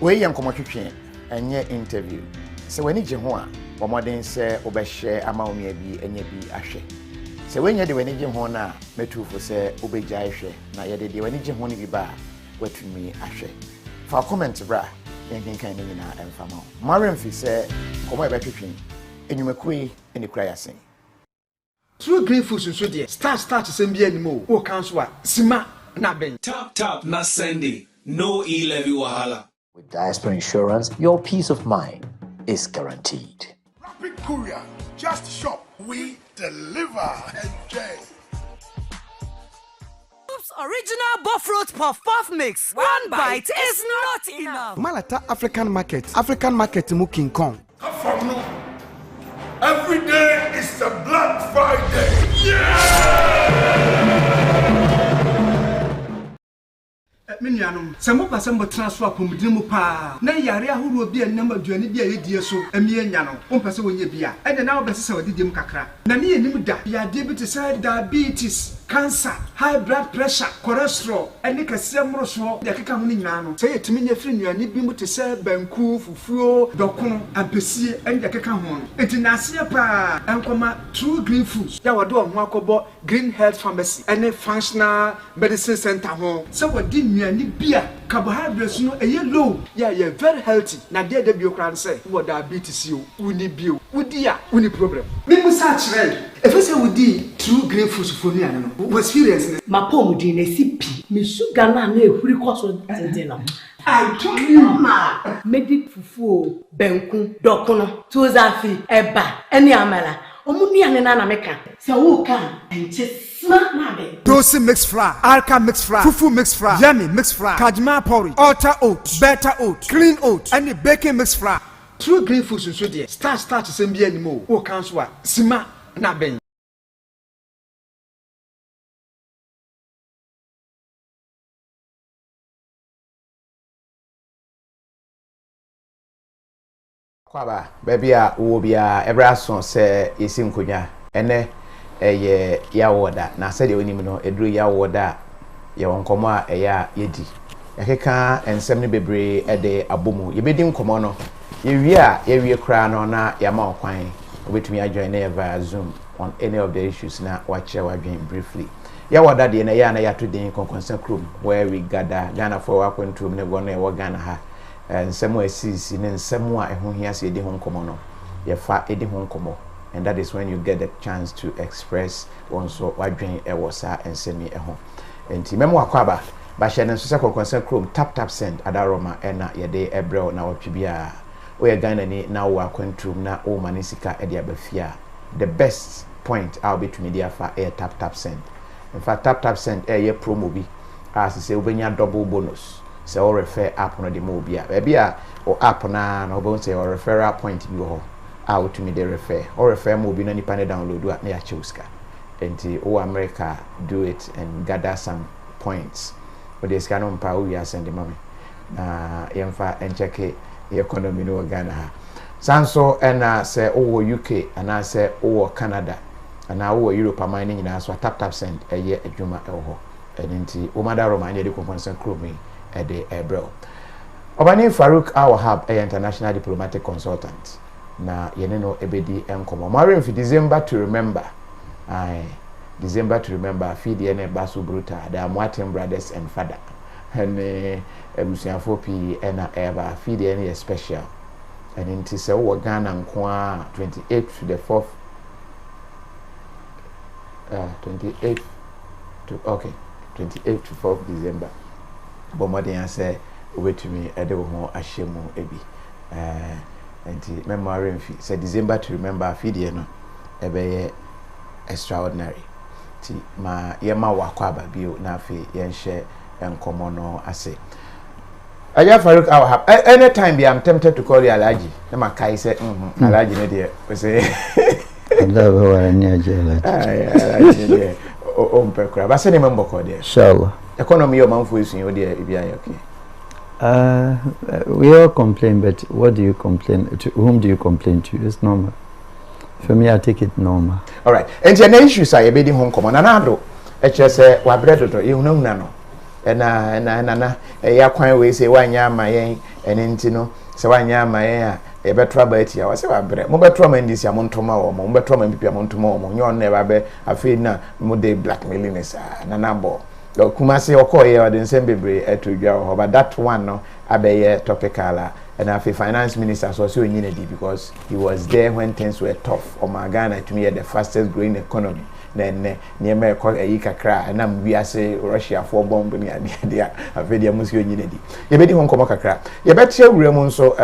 we yan komo twetwe enye interview se wani je ho a omoden se obehye amawomia bi enye bi ahwe se wenya de wani je ho na metufo se obegya ahwe na ye de wani je ho ni bi ba watumi ahwe fa comment bra yen kan ni na emfama Mariam fi se komo e betwetwe enyumakui eni kura yasen True grateful so there. Start sembia ni mo. O council sima na ben. Tap na Sunday. No e-levy wahala. With Diaspora Insurance, your peace of mind is guaranteed. Rapid Courier, just shop, we deliver. Enjoy. Original Buffroot Puff Mix. One bite is not enough. Malata African market mu King Kong. Every day is a Black Friday. Minianum, some of us transfer from Dimupa. Na yare ahuru bi enam aduane bi ayedie so amie nya no. Ompese wonye bia. Ene na obese se wadi dem kakra. Na ne enim da. Ya diabetes, diabetes, cancer, high blood pressure, cholesterol, ene kase mroso. Ya keka ho ni nyina no. Se yetimi nya firi nuane bi mu te se banku, fufuo, dokono, ampesie, ene ya keka ho no. Enti na ase pa enkoma True Green Foods. Ya wado ho akobo Green Health Pharmacy, ene functional medicine center ho. Se wadi ni bia carbohydrates no low yeah very healthy na dey dey biokran say what diabetes you uni bio udi a uni problem me musa chire if say udi True Green Foods for me no was experience ma pom di na sipi me sugar na ehuri koso tete na I told you ma medic fufu benku dokono tozafi eba eni amala omuni ane na meka se wo kan enche Dosi mixed flour, Alka mixed flour, Fufu mixed flour, Yummy mixed flour, Kajma porridge, Alta oats, Better oats, Clean oats, and the baking mixed flour. True Green Foods so there. Start to send me anymore. O council sima na ben. kwaba baby a wo bia ebrason se yesim konya ene eye ya woda na se de onim no eduru ya woda ye wonkomo a eya yedi yakeka ensem ne bebre ede abomu ye bedi nkomo no ye wie kra no na ya ma okwan obetumi ajoin na via Zoom on any of the issues na wache wadwen briefly ya woda de na ya na ya to den konkonsa krom where we gather Ghana for wakwentum ne go na e wo Ghana ha nsem asisi ne nsem a eho hia se edi ho nkomo no ye fa edi ho nkomo. And that is when you get the chance to express also wadwen ewo sa ensemi eho enti memo akwaba ba hye ne so se kokonsa chrome tap send adaroma ena yede ebrel na watwibia we Ghana ni na wo akwantum na o manisika ede abafia the best point I'll be to media for air tap send. In fact tap send ye promo bi as say obenya double bonus se o refer app no de mo bia bia o app na obo say o referral point bi ho out to me the refer or refer mo bi na nipa ne download na ya chewska enti o America do it and gather some points but this kind of power we are sending mommy na yemfa encheke economy no Ghana ha sanso na say o UK and say o Canada and o Europe amane nyina so tap send eye adwuma eho enti o madaro ma anye de konfonsan chrome e de ebro Obani Farouk Wahab international diplomatic consultant na yene no ebedi enkomo Mariam fi December to remember feed yene basu bruta the Martin brothers and father and ebusiafo pi na eba feed yene special and inti se wo Ghana nko 28 to the 4th 28 to 4th December bomode yan say obetumi ede wo ho ahyemu ebi enti memory fi say December to remember feed no ebe extraordinary ti ma yema wakwaba bio na afi yenhye enkomo no ase Aya Farouk Wahab anytime be I'm tempted to call you Alaji na makai say Alaji no dey we say Allah wa anyaje Alaji dey o mpekura ba se ne membo ko dey inshallah economy your man for you so dey e bia okay. We all complain, but what do you complain to? Whom do you complain to? It's normal. For me, I take it normal. All right. And the issues are a bit home common. And I do. It's just a wabredo. You know, no. na ya kwan we say wanya amayen ene ntino se wanya amayen a e betra ba atia wa se wa bre mo betra ma ndisi amontoma wo mo betra ma pipi amontoma wo mo nyon na ba be afi na mo de blackmailing sa na na bo kuma se okoye o de nsem bebre etodwa ho but that one no abeye topical and afi finance minister so so nyina di because he was there when things were tough o Ghana to me the fastest growing economy then niema e ko ayi kakra na mbiase Russia for bomb ni ade afi dia musi nyina di ye bedi ho nkomo kakra ye betia wura mu nso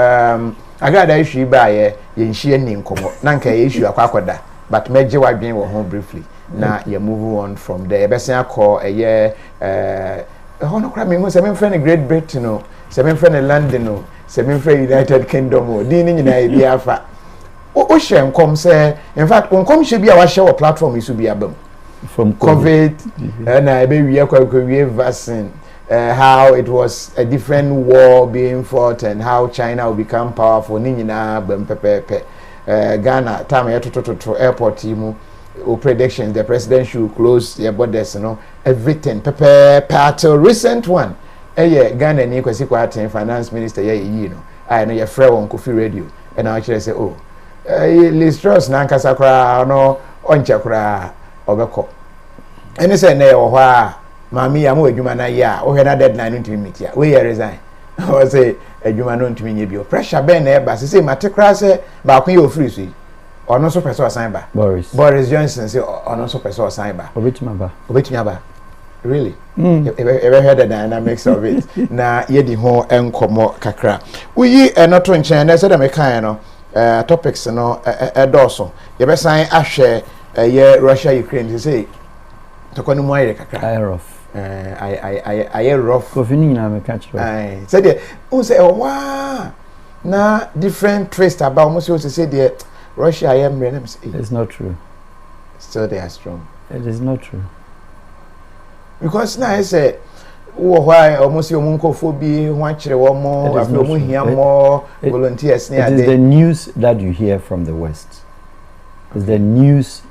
Agradaa issue ba ye nhie ni nkomo na nka ye issue akwakoda but meje wadwen wo ho briefly na ye move on from there be sen akọ eye hono kra me ho se me friend Great Britain no se me friend London no se me friend United Kingdom o din ni nyina e bia fa o hye nkom se in fact nkom hye bia wa hye wo platform isu bia bam from COVID na e be wie kwa wie vaccine how it was a different war being fought and how China will become powerful ni nyina bam pepepe Ghana time to airport mu or predictions the president should close their borders everything till recent one Ghana ni kwesi kwa aten finance minister yi no I know your friend on KOFI radio and I actually say oh Listros na nkasa kra no onche kra obeko ene say na ye wo ha mami ya mo adwuma na ya wo he na deadline ntimi metia we ye resign o say adwuma no ntimi nye bio pressure ben na e ba say mate kra say ba kun ye ofiri so ono so person assign ba Boris Johnson say ono so person assign ba obetima ba really ever heard the dynamics of it na ye di ho enkomo kakra uyi enoto nchen na say da me kan no topics no edoso ye be san ahwe ye Russia Ukraine say to kwani mu ayre kakra I rough KOFI ni na me catch right say there who say wow na different twist about almost you say there Russia I am it's not true still they are strong it is not true because now I say why almost your munkophobia watch the one more volunteers it is the news that you hear from the West it's the news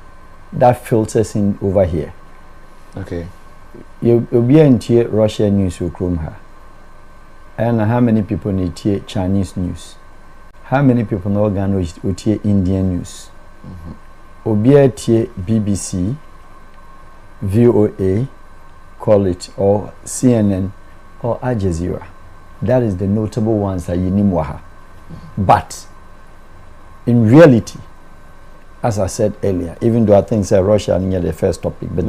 that filters in over here okay you'll be into Russian news you chrome her and how many people need to Chinese news how many people know Ghana would hear Indian news Obia BBC VOA call it or CNN or Al Jazeera that is the notable ones that you need Wahab but in reality as I said earlier, even though I think Russia is the first topic, but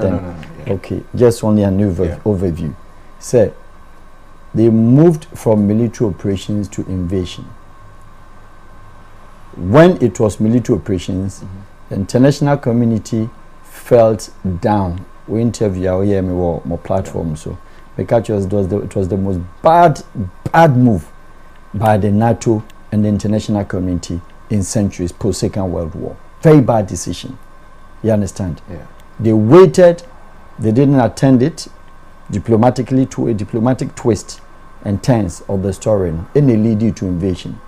okay, just only an overview. Say, they moved from military operations to invasion. When it was military operations, the international community felt down. We interview our more platforms, so because it was the most bad move by the NATO and the international community in centuries post Second World War. Very bad decision. You understand? Yeah. They waited, they didn't attend it diplomatically to a diplomatic twist and turns of the story and it lead you to invasion.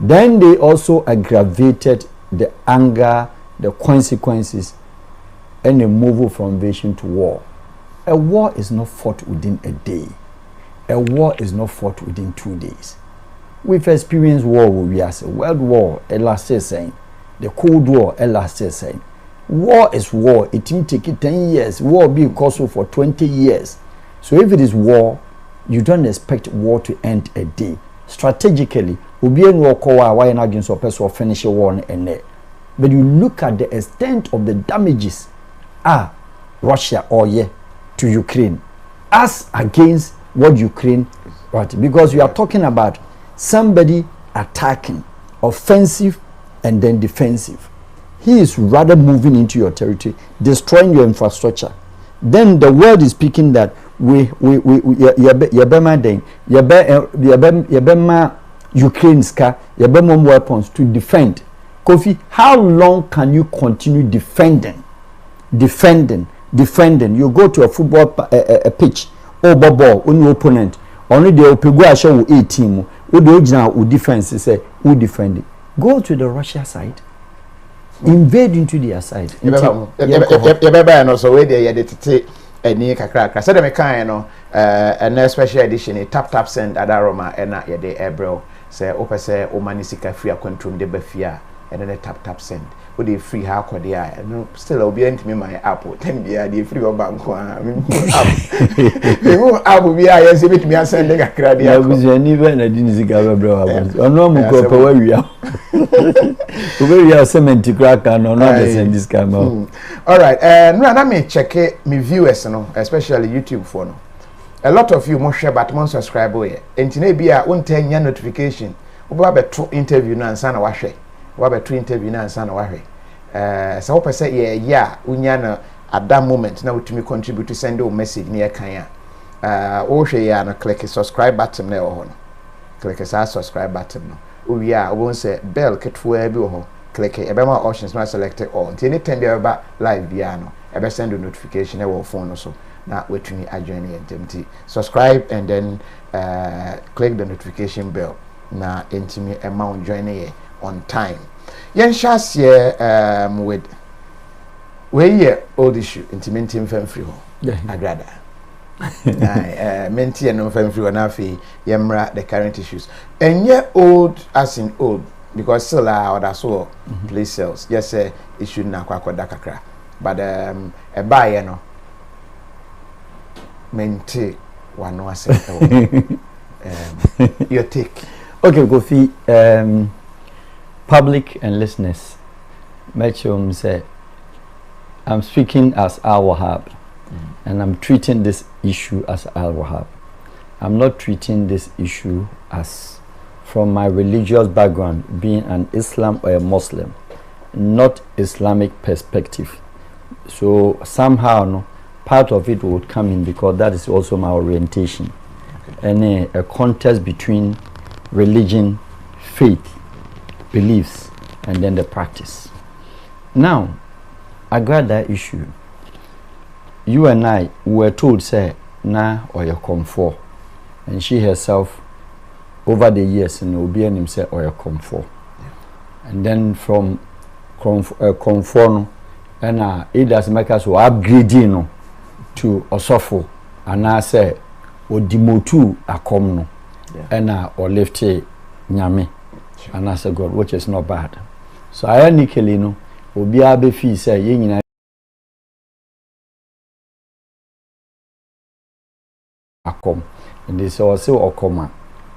Then they also aggravated the anger, the consequences, and a move from invasion to war. A war is not fought within a day. A war is not fought within 2 days. We've experienced war with us, World War, lasted saying. The Cold War, lasted saying. War is war. It may take 10 years. War be costly for 20 years. So if it is war, you don't expect war to end a day. Strategically, we'll be in war, why not against a person or finish a war and there. But you look at the extent of the damages, Russia or to Ukraine, as against what Ukraine, right? Because we are talking about somebody attacking, offensive, and then defensive. He is rather moving into your territory, destroying your infrastructure. Then the world is speaking that Ukraine's weapons to defend. KOFI, how long can you continue defending? You go to a football pitch, ball, on your opponent, only the opegua show 18, who the original defense say, who defend it. Go to the Russia side, invade into their side. eni kakra so dem kan no a special edition a tap send adaroma ena ye de ebro say opese o mani sika free akwantum de bafia ene ne tap send o de free ha akode a no still obi antimi my app ten bia de free o bank a me app bia ye se bitimi asend kakra de ya buzani be na di sika bebro ono mu ko pa wa wia we are cement crack and no the send this camera. All right, no na me check me viewers no, especially YouTube for no. A lot of you mo share but mo subscribe here. Entine bia won ten nya notification. Oba be to interview na ansa na wahwe. Oba be to interview na ansa na wahwe. So hope say yeah unya na at that moment na utumi contribute to send a message near kan ya. O hwe ya na click subscribe button na ho no. Click the subscribe button no. We are won't say bell ketfo bi ho click e be ma options na select all until anytime you ba live bia no e be send a notification e wo phone so na wetumi adjoin ntmti subscribe and then click the notification bell na ntimi e ma join here on time yen shas here with we here old issue ntimi ntim fam free ho Agradaa menti no fam free na fi yemra the current issues enye old as in old because still order so place sales yes issue na kwakoda kakra but e buy no menti wano ase your take. Okay, Kofi, public and listeners, Metchum say I'm speaking as Al Wahab and I'm treating this issue as Al Wahab. I'm not treating this issue as from my religious background, being an Islam or a Muslim, not Islamic perspective. So somehow, no, part of it would come in because that is also my orientation. Okay. And a contest between religion, faith, beliefs, and then the practice. Now, Agradaa issue. You and I were told, say, na or your comfort. And she herself, over the years, and Obi and himself, or your comfort. Yeah. And then from comfort, and it does make us upgrading to Osofo, and I say, or demotu akom no, and or left nyame, and I say, God, which is not bad. So I unequally no, Obi abe fi say, yin akom, and they say, also okoma.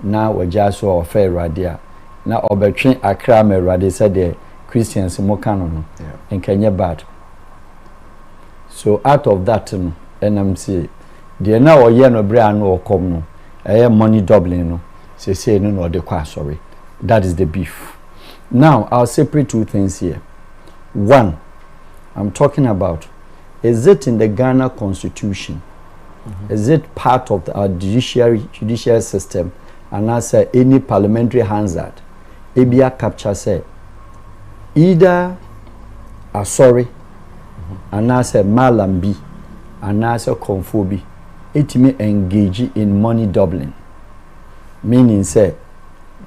Now we just saw a fair radia. Now obetwin akra me radi said the Christians mo canon and Kenya bad. So out of that NMC the now ye no bra no come no eh money doubling no say no the kwa sorry. That is the beef. Now I'll separate two things here. One, I'm talking about, is it in the Ghana Constitution? Is it part of our judicial system? And I say any parliamentary hazard, Ebia capture say either a sorry, and I say malambi, and I say confobi, it may engage in money doubling, meaning say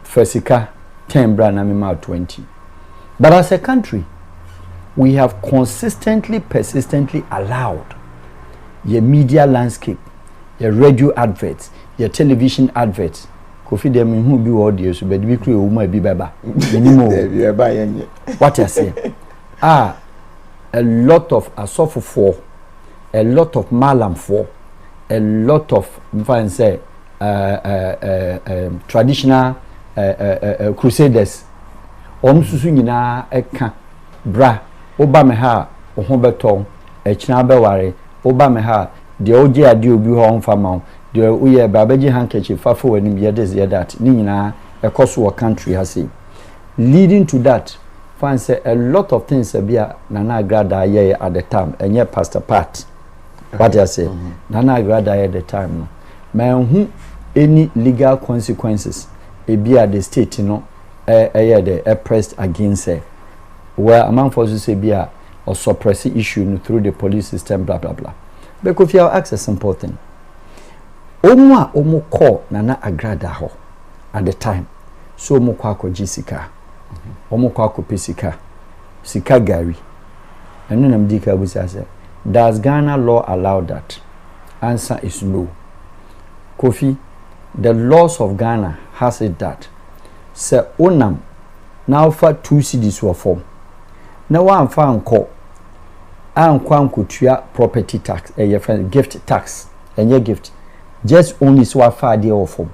Fesika 10 brand and 20. But as a country, we have consistently, persistently allowed your media landscape, your radio adverts, your television adverts. Kofi dem who be audio so but be create woman be baba anymore. What I say? A lot of asofo for, a lot of malam for, a lot of fine say traditional crusaders. Susu nyina eka bra oba me ha ho beton e kina be ware oba me ha de oje ade obi ho mfama the uye babaji handkerchief fafo wanim yedes that ni nyina ekoso wo country has leading to that fan say a lot of things bia Nana Agradaa ye at the time enye Pastor Pat what I say Nana Agradaa at the time no man any legal consequences e bia the state no the pressed against where among forces say bia or suppress issue through the police system blah blah blah because you have access simple thing. Omo call Nana Agradaa ho at the time. So omo kwa ko jisika. Omo kwa ko pesika. Sika gari. And then I'm dika busa say, does Ghana law allow that? Answer is no. Kofi, the laws of Ghana has it that se onam now for 2 cedis were form. Now one fan call and kutua property tax, a friend gift tax, and your gift. Just only so far the or form.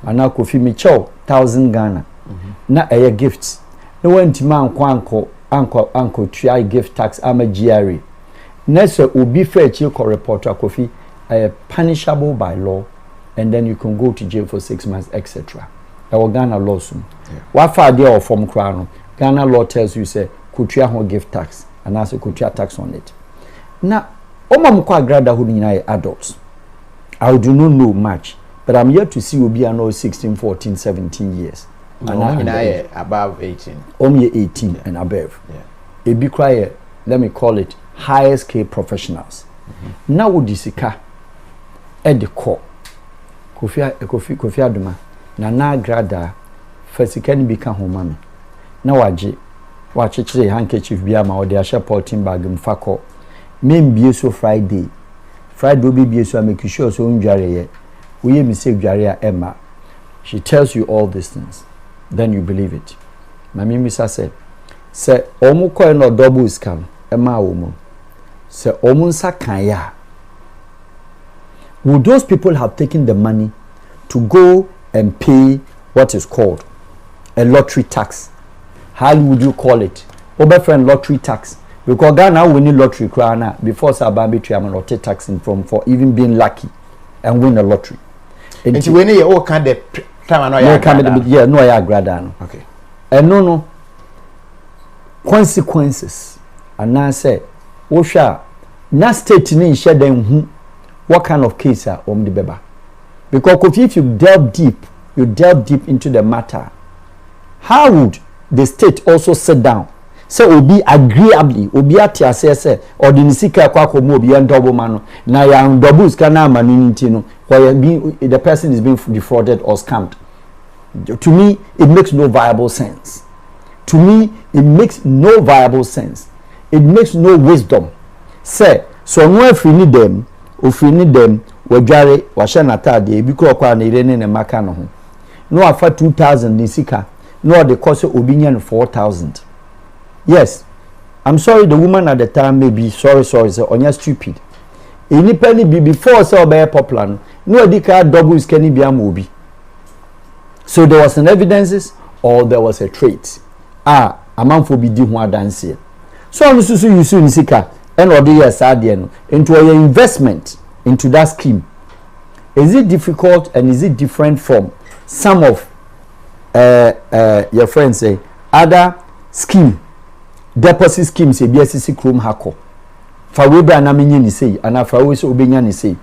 And now Kofi me chow 1,000 Ghana. Na a gifts. No one to man uncle try gift tax ama GRA. Next will be fair chill reporter Kofi punishable by law, and then you can go to jail for 6 months, etc. Our Ghana law soon. What far there or from crown? Ghana law tells you say kutia ho gift tax and also kutia tax on it. Now, Oma mko Agradaa who ni adults. I do not know much, but I'm yet to see Obi and 16, 14, 17 years. And I above 18. Only 18 and above. Yeah. A big cry, let me call it higher scale professionals. Now would disika at the core. Kofi Aduma. Na Agradaa first can become home mommy. Now watch it handkerchief biama or the share porting bag in Fako. Main be so Friday will be so make you sure so unjare. We hear me say Jaria Emma. She tells you all these things. Then you believe it. Mami Misa say omu ko no double scam Emma omu. Say omu sa kanya. Would those people have taken the money to go and pay what is called a lottery tax? How would you call it? Friend lottery tax. Because Ghana winning lottery crown before Sabambi Triaman lottery taxing from for even being lucky and win a lottery. And when you all kind of time no Agradaa. Okay. And no consequences. And now say, Osha, na state ni share them what kind of case are the beba. Because if you delve deep into the matter, how would the state also sit down? So obi agreeably obi ati asese or the nisika kwa komo obi en double mano na ya double scanner maninity no where the person is being defrauded or scammed. To me it makes no viable sense. To me it makes no viable sense. It makes no wisdom. Say so no if you need them wajare washa natade ebi ko kwa na irene ne maka no ho no afa 2000 nisika no the cost obi nya 4000. Yes, I'm sorry the woman at the time may be sorry say onya stupid. Any penny be before say obey popular no dika double is can be amobi. So there was an evidences or there was a trait. Amanfo bi di ho adanse. So on susu yusu nisika and or the years no into your investment into that scheme. Is it difficult and is it different from some of your friends say other scheme deposit schemes e BSC Chrome hako fa we be anamenye ni sei ana fa we so obenya ni sei,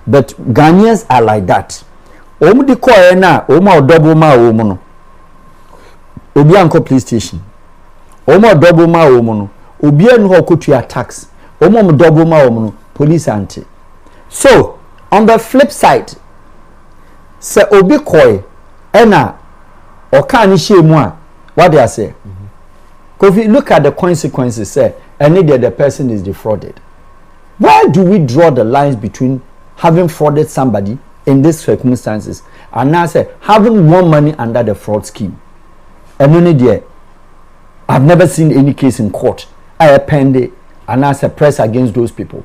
but Ghanaians are like that. Omu di koye na omu double ma omu no obi anko police station omu double ma omu no obi enu ho kotua tax omu double ma omu no police anti. So on the flip side se obi koye ena oka ni shemu a what they say. If you look at the consequences, say, and the person is defrauded. Why do we draw the lines between having frauded somebody in these circumstances and now say having more money under the fraud scheme? And only there, I've never seen any case in court. I append and I press against those people.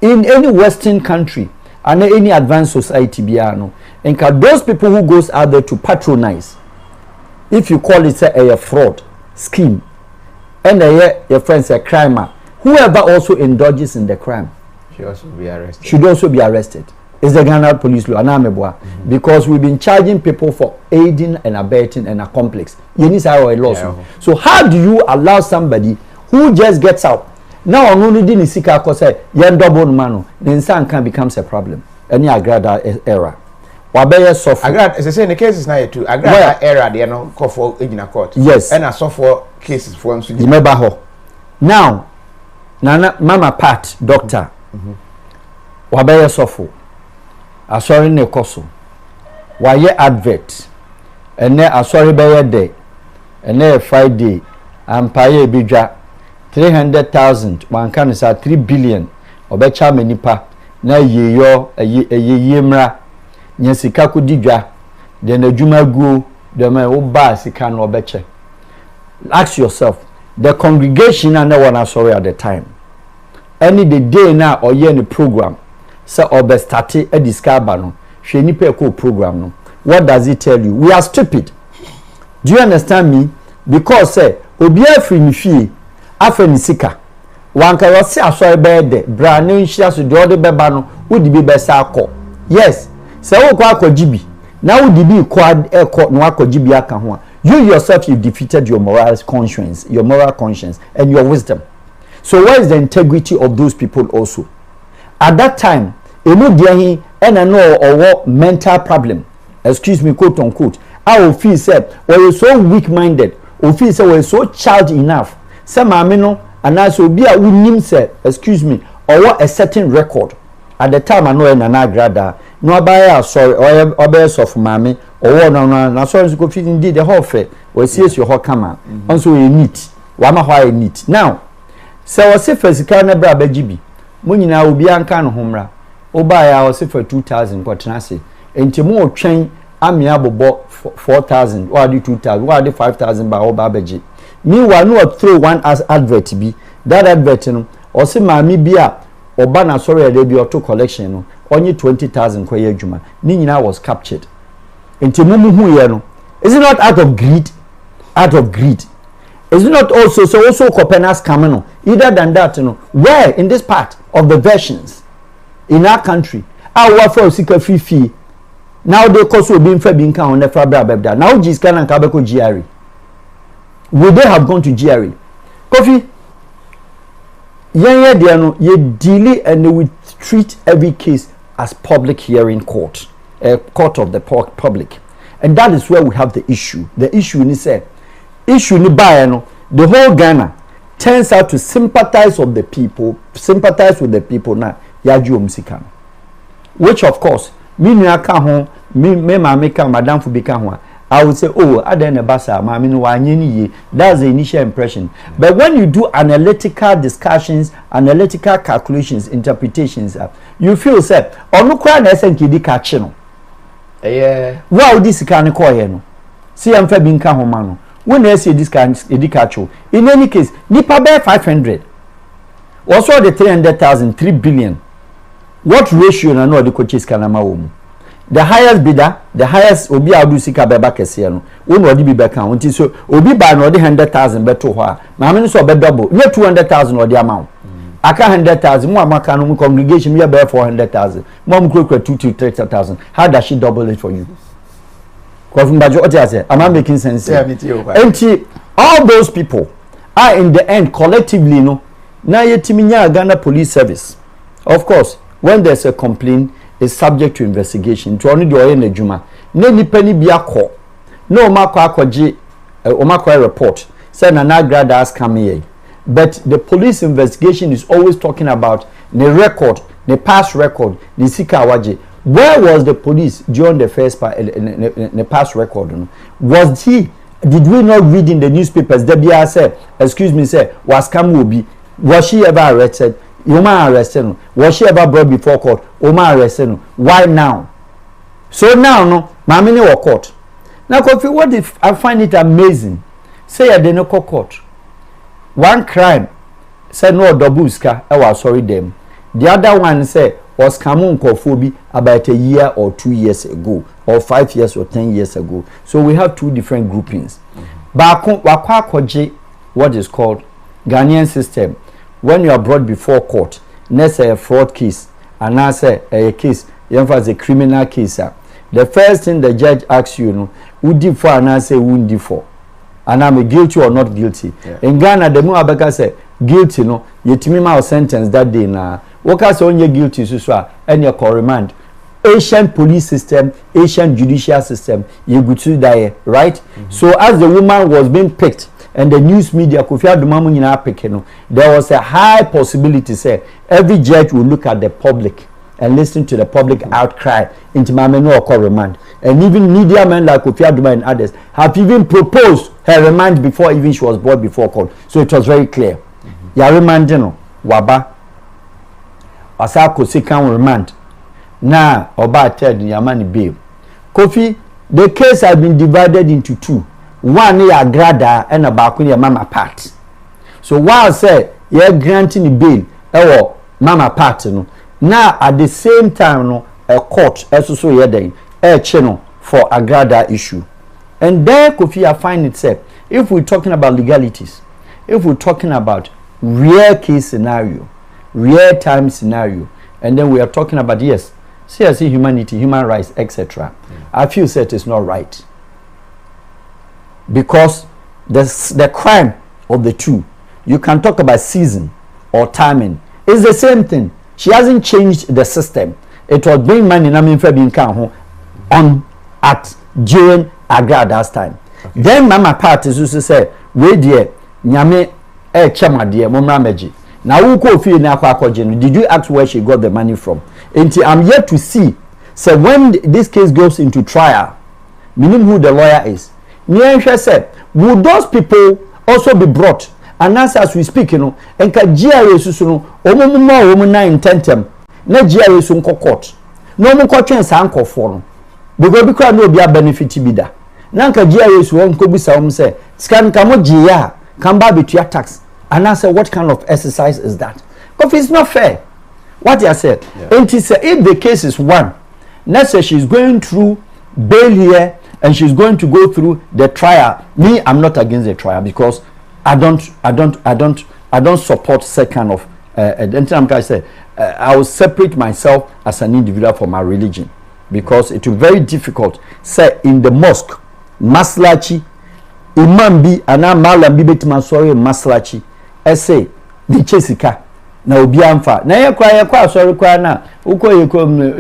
In any Western country and any advanced society, and those people who goes out there to patronize, if you call it a fraud scheme, and your friends a crime, whoever also indulges in the crime should also be arrested. It's the Ghana police law, because we've been charging people for aiding and abetting and accomplice. So how do you allow somebody who just gets out now only didn't seek a cause double mano then some can becomes a problem? Any Agradaa era. Agradaa, as I say, in the cases now too. Agradaa era, they are not called for in a court. Yes, and I saw for cases for them. Remember now, Nana Mama Pat doctor. Wabaya sofo. Asori ne koso. Waye advert. Ene asori beye day. Ene Friday. Ampaye bidwa 300,000. One can say 3 billion. Obecha menipa. na yeyo yemra nya sika ko didwa de na dwuma guo de ma wo ba sika no obeche. Ask yourself, the congregation and one sorry at the time any the day now or year in program say obe start a discover no hwe nipa ko program no. What does it tell you? We are stupid. Do you understand me? Because say obi afri ni fie afa ni sika wanka yo se aso be de bra ne nhia so de ode beba no wodi bi be sa akọ. Yes, say wo kwa akọjibi na wodi bi kwa ekọ no akọjibi aka ho. You yourself, you defeated your moral conscience, and your wisdom. So where is the integrity of those people also? At that time, emu diahi and I know or mental problem. Excuse me, quote unquote. I will feel said, or you're so weak-minded, or feel said, or so child enough. Some amino and I so be a winning said, excuse me, or what a certain record. At the time I know in an Agradaa, no buyer sorry or bears of mammy or no sorry go fit indeed the whole fair or sees your hot camera. Also you neat. Wama why neat. Now so was if as kana bra bejibi. Munina will be ankan homra. O buy our say for 2,000 what nasi. Enti mo train amiable bought 4,000 or do 2,000 or do 5,000 by oba beji. Meanwhile no throw one as advert be that advert no or say mammy bia oba na sorry dey be auto collection no only 20,000 kwa adwuma ni nyina was captured enti mumu hu ye no. Is it not out of greed? Is it not also copenas coming no either than that no where in this part of the versions in our country our for sika fifi now they cause will be in fabinka on the fabra bebda now jiska and kabeko GRE would they have gone to GRE KOFI you delay and they will treat every case as public hearing court, a court of the public, and that is where we have the issue. The issue is said, issue ni bayano. The whole Ghana turns out to sympathize with the people now. Yaju omsikano, which of course me madam fubika. I would say, oh, I didn't basa, that's the initial impression. But when you do analytical discussions, analytical calculations, interpretations, you feel say, oh, no cry na SNKD catching. Yeah. Wow, this can call you. See, I'm fair being kahomano. When I say this can catch you. In any case, nipa bear 500. Also the 300,000, 3 billion. What ratio na no the coaches can amawomu? The highest bidder, the highest obi adu sika beba kese no won odi bi beka unti so obi ba no odi 100,000 beto ho a ma me no so be double ne 200,000 odi amount aka 100,000 mo amaka no congregation me be 400,000 mo m kro 2 to 30,000 how does she double it for you? KOFI Mbajo oti ase am I making sense? Yeah, me too. And all those people are in the end collectively no na yetimi nya Ghana Police Service. Of course when there's a complaint is subject to investigation. To only do oye na juma. Ne nipa ni bi akọ. No makọ akọji omakọ report. Say na Agradaa has come here. But the police investigation is always talking about the record, the past record, the sika awaje. Where was the police during the first part, the past record? Was he? Did we not read in the newspapers? The said, excuse me, sir, was Kamubi? Was she ever arrested? Oma arrested. Was she ever brought before court? Oma arrested. Why now? So now, no, mamini or court. Now, KOFI, what if I find it amazing? Say I didn't call court. One crime, say no dobuska, I was sorry them. The other one say was Kamun Kofobi about a year or 2 years ago, or 5 years or 10 years ago. So we have two different groupings. But what is called Ghanaian system. When you are brought before court, next a fraud case, and now say a case, you emphasize a criminal case. The first thing the judge asks you, who did for, and I say who did for, and I'm guilty or not guilty. Yeah. In Ghana, the more Abeka say guilty, no, you tell me my sentence that day now. What can say only guilty, so and your remand. Asian police system, Asian judicial system, you go to die, right? So as the woman was being picked. And the news media, there was a high possibility, say, every judge will look at the public and listen to the public outcry into Mameno or remand. And even media men like Kofi Aduma and others have even proposed her remand before even she was brought before court. So it was very clear. Ya remandino, waba. Osako second remand. Now, Oba third Yamani bail. Kofi, the case has been divided into two. One is Agradaa and about Mama part. So while say you're granting the bail, Mama part, now at the same time, a court also here a channel for Agradaa issue. And there Kofi I find itself, if we're talking about legalities, if we're talking about real case scenario, real time scenario, and then we are talking about yes, CSC humanity, human rights, etc. I feel that it's not right. Because the crime of the two, you can talk about season or timing. It's the same thing. She hasn't changed the system. It was bring money on at during Agrada's time. Okay. Then Mama part is also say, wait dear, nyame chama dear, mumra meji. Now who go feel na kwa did you ask where she got the money from? Until I'm yet to see. So when this case goes into trial, meaning who the lawyer is. Niensha said, would those people also be brought? And as we speak, and ka GRA susuno, omo na intentem, na GRA sun court. No mo ko twen sa anko for no. Because no be a benefit bida. Na nka GRA su won ko bisa say, scan ka mo GRA, can ba betua tax. And I said, what kind of exercise is that? Because it's not fair. What I said, and if the case is one, let's say she's going through bail here and she's going to go through the trial. Me, I'm not against the trial because I don't support that kind of. I will separate myself as an individual from my religion because it will be very difficult. Say in the mosque, maslachi, imam bi ana malam bi betima sorry maslachi. Say the chesika. Na obi amfa na ye kwa asori kwa na uko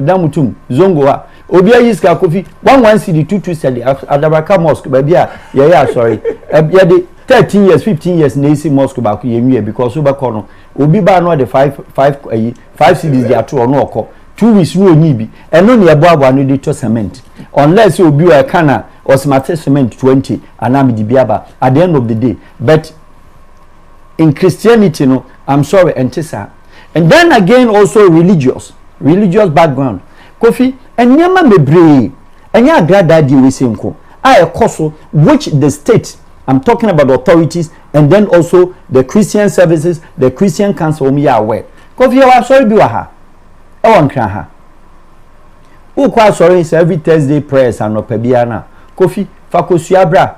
damutum zongo ha obi ayiska Kofi 11 cedi 22 cedi Adabraka mosque ba bia ye asori ye de 13 years 15 years na isi mosque ba ku ye nwie because oba kono obi ba no de 5 cedis dia to no oko 2 weeks no oni bi eno ne ebo no de to cement unless obi wa kana osmate cement 20 anam di biaba at the end of the day. But in Christianity, no, I'm sorry, and then again also religious background. Kofi, and nyama mebre, and ya Agradaa di wesenko. A koso which the state, I'm talking about authorities, and then also the Christian services, the Christian council me aware. Kofi, I was sorry biwaha. I want kraha. Who kwa sorry is every Thursday prayers and no pebiana. Kofi, fakosuabra,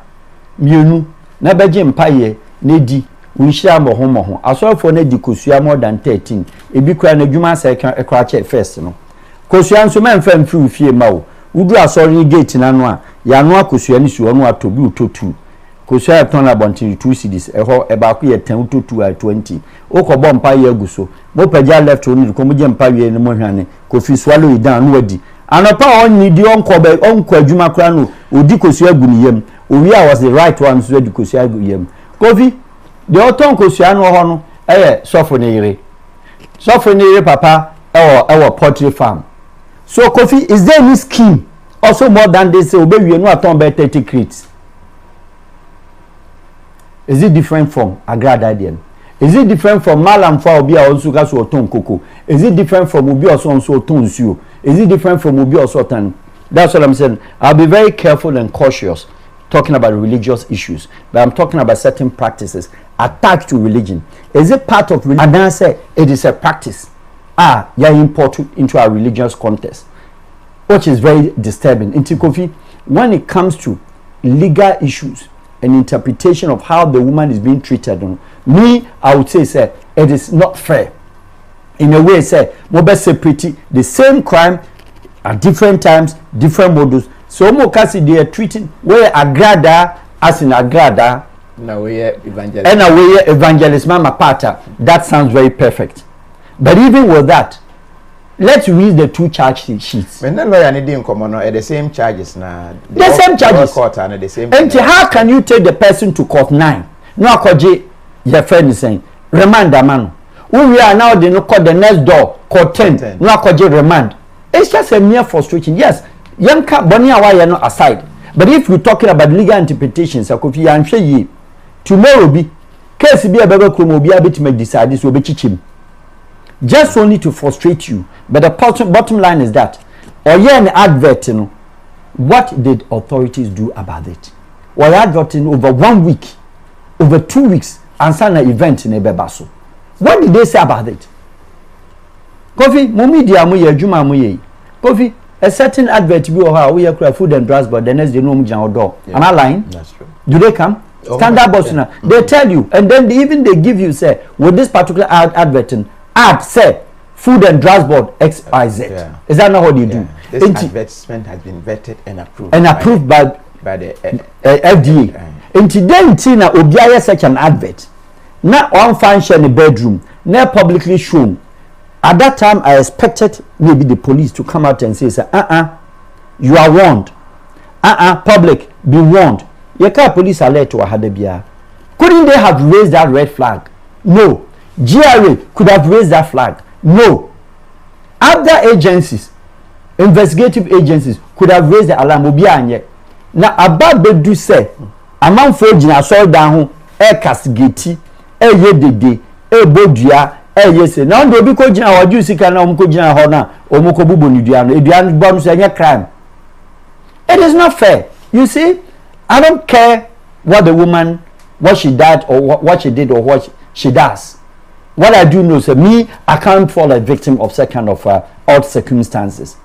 mienu, na beje mpaye, nedi. We share more. I saw for Nedi Kosua more than 13. It be crying a Juma second a crotchet first. No. Kosuan so man fem few fear mau. Udu a sorry gate in anwa. Yanwa Kosuan is one to be to 2. Kosua turn about 2 cedis. A ho about 10 to 2 at 20. Oko bomb pie guso. Mopaja left only the comedian pie in the morning. Kofi swallow it down ready. And a power on need the uncle Juma Crano. Udi Kosua Guniyem. Uria was the right one to the Kosua Guyem. Kofi. The oton Kosiano hono sofo ne papa our poultry farm. So Kofi, is there any scheme also more than this obey we no aton be 30 crates? Is it different from Agradaa? Is it different from Malam for obi also ga so oton koko? Is it different from obi also oton nsuo? Is it different from obi also oton? That's what I'm saying. I'll be very careful and cautious talking about religious issues, but I'm talking about certain practices attached to religion. Is it part of religion? And then I say it is a practice. You import into our religious context, which is very disturbing. In Kofi, when it comes to legal issues and interpretation of how the woman is being treated, me, I would say, it is not fair. In a way, we separate the same crime at different times, different models. So mo kasi they are treating where Agradaa as in Agradaa. Now we evangelist. And now we evangelist Mama Pata. That sounds very perfect. But even with that, let's read the 2 charge sheets. When the lawyer needing come on at the same charges now. The same charges. Court and the same. And how can you take the person to court 9? No akoje your friend is saying remand the man. We are now the next door court 10. No akoje remand. It's just a mere frustration. Yes. Yanka boni awa no aside, but if we're talking about legal interpretations, Kofi yanhwe yi tomorrow be case be abebe krom obi abeti make decide so be chichim just only to frustrate you. But the bottom line is that, or yeah, an advert, you know, what did authorities do about it? Or adverting over 1 week, over 2 weeks, and send an event in Ebebaso. What did they say about it? Kofi, Mumidia Muye, Juma Muye. Kofi, a certain advert we have food and drugs, but the next day no Mujan door. Am I lying? That's true. Do they come? Standard boss now. They tell you, and then they give you say with this particular adverting say food and drugs board XYZ. Yeah. Is that not what you do? This advertisement has been vetted and approved. And approved by the FDA. And today, Tina Obiaya such an advert. Now on function in the bedroom, now publicly shown. At that time, I expected maybe the police to come out and say, you are warned. Public, be warned. You can't police alert to a Hadebia. Couldn't they have raised that red flag? No. GRA could have raised that flag. No. Other agencies, investigative agencies, could have raised the alarm. Now, about Bedu say, among Fojina sold down, castigate, yedede, bodia, yes, now do because our juicy can omkojina hona, omokobubu nidiano, edian bonus and crime. It is not fair. You see, I don't care what the woman, what she did or what she did or what she does. What I do know is me, I can't fall a victim of such kind of odd circumstances.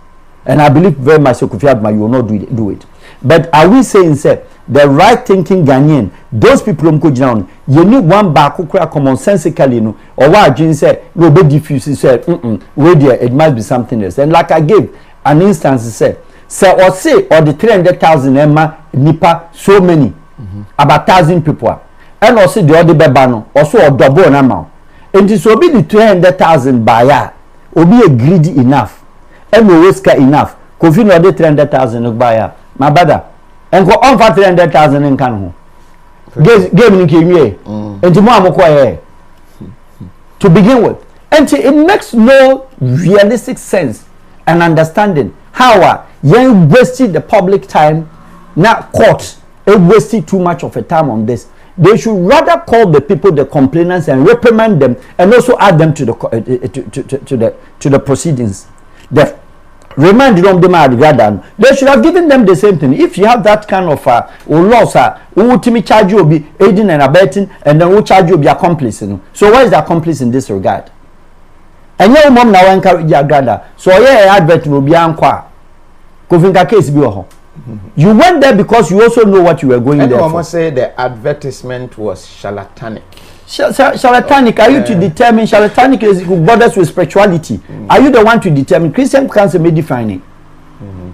And I believe very much so you will not do it. But are we saying, say, the right thinking Ghanaian, those people who go down, you need one back who cry common sensically, no, or what Jane said, no, be diffuse, said, wait there, it must be something else. And like I gave an instance, say or the 300,000 Emma Nipa, so many, about 1,000 people, and also the other Bebano, also a double amount. And this will be the 300,000 buyer, will be a greedy enough, and no risker enough. Kofi no the 300,000 buyer, my brother, and go on for 300,000 in Kanu. Game in Kimye, and tomorrow to begin with. And it makes no realistic sense and understanding how you wasted the public time, not court, it wasted too much of a time on this. They should rather call the people, the complainants, and reprimand them, and also add them to the proceedings. The remind them of Agradaa. They should have given them the same thing. If you have that kind of loss, who will charge you be aiding and abetting, and then who charge you be accomplice. So where is the accomplice in this regard? And your mom now encourage Agradaa. So yeah, advert will be anqua. Kofinka case be You went there because you also know what you were going there for. Almost say the advertisement was charlatanic. Charlatanic. Are you to determine charlatanic is borders with spirituality? Are you the one to determine? Christian cancer may define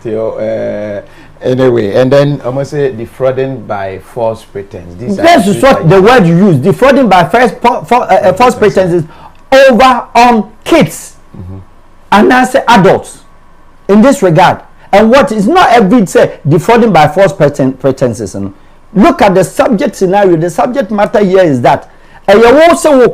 it. Anyway, and then almost say defrauding by false pretense. This is what the word you use. Defrauding by false pretenses over on kids and now say adults in this regard. And what is not every say defrauding by false pretenses. Look at the subject scenario. The subject matter here is that I'm sorry,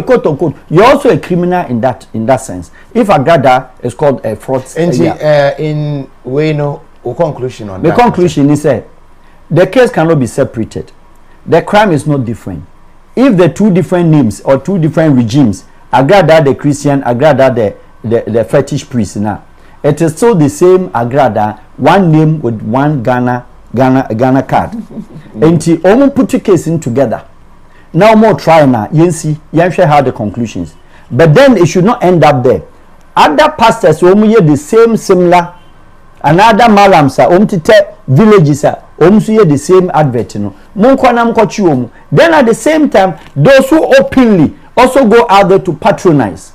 quote unquote. You're also a criminal in that sense. If Agradaa is called a fraud, in conclusion on the conclusion is that the case cannot be separated. The crime is not different. If the two different names or two different regimes, Agradaa the Christian, Agradaa the fetish priest, now it is still the same Agradaa, one name with one Ghana card. And the omu put the case in together. Now more try now. You see, you share how the conclusions. But then it should not end up there. Other pastors omu hear the same similar. Another malams tite villages hear the same advert. Then at the same time, those who openly also go out there to patronize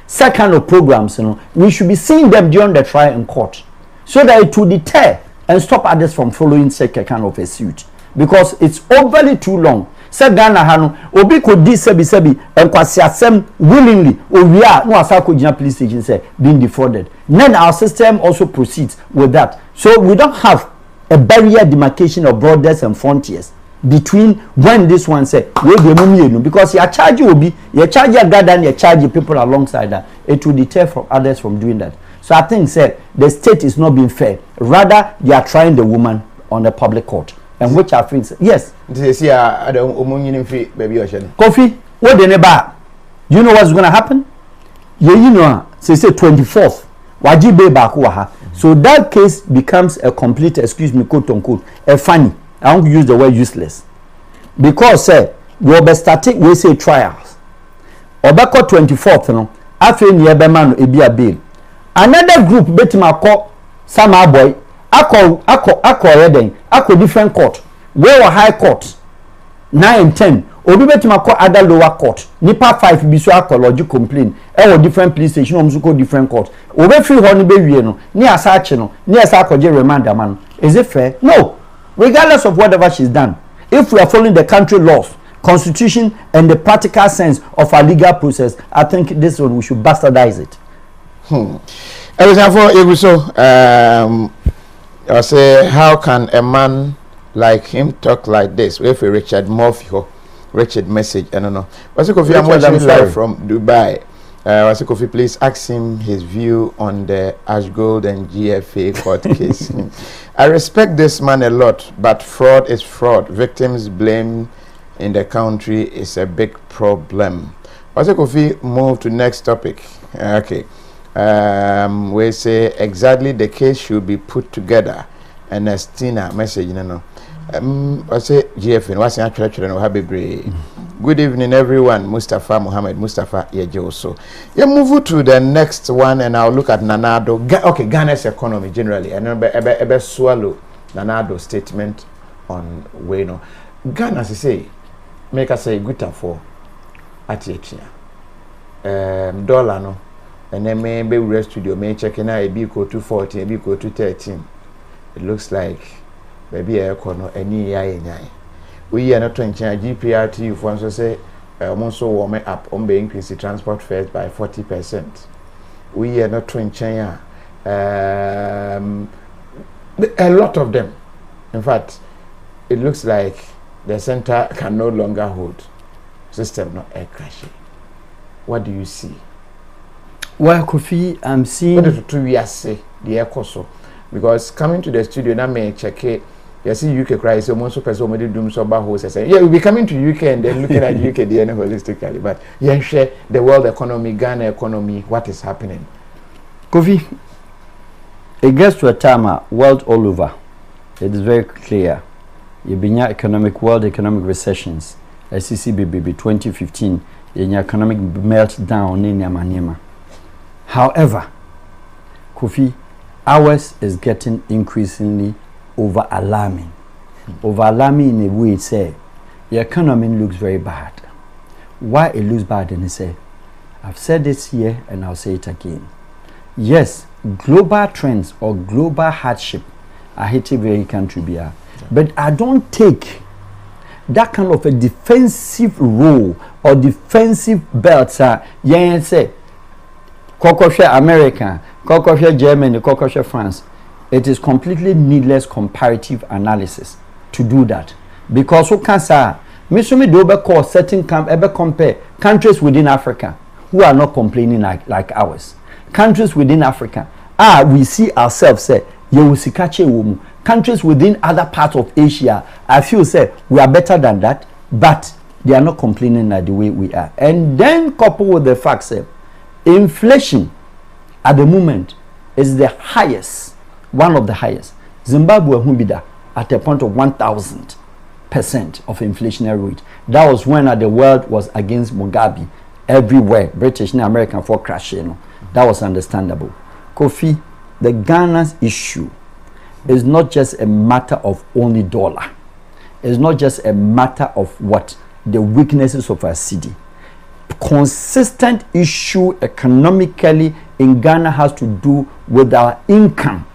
such kind of programs, we should be seeing them during the trial in court, so that it will deter and stop others from following such a kind of a suit, because it's overly too long. Say Ghana hano obi could di sebi and kwasiasem willingly we are no asako jina police station say being defrauded. Then our system also proceeds with that, so we don't have a barrier demarcation of borders and frontiers between when this one say we dey mummy because you charge you be you charge Agradaa and you charge people alongside that. It will deter from others from doing that. So I think say the state is not being fair, rather they are trying the woman on the public court, and which are things. Yes. This is I don't free baby ocean. Kofi, what the neighbor? You know what's going to happen? You know, say 24th. Wajibe bakuwa. So that case becomes a complete, excuse me, quote unquote, a funny. I won't use the word useless. Because we'll be starting, we say trials. Obako 24th, no. After ni ebema no ebi a bail. Another group betima call some boy. Ako redden. Ako different court. Where were high court? 9 and 10. Obi betima call other lower court. Nipa 5 biso akology complain. Ewo different police station omsuko different court. Obi free ho ni be wie no. Ni asache no. Ni asa akoje remand man. Is it fair? No. Regardless of whatever she's done. If we are following the country laws, constitution and the practical sense of our legal process, I think this one we should bastardize it. I say, how can a man like him talk like this? If Richard Murphy, Richard message, I don't know. Wasikofi, I'm watching live from Dubai. Wasikofi, please ask him his view on the Ashgold and GFA court case. I respect this man a lot, but fraud is fraud. Victims blame in the country is a big problem. Wasikofi, move to next topic. Okay. We say exactly the case should be put together. And a Stina message, you know. I say GFN, what's actually no happy. Good evening, everyone. Mustafa Muhammad Mustafa Yejoso. You move to the next one, and I'll look at Nanado. Okay, Ghana's economy generally. And I swallow Nanado's statement on Weno. Ghana, say, make us say good for at dollar no. And then maybe we studio may check in a be equal to 40, a be equal to 13. It looks like maybe a corner any year. We are not trying to GPRT if one so say also warm up on the increase the transport fares by 40%. We are not trying to a lot of them. In fact, it looks like the center can no longer hold system not air crashing. What do you see? Well, Kofi, I'm seeing. What did 2 years say the air course? Because coming to the studio, now may check it. You see, UK cry so most person already doom so bad host say, yeah, we'll be coming to UK and then looking at UK the holistically. But yeah, share the world economy, Ghana economy, what is happening? Kofi, it gets to a time, world all over. It is very clear. You be world economic recessions. SCCBB 2015, in economic meltdown in Yamanima. However, Kofi, ours is getting increasingly over alarming. Over alarming in a way, say, the economy looks very bad. Why it looks bad? And say, I've said this here and I'll say it again. Yes, global trends or global hardship are hitting very country, but I don't take that kind of a defensive role or defensive belt. Say, Kokosha America, Kokosha Germany, Kokosha France. It is completely needless comparative analysis to do that. Because who can say, Mr. Dobe call certain ever compare countries within Africa who are not complaining like ours. Countries within Africa, we see ourselves say, countries within other parts of Asia, I feel say we are better than that, but they are not complaining like the way we are. And then coupled with the fact that inflation at the moment is the highest, one of the highest. Zimbabwe Humbida at a point of 1,000% of inflationary rate. That was when the world was against Mugabe everywhere, British and American for crashing. That was understandable. Kofi, the Ghana's issue is not just a matter of only dollar. It's not just a matter of what the weaknesses of our city. Consistent issue economically in Ghana has to do with our income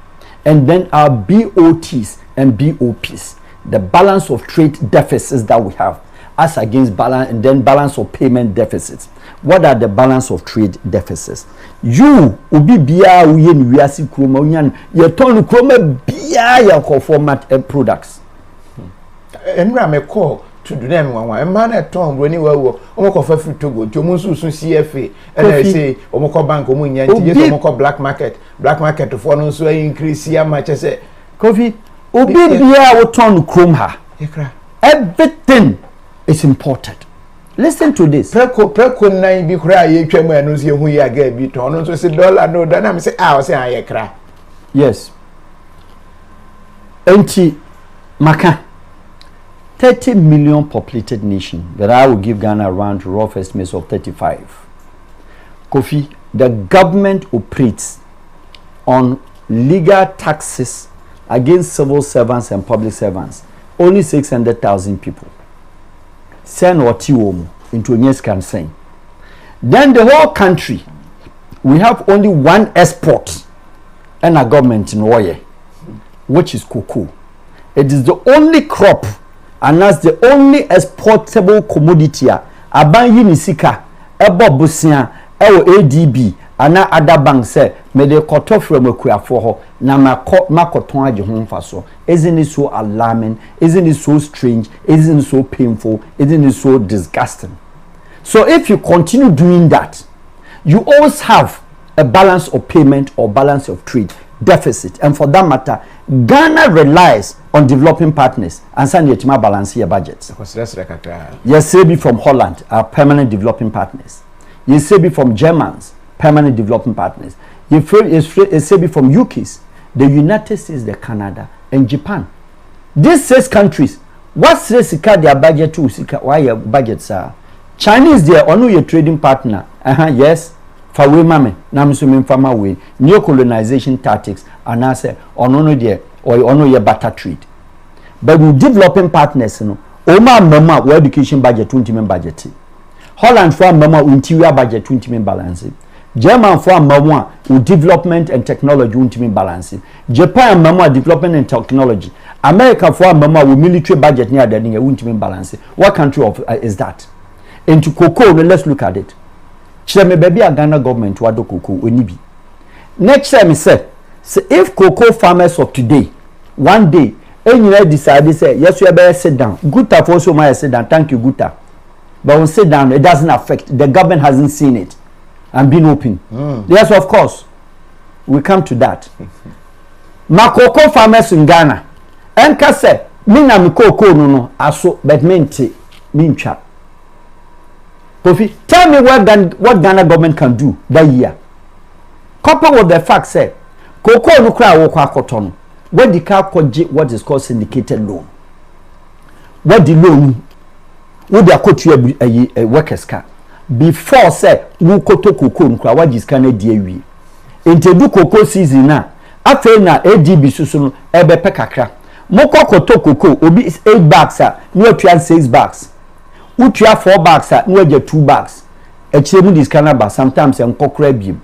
and then our BOTs and BOPs, the balance of trade deficits that we have as against balance and then balance of payment deficits. What are the balance of trade deficits? You ubi biya uye ni wiasi kroma unyan ye tonu kroma biya ya ko format products. Enra me call to do them one. A man at Tom when you were almost free to go to Musu CFA and I say Omoko Bank Omunyan, Omoko Black Market to follow so increase here much as a Kofi. Obi biya wo ton krom ha. Everything is imported. Listen to this. Preko nan bi kura ye twam anu se hu ya ga bi ton no so se dollar no da na me say o se an ye kra. Yes. Enti maka 30 million populated nation, but I will give Ghana around rough estimates of 35. Kofi, the government operates on legal taxes against civil servants and public servants. Only 600,000 people. Send or Tiwomu into Nyes can sing. Then the whole country, we have only one export and a government in Oye, which is cocoa. It is the only crop and that's the only exportable commodity. Aban Yinisika, Ebo Busia, ADB, and other banks say, may they cut off from a queer for her. Na makoton aje hon faso. Isn't it so alarming? Isn't it so strange? Isn't it so painful? Isn't it so disgusting? So if you continue doing that, you always have a balance of payment or balance of trade deficit. And for that matter, Ghana relies on developing partners and send yetima balance your budgets. Yes, say be from Holland, our permanent developing partners. You say be from Germans, permanent developing partners. You say be from UK's, the United States, the Canada, and Japan. These 6 countries, what's their budget to? Why your budgets are? Chinese, they are only your trading partner. Yes. For we mame, namsumi farmer way, neo-colonization tactics, and I say, ono there, or ono your butter trade. But with developing partners, you know, Oma mama, we education budget 20 men budget. Holland for mama, interior budget 20 men balance. German for mama, with development and technology 20 men balance. Japan mama, development and technology. America for mama, with military budget near the 20 men balance. What country is that? Into cocoa, let's look at it. Cheme baby a Ghana government wado cocoa onibi. Next time say if cocoa farmers of today one day any decide say yes we better sit down. Guta for also my sit down. Thank you Guta. But when sit down it doesn't affect. The government hasn't seen it and been open. Yes, of course. We come to that. Ma cocoa farmers in Ghana. Enka say me na me cocoa no aso but mente mincha. Kofi, tell me what Ghana government can do that year. Coupled with the fact say, cocoa no cry wo kwa cotton. What the car what is called syndicated loan. What the loan? What the quote a workers car. Before say wo koto cocoa no cry what is can die wi. Into do cocoa season na. Afa na ADB susu no ebe pe kakra. Moko koto cocoa obi 8 bags no atwa 6 bags. Utia 4 bags no get 2 bags. Echemu this canaba sometimes and kokrebium.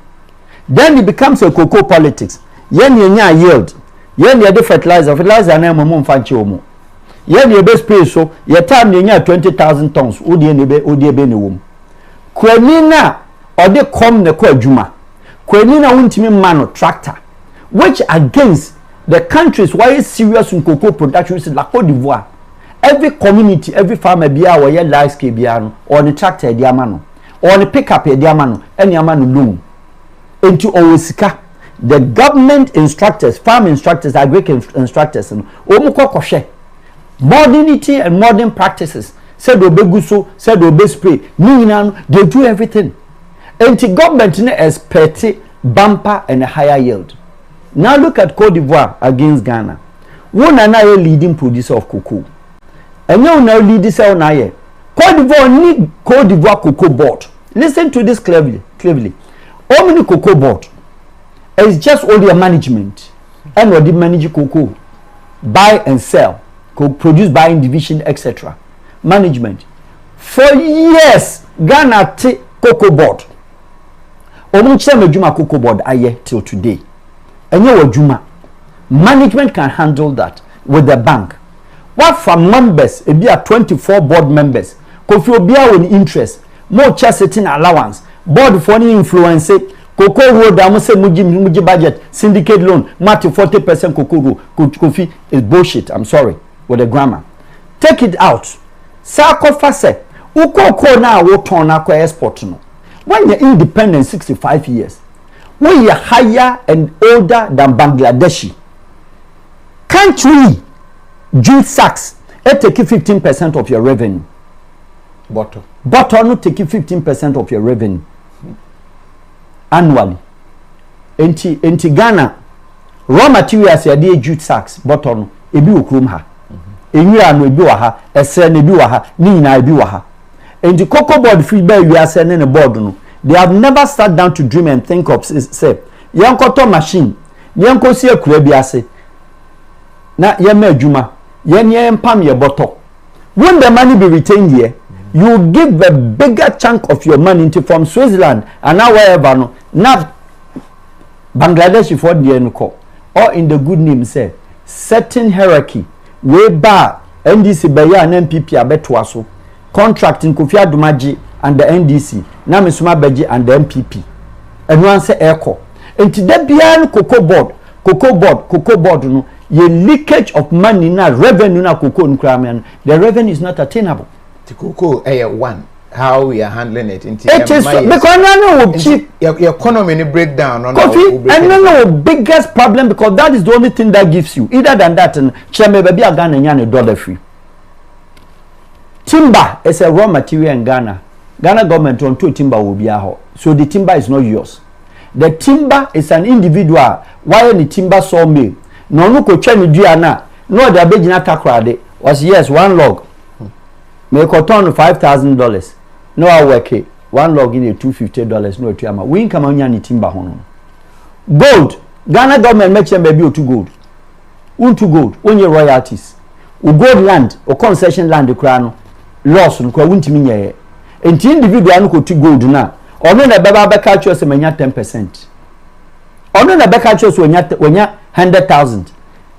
Then it becomes a cocoa politics. Yen nya yield. Yen the fertilizer na mom fanchi omo. Yen the best pay so ye time nya 20,000 tons. Odi ebe ne wom. Kwenina ode kom ne kwa adwuma. Kwenina wuntimi mano tractor which against the countries why is serious in cocoa production is la Côte d'Ivoire. Every community, every farmer biya or ye large scale biya or the tractor diamano or the pickup diamano any amano loan into Owesika. The government instructors, farm instructors, agri instructors, and omukokoshe modernity and modern practices. Said obeguso, said obe spray. They do everything. Anti government expect bumper and a higher yield. Now look at Cote d'Ivoire against Ghana. One and I leading producer of cocoa. And you now lead this out now. Cote d'Ivoire need Cote d'Ivoire cocoa board. Listen to this clearly. How many cocoa board? It's just only a management. And what they manage cocoa, buy and sell, produce buying division, etc. Management. For years, Ghana take cocoa board. Juma cocoa board aye till today. And you Juma. Management can handle that with the bank. What from members? It be a 24 board members. Kofi Obia with interest. More just sitting allowance. Board for any influence. Cocoa road, I must say muji budget. Syndicate loan. Matty 40% cocoa road. Kofi is bullshit. I'm sorry with the grammar. Take it out. Sako fase. Uko na wo ton na kwa export no. When you're independent 65 years, when you're higher and older than Bangladeshi, Can't we jute sacks take 15% of your revenue? Bottle no take 15% of your revenue annually. Enti Ghana raw materials ya dey jute sacks bottle no ebi okrom ha. Enwira no ebi wa ha, ese no ebi wa ha, ni nyina ebi wa ha. Enti cocoa board free by we ase ne board no. They have never sat down to dream and think of say yankoto machine, yankosi akura bi ase. Na yema adwuma, yenye empam ye bottle. When the money be retained here, you give a bigger chunk of your money into from Switzerland and now wherever no. Now Bangladesh for the enko or in the good name say certain hierarchy way back NDC beya and MPP abetwa so contracting Kofi Adumaji and the NDC na Mesuma Beji and the MPP and one say echo enti de bia cocoa board no ye leakage of money na revenue na cocoa nkra the revenue is not attainable. The cocoa one how we are handling it into it is because no cheap your economy ni breakdown on coffee and no biggest problem because that is the only thing that gives you either than that and cheme baby Ghana nya $1 free. Timber is a raw material in Ghana government on to timber will be a so the timber is not yours. The timber is an individual why any timber sawmill no ko twani duana no the abegina takrade was yes one log make a ton of $5,000. No, I work it. One log in a $250. No, to ama. We come on any timber hono. Gold. Ghana government make them baby to gold. To gold. Only royalties. Gold land or concession land the crown loss on kwa wunti minye. Enti individual no to gold na. Ono na baba beka cho se menya 10%. Ono na beka cho se wenya 100,000.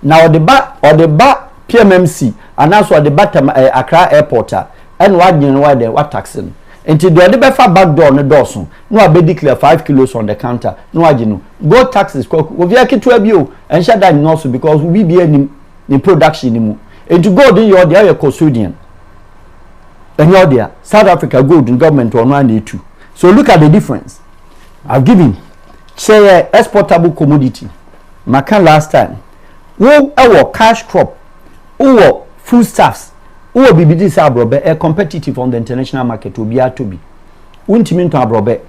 Now the ba PMMC and also the bottom Accra airport and what you know they what taxing until the befa back door on the doorson no be declare 5 kilos on the counter no you know go taxes we via to abio and shut that also because we be in production anymore and to go in your there custodian and you're there South Africa gold in government on 182 so look at the difference I've given share exportable commodity makan last time wo our cash crop or foodstuffs or BBD abrobe a competitive on the international market will be to be untimi to abrobe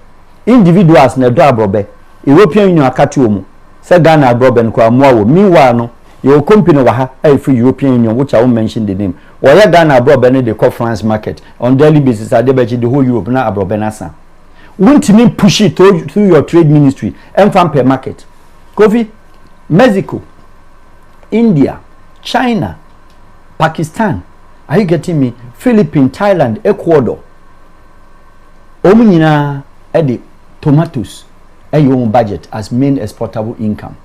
individuals na do abrobe European Union akati omu say Ghana abrobe nkwa moawo meanwhile no your company wa ha free European Union which I won't mention the name or ya Ghana abrobe na the conference market on daily basis adebeji the whole Europe na abrobe na san untimi push it through your trade ministry and farm per market Kofi Mexico India China Pakistan, are you getting me? Philippines, Thailand, Ecuador. Omunyina edi tomatoes your budget as main exportable income.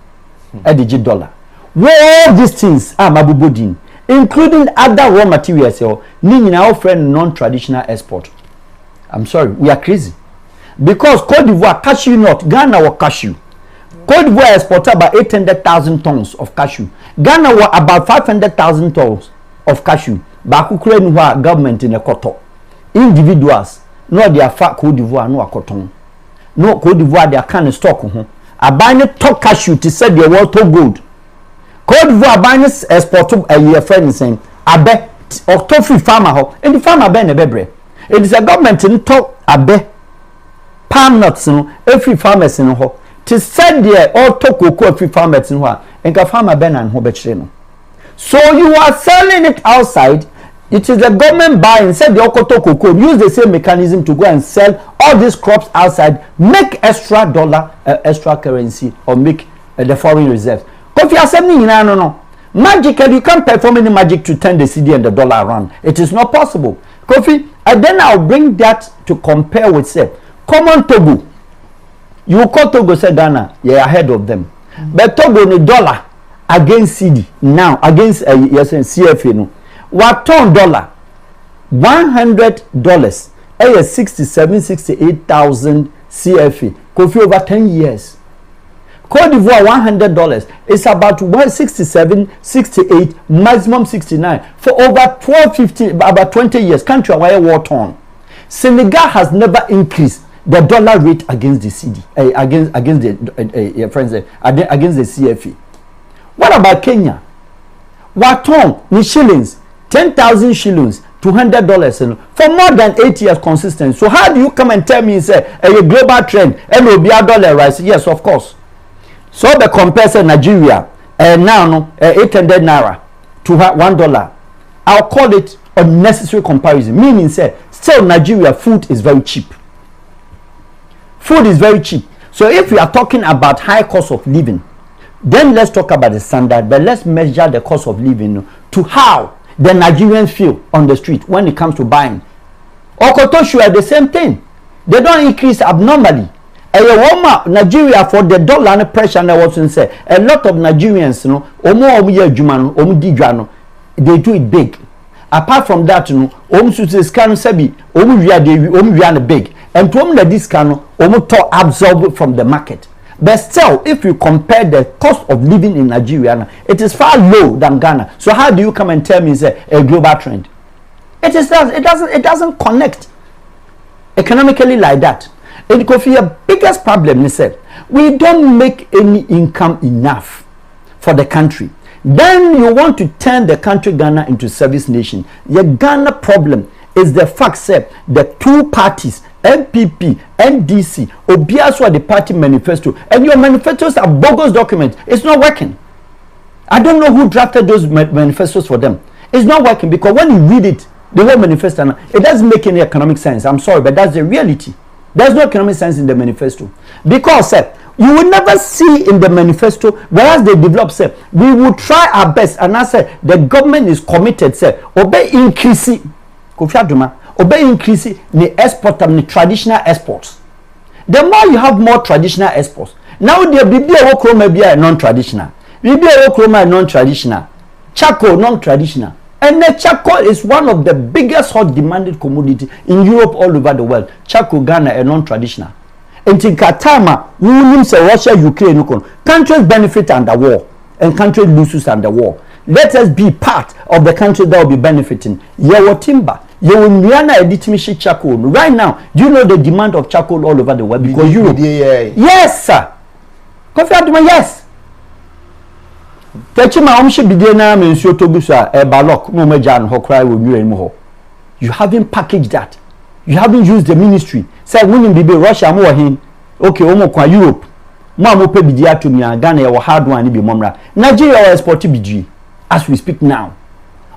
Edi $1. Where all these things are mabubodin, including other raw materials or our friend non-traditional export. I'm sorry, we are crazy. Because Cote d'Ivoire cashew nut, Ghana or cashew. Cote d'Ivoire exported about 800,000 tons of cashew. Ghana were about 500,000 tons of cashew. Bakukure nuwa government in a koto. Individuals, no they are fat Cote d'Ivoire no akoton. No Cote d'Ivoire they are kind of stock. A buying top cashew to say they want to gold. Cote d'Ivoire buying export a year friend saying, I bet or to free farmer ho and the farmer ben a bebre. It is a government in top a bet palm nuts no every farmers in ho. To send there all to cocoa every farmers in ho and ka farmer ben and ho betche. So you are selling it outside. It is the government buying. Said the Okoto cocoa. Use the same mechanism to go and sell all these crops outside. Make extra dollar, extra currency, or make the foreign reserves. Kofi Asemi, no. Magically, you can't perform any magic to turn the CD and the dollar around. It is not possible. Kofi, and then I'll bring that to compare with say common Togo. You call Togo say Ghana, you're ahead of them. But Togo the dollar against CD now against yes CFA no. What ton dollar $100 68,000 CFA Kofi over 10 years. Cote d'Ivoire $100 is about 167, 68, maximum 69 for over 12, about 20 years. Country where war torn. Senegal has never increased the dollar rate against the CD against the friends against the CFA. What about Kenya? waton ni shillings 10,000 shillings $200 for more than 8 years consistent. So how do you come and tell me say a global trend and will be a dollar rise? Yes, of course. So the compare Nigeria now no 800 naira to $1. I'll call it unnecessary comparison. Meaning say still Nigeria food is very cheap. Food is very cheap. So if we are talking about high cost of living, then let's talk about the standard, but let's measure the cost of living to how the Nigerians feel on the street when it comes to buying. Okotoshu are the same thing. They don't increase abnormally. Nigeria for the dollar and pressure and I was say a lot of Nigerians, they do it big. Apart from that, big. And to this can absorb from the market. But still, if you compare the cost of living in Nigeria, it is far low than Ghana. So how do you come and tell me it's a global trend? It doesn't connect economically like that. And KOFI, biggest problem is that we don't make any income enough for the country. Then you want to turn the country Ghana into service nation. The Ghana problem is the fact that the two parties, MPP, NDC, Obiaswa, the party manifesto, and your manifestos are bogus documents. It's not working. I don't know who drafted those manifestos for them. It's not working because when you read it, the whole manifesto, it doesn't make any economic sense. I'm sorry, but that's the reality. There's no economic sense in the manifesto because you will never see in the manifesto, whereas they develop, we will try our best, and I said the government is committed, obey increasing, obey increasing the export and the traditional exports. The more you have more traditional exports, now there will be a non-traditional, non-traditional, charcoal non-traditional, and the charcoal is one of the biggest hot demanded commodity in Europe all over the world. Charcoal, Ghana, a non-traditional. And in Katama, Russia, Ukraine, countries benefit under war and countries lose under war. Let us be part of the country that will be benefiting. Yewo timber, yewo Miana editimishi charcoal. Right now, do you know the demand of charcoal all over the world? Because Europe. Yes, sir. KOFI Aduma, yes. You haven't packaged that. You haven't used the ministry. Say when you be Russia more him. Okay, Europe. Mama pe bidia to me Ghana ya hard one be momra. Nigeria export bidie as we speak now.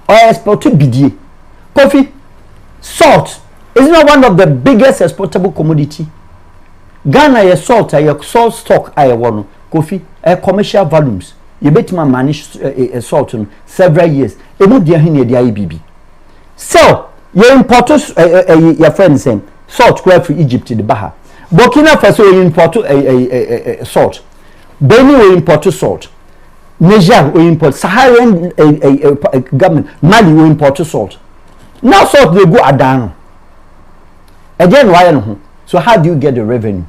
Or export bidie. KOFI, salt is not one of the biggest exportable commodity. Ghana ya salt stock I want KOFI commercial volumes. You bet my manage salt in several years. Emu dia hin dia IBB. So, you import your friend saying salt from Egypt to the Baha. Burkina Faso you import salt. Benin will import salt. Niger will import. Saharan government Mali will import salt. Now salt they go down. Again, why no? So how do you get the revenue?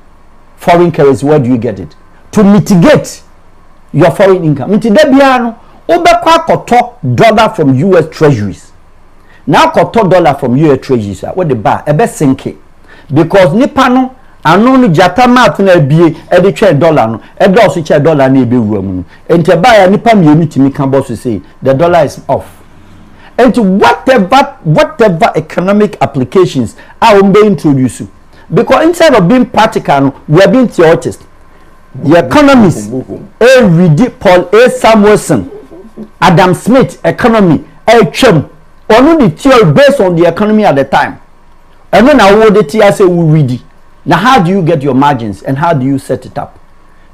Foreign currency, where do you get it? To mitigate your foreign income. $1 from US treasuries. Now $1 from US treasuries. What the bar? A best sink because Nipano and only Jatama to be a trade dollar no. A $1 need be room. And to buy a Nipam unit me can boss to say the dollar is off. And to whatever economic applications I will be introduced to. Because instead of being practical, we are being theorists. The economists, Paul A. Samuelson, Adam Smith, economy, Chum, only the theory based on the economy at the time. And then I would the TSA will read it. Now, how do you get your margins and how do you set it up?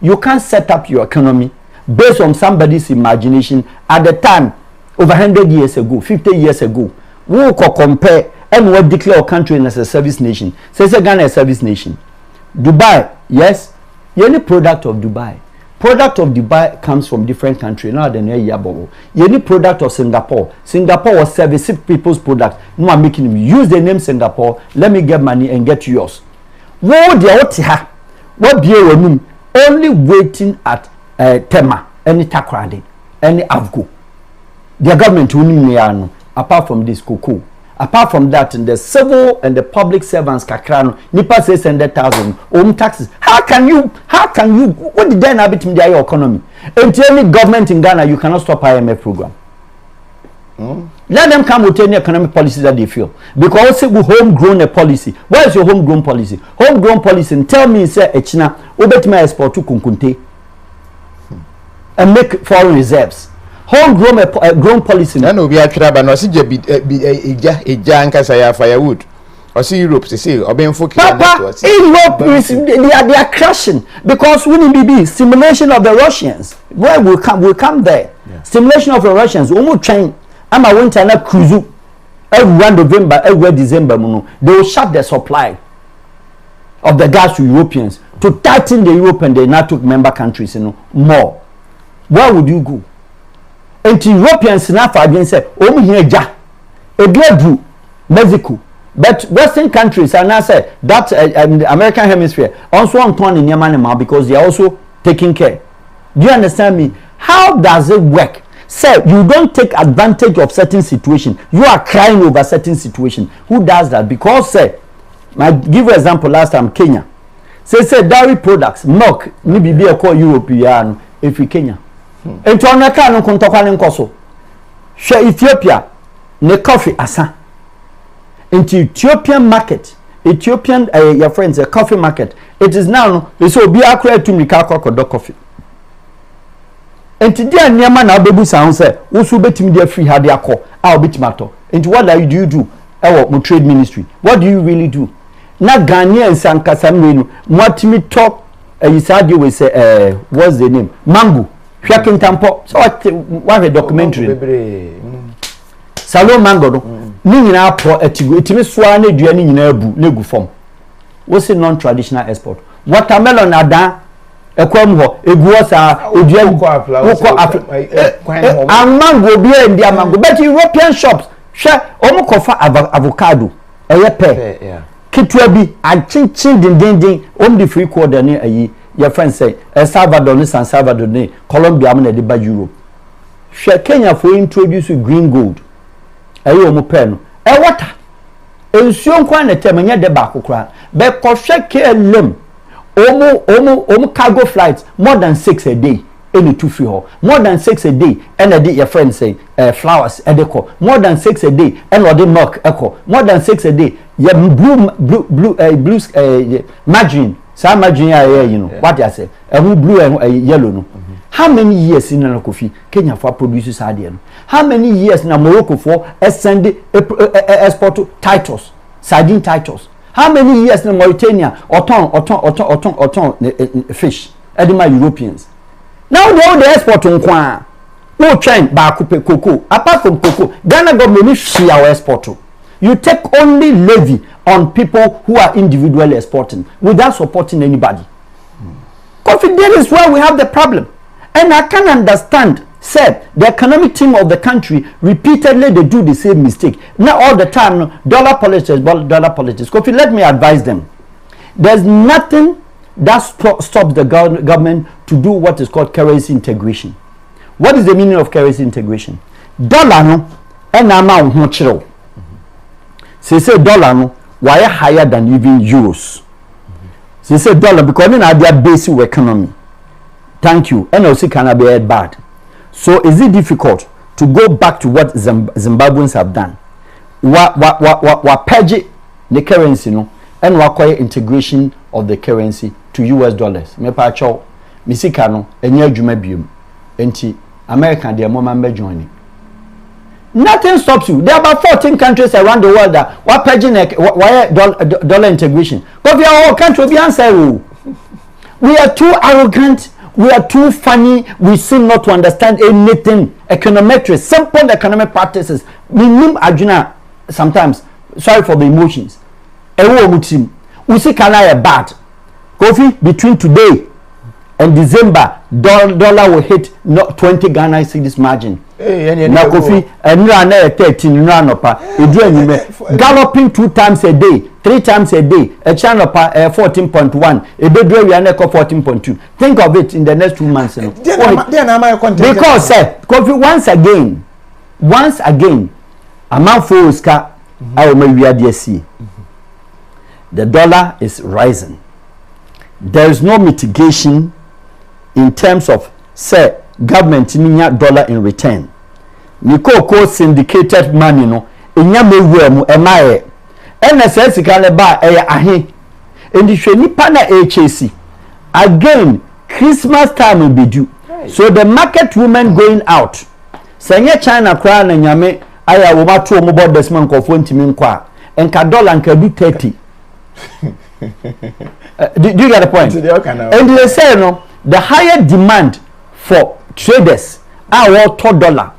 You can't set up your economy based on somebody's imagination at the time over 100 years ago, 50 years ago. We could compare and we declare our country as a service nation. Says Ghana a service nation. Dubai, yes. Any product of Dubai Dubai comes from different countries. Now the any product of Singapore was service people's product. No, I'm making them use the name Singapore. Let me get money and get yours. What be only waiting at Tema, any Takradi, any Afgo. Their government will apart from this cocoa. Apart from that, in the civil and the public servants, Kakrano, Nipa says 100,000 taxes. How can you, what did then happen to the economy? And any government in Ghana, you cannot stop IMF program. Let them come with any economic policy that they feel. Because say we homegrown a policy. Where is your homegrown policy? Homegrown policy. And tell me, say, Echina, obet my export to Kunkunte and make foreign reserves. Homegrown grown policy. No, we are trouble. No, see, a firewood. Or see Europe, say, or being focused. Papa, Europe, they are crashing because we need be stimulation of the Russians. Where will come there? Yeah. Stimulation of the Russians. We will train. I'm a winter na cruise. Every November, every December, they will shut the supply of the gas to Europeans to tighten the Europe and the NATO member countries, more. Where would you go? And the Europeans now for again say, "Oh, here, ja, a gladu, Mexico." But Western countries are now say that the American hemisphere also on turn in Yemen because they are also taking care. Do you understand me? How does it work? Say you don't take advantage of certain situation. You are crying over certain situation. Who does that? Because say, I give you example last time Kenya. Say dairy products, milk, maybe be a call European if we Kenya. And to America no kontokwa nkoso. Share Ethiopia ne coffee asa. Into Ethiopian market, Ethiopian your friends a coffee market. It is now so be accurate to Mika coffee. And today nyama na obebu sound say usu betimi dey free had akọ a obetimato. And what do you do? Ewo trade ministry. What do you really do? Na Ghanaians and Kasamenu mwatimi talk isadi we say what's the name? Mango. Hwakin tampo. So what a documentary. Salo mango no. Ni nyina po etigo etimi soa na dua ni nyina abu na gu fom. Wo say non traditional export. Watermelon ada ekwam ho eguosa odua mango bi e ndi mango but European shops hwe omo kofa avocado eye pe kitwa bi achinchin dindindin om the free quarter ni ayi your friend say El Salvador ni San Salvador ni Colombia am na de ba Europe hwe Kenya for introduce green gold ayi omo pe no e water ensuo kwa na temanya de ba kokora be ko hwe KLM omo cargo flights more than 6 a day any two free ho more than 6 a day and your friend say flowers edeko more than 6 a day and or the milk echo more than 6 a day yeah blue margarine some margarine you know what I say blue and yellow no how many years in na Kofi Kenya for produces no how many years na Morocco for send export Titus sardine Titus. How many years in Mauritania auton fish edema Europeans? Now they all the export on kwa. No train ba coupe cocoa. Apart from cocoa, Ghana government share our export. You take only levy on people who are individually exporting without supporting anybody. KOFI, that is where we have the problem. And I can understand said the economic team of the country repeatedly they do the same mistake. Not all the time, no, dollar politics. KOFI, let me advise them. There's nothing that stops the government to do what is called currency integration. What is the meaning of currency integration? Dollar no, and amount no chiro. Say dollar no, why higher than even euros? Say dollar because in their basic economy. Thank you. And also can be bad. So is it difficult to go back to what Zimbabweans have done? Wa purge the currency no and require integration of the currency to US dollars. Me pa cho misika no enye adwuma biom. Enti America dey member joining. Nothing stops you. There are about 14 countries around the world that wa purge dollar integration. But we are all country be answer. We are too arrogant. We are too funny. We seem not to understand anything. Econometrics, simple economic practices. Minimum ajuna sometimes. Sorry for the emotions. We see Canada bad. KOFI between today and December, dollar will hit not 20 Ghana cedis margin. Now KOFI and 13 galloping 2 times a day, 3 times a day. A channel 14.1. A bedroom we are 14.2. Think of it in the next 2 months. Because KOFI once again, amount for Oscar, I will see. The dollar is rising. There is no mitigation in terms of say government dollar in return. ni cocoa syndicated money no enya mewu mu emaye ena se sika le ba eya ahe endi hwe nipa na HAC again Christmas time will be due. So the market women going out. Sanye China kwa na nyame aya wo mato mo borders man kofo ntimi nkwa enka dollar nka du 30. Do you get the point? And they say no, the higher demand for traders are what $2.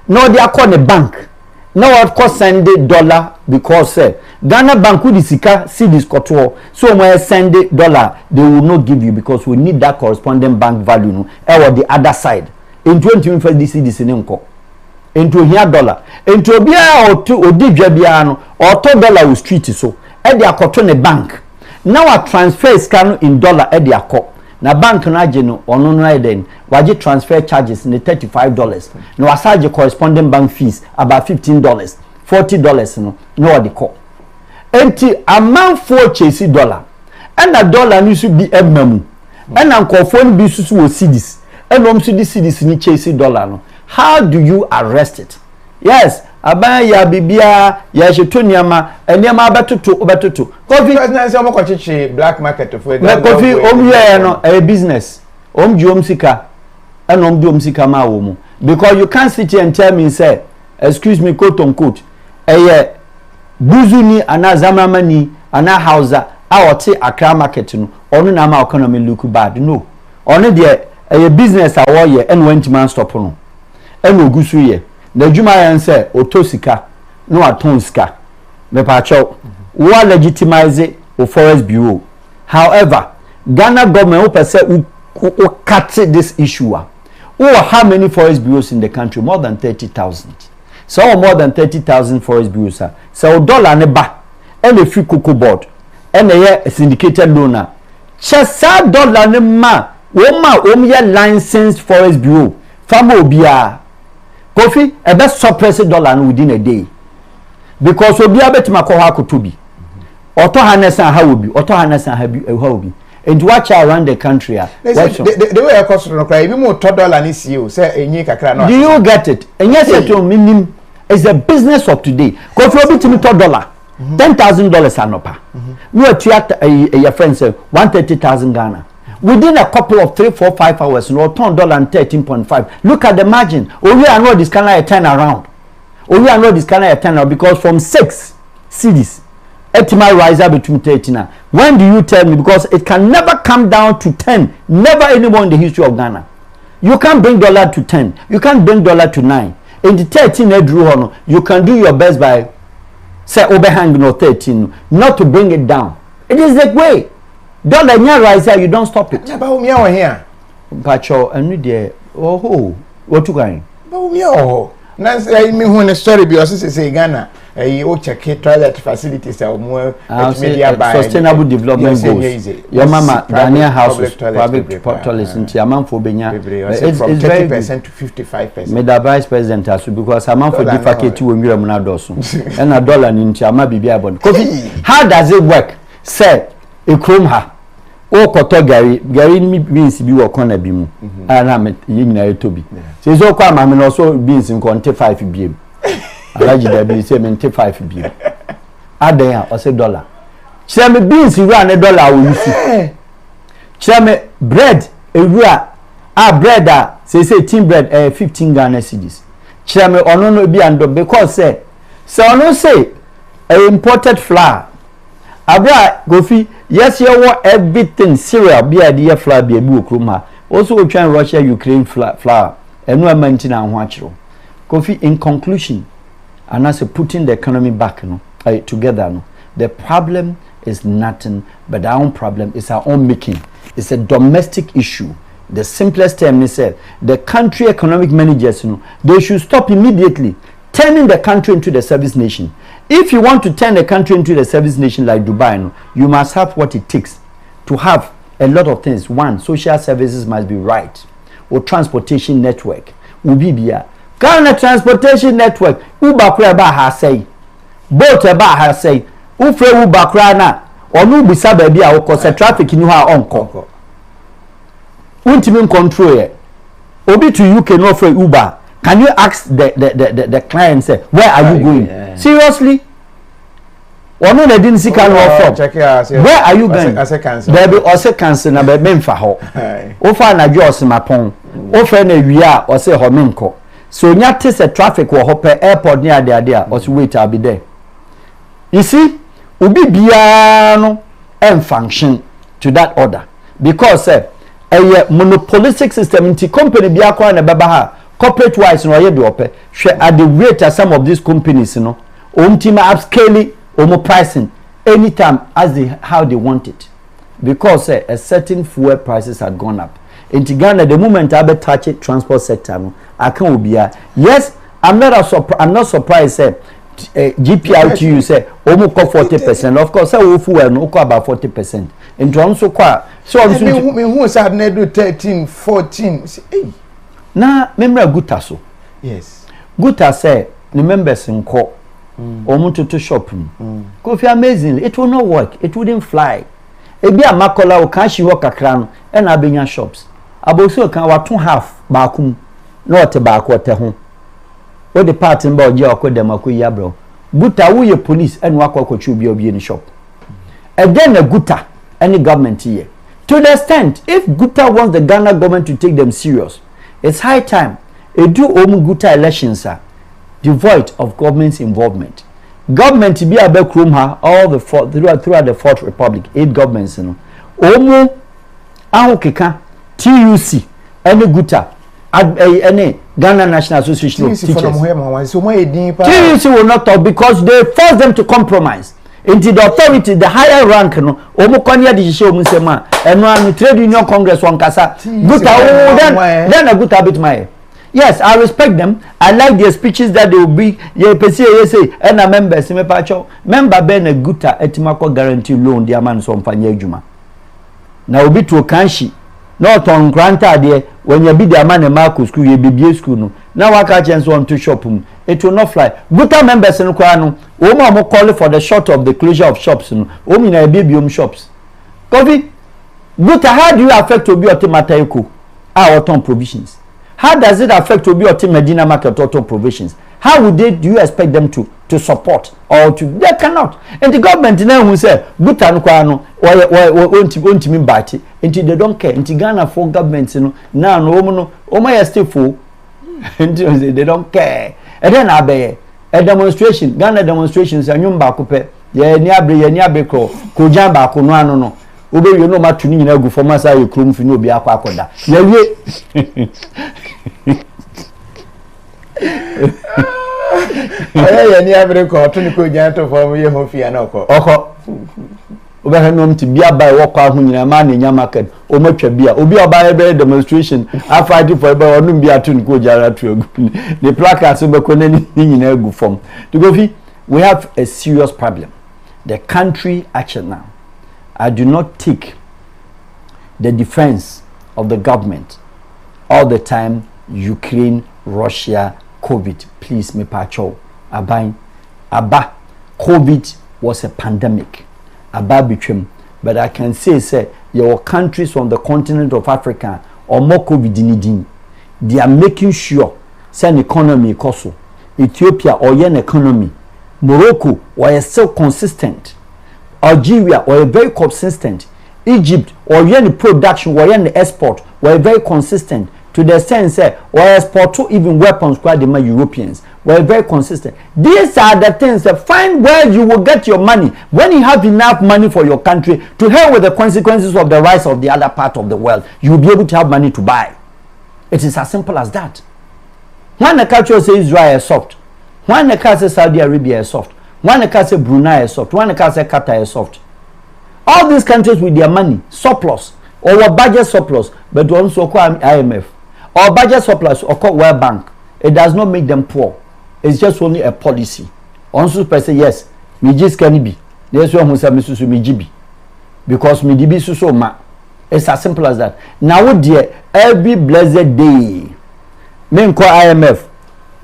No, they are called a bank. No, of course, send $, because Ghana Bank would sika see this koto. So when send $, they will not give you because we need that corresponding bank value. No, or the other side. In 2021, this nko. Into here $, into bia or two or dijabiano or $2 with street so. At the cotton bank. Now a transfer is in dollar at the account. Na bank na jeno ono no eden waje transfer charges in the $35. No asage corresponding bank fees about $15, $40 no the call. Enti amount for chase dollar. And a dollar ni should be emamu. And anko phone bi susu wo cedis. And omsu di cedis ni chase dollar no. How do you arrest it? Yes, aban ya bibia ya shetoniama eniama obetoto coffee na se omo kwachichi black market for example coffee omye no a business omju sika and omju sika ma wo mu because you can't sit here and tell me say excuse me quote unquote buzuni ana zamamani ana hausa awoti Accra market no onu na ma economy look bad no onu de a business awoye and went man stop no and ogusu ye na juma yan say otosika no atonsika me pa chow we legitimize o forest bureau. However, Ghana government will say we cut this issue. How many forest bureaus in the country? More than 30,000. So more than 30,000 forest bureaus. So dollar ne ba and a free cocoa board and a syndicated loaner. Chasa dollar ne ma omya licensed forest bureau. Famo biya Kofi a best suppress dollar within a day. Because obiya betima ko ha kotobi. Oto hanesa ha obi, oto hanesa ha obi. And watch around the country. The way I cost no cry, even more $2 is you say enyi kakra no. Do you get it? And yes, to minim is the business of today. Kofi obi timi $10. $10,000 anopa. You are your friend say 130,000 Ghana. Within a couple of 3, 4, 5 hours, no $10 and 13.5. Look at the margin. We are not this kind of turn around. We are not this kind of turn around because from 6 cities, Etima rise up between 13. When do you tell me? Because it can never come down to 10. Never anymore in the history of Ghana. You can't bring dollar to 10. You can't bring dollar to 9. In the 13, you can do your best by say overhang no 13, not to bring it down. It is the way. Dollar nya rise you don't stop it. Ba umi o here. Pacho enu de oh what you going? Ba umi o. Na say me hu ne story bi o say Ghana o check toilet facilities more media by sustainable development goals. Your mama Daniel houses public toilets in Tiaman for Benya. It's from 30% to 55%. Me the vice president as because amount for defecate when you are dosu. And a dollar in Tiama bibia bon. How does it work? Say e krom ha o koto gari means bi wo kona bi mu ana me yina etobi se so kwa ma me no so beans nko 5 biem alaji da bi se me 5 biem adan a o se dollar kire me beans ru na dollar wo yusu kire me bread ewura bread a se tin bread 15 Ghana cedis kire me ono no bi ando because say ono say imported flour abra gofi yes you want everything cereal be idea flour be ebi okroma also we try Russia Ukraine flour enu amanti na ho akiro gofi in conclusion and as putting the economy back together no the problem is nothing but our own problem is our own making. It's a domestic issue. The simplest term is said the country economic managers they should stop immediately turning the country into the service nation. If you want to turn the country into the service nation like Dubai, you must have what it takes to have a lot of things. One, social services must be right. Or transportation network. Ubibia. Ghana transportation network. Uber ba ha say. Boat ba ha say. Ufre Uber krana. Onu bisa baby a okose traffic ni ha onko. Untimi control ye. Obi to UK no free Uber. Can you ask the client, say, where are you going? Yeah. Seriously? Or no, they didn't see can offer. Where are you going? Baby, or say cancel na baby mfa ho. Ofa na jo osimapon. Ofa na wia or say homenko. So nya tese traffic wo hope airport near there or wait I'll be there. You see, ubi bia no and function to that order because a monopolistic system inti company bia kwa na baba ha corporate wise no ye de ope hwe at the rate of some of these companies no omtima upscaling omo pricing anytime as they how they want it because a certain fuel prices had gone up in Ghana the moment I be touch it transport sector no I can obia yes I'm not surprised say GPRTU say almost 40%. Of course, say fuel no about 40%. In terms of qua, so me who said ne do 13, 14. Na member Guta so. Yes. Guta say the members in court. To shop. KOFI amazing. It will not work. It wouldn't fly. Ebi a makola o kan shi wo kakra no e na abenya shops. Abosu kan wa 2.5 baakum. No te baako te ho. What the part in about Dem bro. Guta wo ye police and wakwakochu obi in shop. Again a Guta any government here. To the extent if Guta wants the Ghana government to take them serious, it's high time they do Guta elections are devoid of government's involvement. Government be a back room all the throughout the Fourth Republic, 8 governments you know. Omu ahokeka TUC any Guta any Ghana National Association of Teachers. TUC will not talk because they force them to compromise. Into the authority, the higher rank, no, Omukonia di show Musema, and one trade union congress one kasa. Then a good habit my. Yes, I respect them. I like their speeches that they will be. Say, and a member, member Ben a guta etimako guarantee loan, the man some fanya juma. Now be to Kanshi. Not on granta there when you be the man a Marco school, you be school. No. Now I can't chance one to shop. It will not fly. Guta members in Kwano, Oma mo call for the short of the closure of shops. Omi na baby shops. KOFI, Guta, how do you affect Obi Otimata Eko? Our ton provisions. How does it affect Obi Otim Medina market auto provisions? How would do you expect them to support or to? They cannot. And the government now who say Guta Nkwano won't mean bite until they don't care. Until Ghana for governments, you know, now no Oma still full. They don't care. And then a demonstration, Ghana demonstrations and Yumba Coupe, Niabre Crow, Kojamba Kuno no. Ube you know ma tuni nyina gu for masa ye krom fi no bi akwa akoda. Na wie. Ye Niabre Crow tuni ko janto for ye ho fi ana ko. Oko. Ube hanom ti bia bai wo kwa ho nyina ma na nya market. O matwa bia. Obi oba ebe demonstration after for ebe onum bia tuni ko jara tu agu. The placards be ko na ni nyina agu form. To KOFI, we have a serious problem. The country action now. I do not take the defense of the government all the time. Ukraine, Russia, COVID. Please, me pacho. Abba, COVID was a pandemic. Abba became, but I can say, your countries on the continent of Africa or more COVID-19, they are making sure send economy koso. Ethiopia or yen economy, Morocco were still consistent. Algeria were very consistent. Egypt or any production or any export were very consistent to the sense or export to even weapons quite the Europeans were very consistent. These are the things that find where you will get your money when you have enough money for your country to help with the consequences of the rise of the other part of the world. You will be able to have money to buy. It is as simple as that. When the culture says Israel is soft, when the culture says Saudi Arabia is soft, one can say Brunei is soft, one can say Qatar is soft. All these countries with their money, surplus, or budget surplus, but also call IMF, or budget surplus, or call World Bank. It does not make them poor. It's just only a policy. Also, per se, yes, me just can be. There's one who said, Mrs. Mijibi. Because me dibi so ma. It's as simple as that. Now, dear, every blessed day, men call IMF,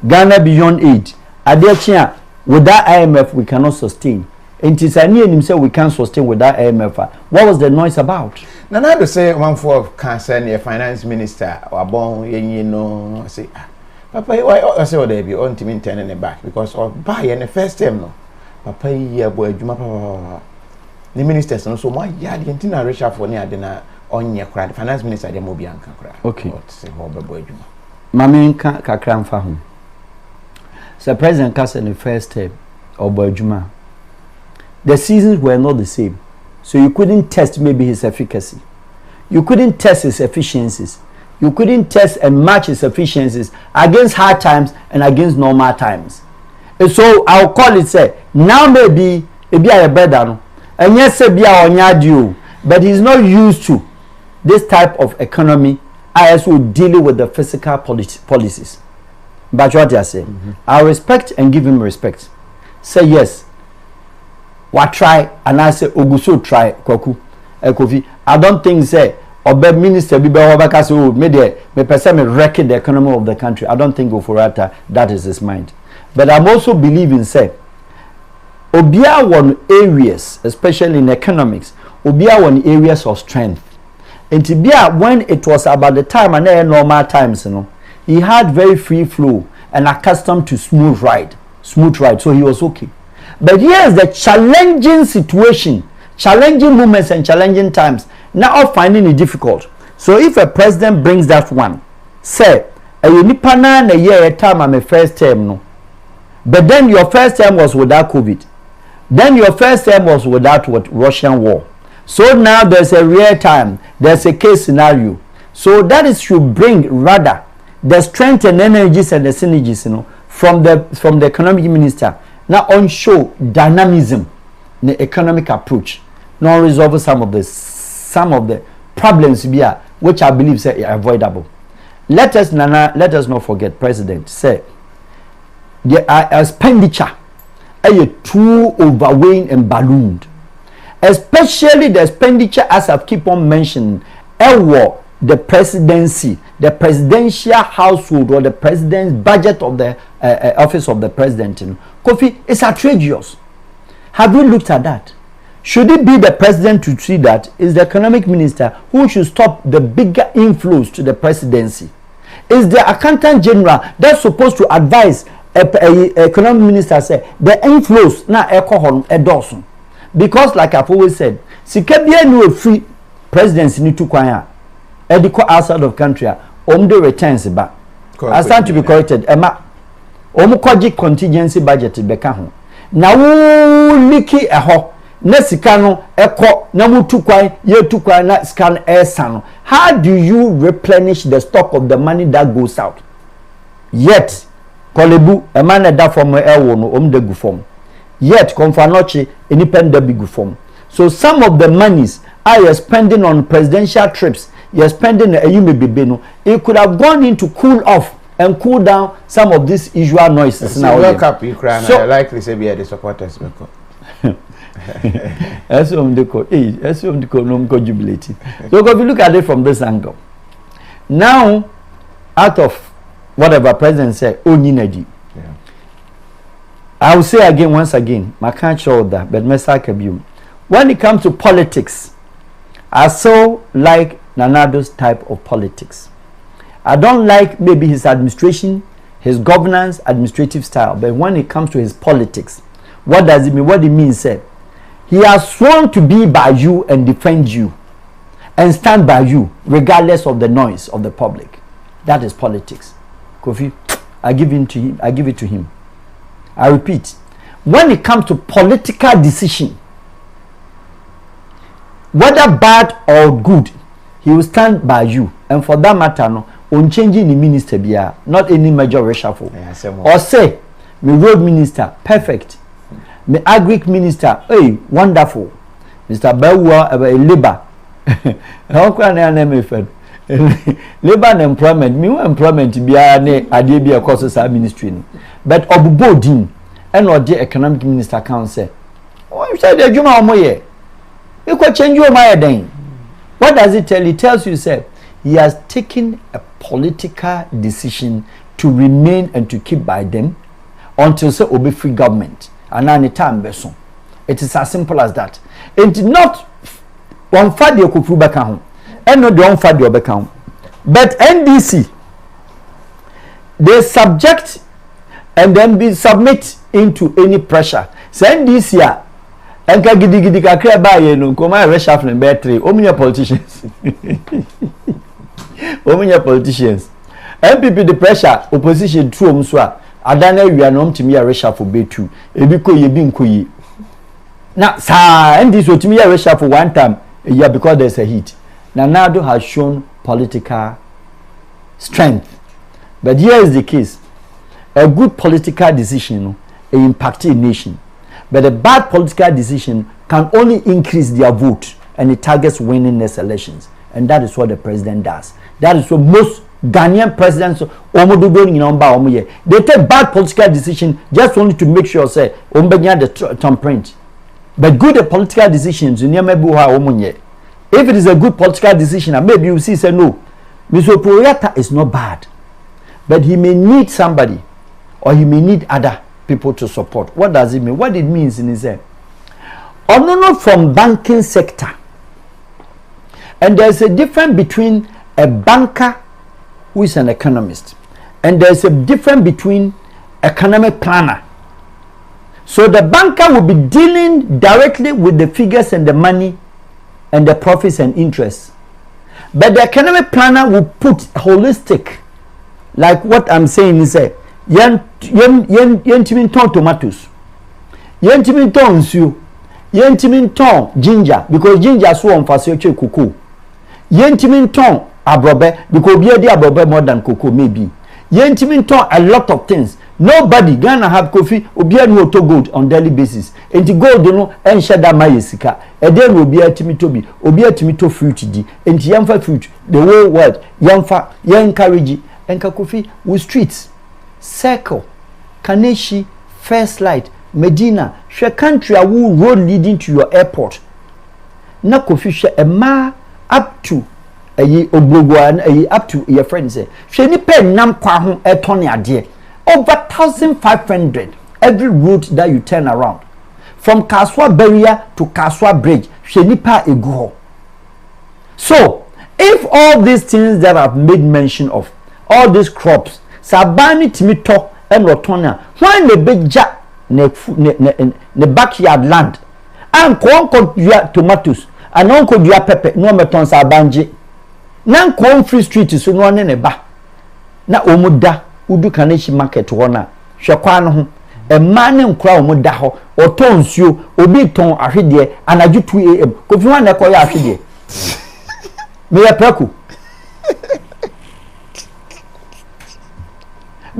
Ghana beyond aid, Adechia. Without IMF, we cannot sustain. And it's a near himself we can't sustain without IMF. What was the noise about? Now, I say one for cancer near finance minister or born, you know, say, Papa, I say what they be on to me turning it back because of buy and the first time no. Papa, yeah, boy, Juma. The ministers no so my yard intina reshuffle near dinner on your crowd. Finance minister de Mobianka cry. Okay. Say Hoba boy Juma. Mami kakram fahum. So President Kasa in the first term or boy Juma. The seasons were not the same. So you couldn't test maybe his efficacy. You couldn't test his efficiencies. You couldn't test and match his efficiencies against hard times and against normal times. And so I'll call it say now maybe it be a better. And yes, but he's not used to this type of economy as we dealing with the physical policies. But what I say, I respect and give him respect. Say yes. What try and I say Oguso try KOFI. I don't think say Obe Minister Bibe Wabaka so me person me wrecking the economy of the country. I don't think Oforata that is his mind. But I'm also believing say Obia won areas, especially in economics, Obia won areas of strength. And Tibia, when it was about the time and normal times, he had very free flow and accustomed to smooth ride, so he was okay. But here's the challenging situation, challenging moments and challenging times, now finding it difficult. So if a president brings that one, say, a unipana a year time I'm a first term, no. But then your first term was without COVID. Then your first term was without what Russian war. So now there's a real time, there's a case scenario. So that is should bring rather the strength and energies and the synergies, from the economic minister. Now on show dynamism, the economic approach. Now resolve some of the problems here, which I believe say are avoidable. Let us not forget, President say the expenditure too overweighing and ballooned, especially the expenditure as I keep on mentioning, the presidency, the presidential household or the president's budget of the office of the president. KOFI is outrageous. Have you looked at that? Should it be the president to see that? Is the economic minister who should stop the bigger inflows to the presidency? Is the accountant general that's supposed to advise economic minister say the inflows na alcohol edosun? Because like I've always said, sikebia no free presidency ni tukwan a ediko outside of country the returns back. I stand to be corrected. Emma omukoji contingency budget beka ho. Na wo liki eho na sika no eko na mutukwan ye tukwan na scan esano. How do you replenish the stock of the money that goes out? Yet Kolebu, a man that from no de gufom. Yet Konfanochi, independent big gufom. So some of the monies you're spending on presidential trips, you're spending it could have gone in to cool off and cool down some of these usual noises. Now World Cup Ukraine, so, likely say be the supporters. Assume the no jubilating. So if you look at it from this angle, now out of whatever president said, energy. Yeah. I will say again, once again, I can't show that, but when it comes to politics, I so like Nanado's type of politics. I don't like maybe his administration, his governance, administrative style, but when it comes to his politics, what does it mean? What it means, say, he has sworn to be by you and defend you and stand by you, regardless of the noise of the public. That is politics. KOFI, I give it to him. I repeat, when it comes to political decision, whether bad or good, he will stand by you. And for that matter, no, on changing the minister, not any major reshuffle. Yeah, or say, me road minister, perfect. Me agric minister, hey, wonderful. Mr. Bewa, labor. How can I name it? Labor and employment, me employment be a courses ministry. But Obubodin and or the economic minister can say, oh, I'm saying the Juma Moye. You could change your mind then. What does it tell? It tells you, say, he has taken a political decision to remain and to keep by them until say obe free government. And any time beson. It is as simple as that. It did not one fad your kufu back home. And not the one fad your back home. But NDC, they subject and then be submit into any pressure. Send this year. Enka gidi kakra ba ye no koma reshuffling be 3 omunya politicians omunya politicians MPP the pressure opposition true omso a adana wi na omtimi ya reshuffle be 2 ebi ko ye bi nkoyi na sa and this otimi ya reshuffle one time a year because there's a heat. Nanado has shown political strength, but here is the case: a good political decision impacts a nation. But a bad political decision can only increase their vote and it targets winning next elections. And that is what the president does. That is what most Ghanaian presidents they take bad political decision just only to make sure say the thumbprint. But good political decisions, if it is a good political decision, maybe you see say no, Mr. Proyata is not bad. But he may need somebody or he may need other people to support. What does it mean? What it means in Israel, not from banking sector, and there's a difference between a banker who is an economist, and there's a difference between economic planner. So the banker will be dealing directly with the figures and the money and the profits and interests, but the economic planner will put holistic, like what I'm saying is a yentimin ton tomatoes, yentimin ton nsuo, yentimin ton ginger because ginger so on fasioche cocoa, yentimin ton abrobe because we dey abrobe more than cocoa maybe, yentimin ton a lot of things. Nobody Ghana have coffee obi anu to gold on daily basis enti gold no enhye da mayesika e dey no obi atimi to bi obi atimi to fruit di enti yamfa fruit the whole world yamfa encourage enka coffee with streets Circle, Kaneshi, First Light, Medina, share country a woo road leading to your airport. Na kofi share a ma up to a ye ogbogwan a ye up to your friends say. She ni pen nam kwa hon e tony adie. Over 1,500 every route that you turn around. From Kaswa Barrier to Kaswa Bridge, she ni pa ego. So, if all these things that I've made mention of, all these crops, Sabani timito emrotona when the beja ne backyard land and konko dua tomatoes and onko dua pepper no meton sabanje nan kon free street so no ne ba na omuda udu Kaneshi market wona hwekwa no ho e ma ne nkura omuda ho oton nsuo obi ton ahwede anaju 2 am kofi wan na koya ahwede me ya praku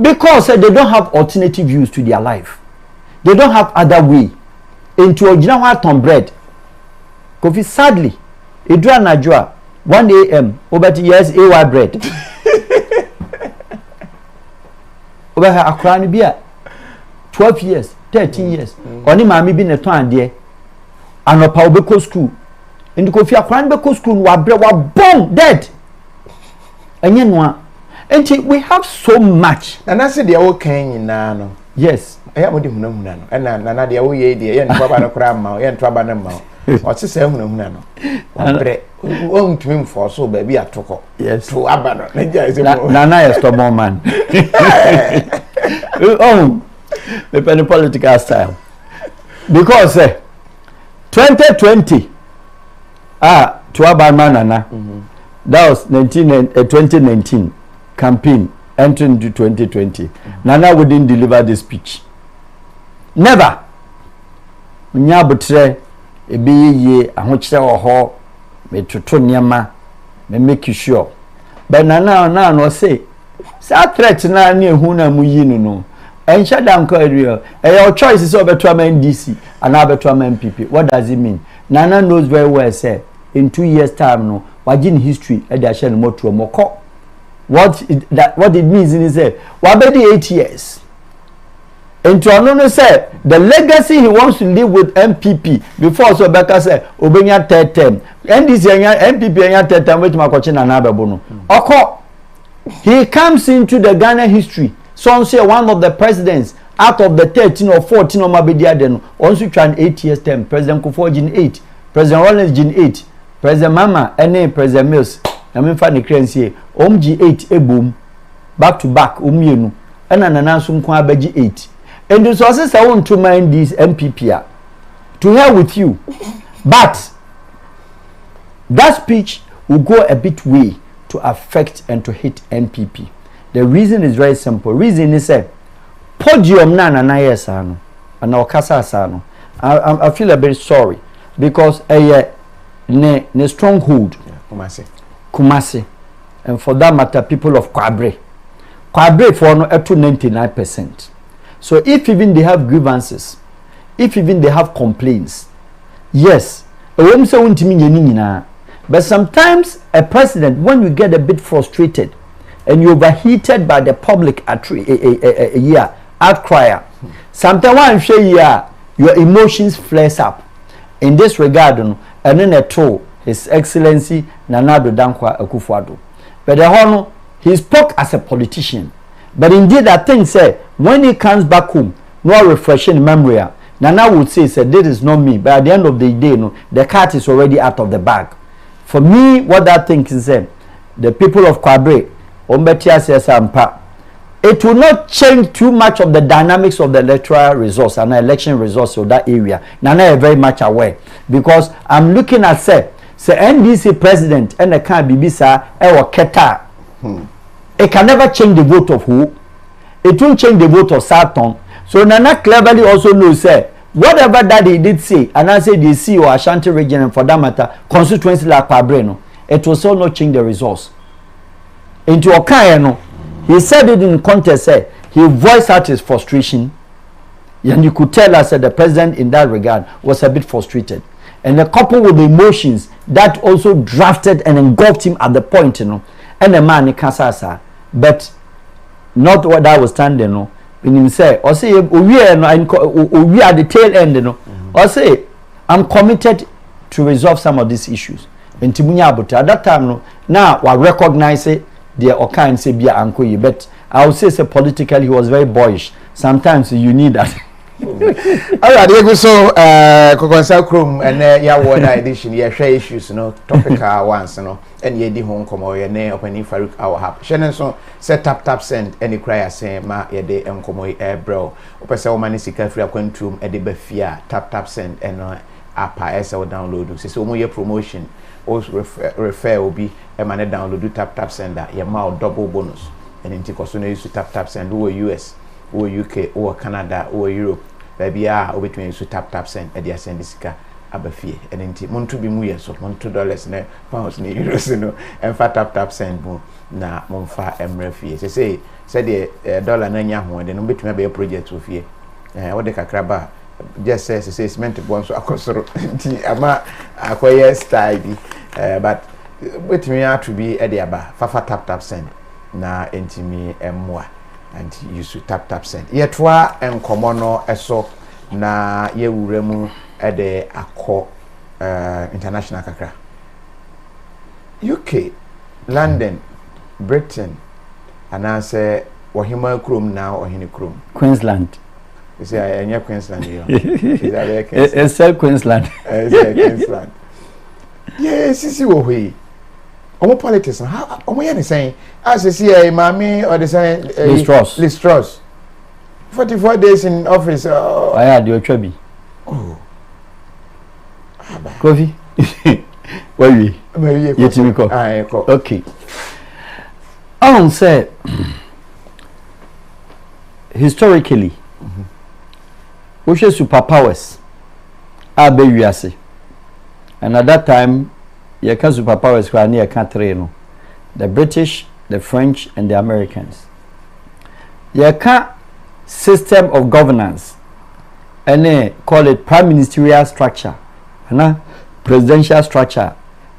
because they don't have alternative views to their life. They don't have other way. Into original ton bread. Kofi sadly, Idra Najwa, 1 a.m. over to yes, AY bread. Over her Akrani beer. 12 years, 13 years. Only mammy been a ton there. And a power beko school. In the Kofi Akrani beko school were born dead. And yen one. And we have so much. And I said the old king in Nano. Yes. I am with him. And Nana the old lady, and Trabana Crama, and Trabanamo. What's the same? No. Won't to him for so baby at Toko. Yes. To Abana. Nana is the more man. Oh, the penny political style. Because 2020, to Abana Nana. That was 2019. Campaign entering into 2020. Nana wouldn't deliver this speech. Never. Nyabutre ebi ye ahokyere oho me toto niama me make sure. But Nana no say threat na na ehu na mu yi no. Enhya da nko area. Your choice is obeto am NDC and obeto am MPP. What does it mean? Nana knows very well say in 2 years time no wagin history e da share no moto moko. What it means in say wabedi 8 years. And to another say the legacy he wants to live with MPP before so Becca say obenya third term. And this MPP enya third term with makoche na nabebono. Oko he comes into the Ghana history. Some say one of the presidents out of the 13 or 14 of Mabedia then also try 8 years term. President Kufuor Jin 8, President Rollins Jin 8, President Mama and President Mills. I mean, funny currency. Omg 8 ebom. back to back umienu ena nana so nko abaji 8 and the sources I want to mind these MPP to hell with you but that speech will go a bit way to affect and to hit MPP. The reason is very simple. Reason is a podium na yes ano and okasa asano. I feel a bit sorry because ne stronghold Kumasi and for that matter people of Kwabre for no up to 99%. So if even they have grievances, if even they have complaints, yes, but sometimes a president, when you get a bit frustrated and you're overheated by the public outcry, sometimes your emotions flares up. In this regard, and then at all, His Excellency Nana Dankwa Akufo-Addo. But the honor, he spoke as a politician. But indeed, I think, say, when he comes back home, no refreshing memory. Nana would say, this is not me. But at the end of the day, no, the cat is already out of the bag. For me, what that thing is, the people of Kwabre, it will not change too much of the dynamics of the electoral results and election results of that area. Nana is very much aware. Because I'm looking at, say NDC president and the can be Keta. It can never change the vote of who? It won't change the vote of Saturn. So Nana cleverly also knows, say, whatever that he did say, and I say the C or Ashanti region, and for that matter, constituency like Kwabreno, it will still not change the results. Into Okayano, he said it in contest, say, he voiced out his frustration, and you could tell us that the president in that regard was a bit frustrated. And a couple with the emotions that also drafted and engulfed him at the point, and the man in Kasasa, but not what that was standing, when him say, or say, we are at the tail end, or say, I'm committed to resolve some of these issues. And Timunya but at that time, now I recognize it, the Okan say be uncle, but I would say politically he was very boyish. Sometimes you need that. Alright, there we so Kokonsa Krum and ya water edition, ya share issues, topical ones, and ye di home come or your name opening Farouk Wahab. Shannon so set tap send any cry say ma ye de enkomo bro. Opesa woman sika free akwantum e de befia tap send and apa esa download. So mo your promotion also refer obi e man download tap sender ye ma double bonus. And in Tikoso use to tap send or US or UK or Canada or Europe. Baby between you tap send e dia send sika abafie and enti monto bi mu yeso monto dollars ne pounds ne euros no emfa tap send mu na monfa emra fie say the dollar na nya ho de no betumi be project ofie what the kakraba just say cement bon so akosoro enti ama akoye style bi but betumi to be e de aba fafa tap send na enti mi emwa and you should tap send yetwa enkomo no eso na ye wuremu ede akọ international kakra UK London Britain anase ohima krom na ohini krom Queensland you say anya Queensland here it's Queensland Queensland yes sisi wo hwe omo politics how omo ye say as see mami or the say Liz Truss 44 days in office I had your chubby oh KOFI where we okay I say historically which superpowers are be and at that time you can superpowers were near country the British, the French and the Americans. You can system of governance and they call it prime ministerial structure and presidential structure.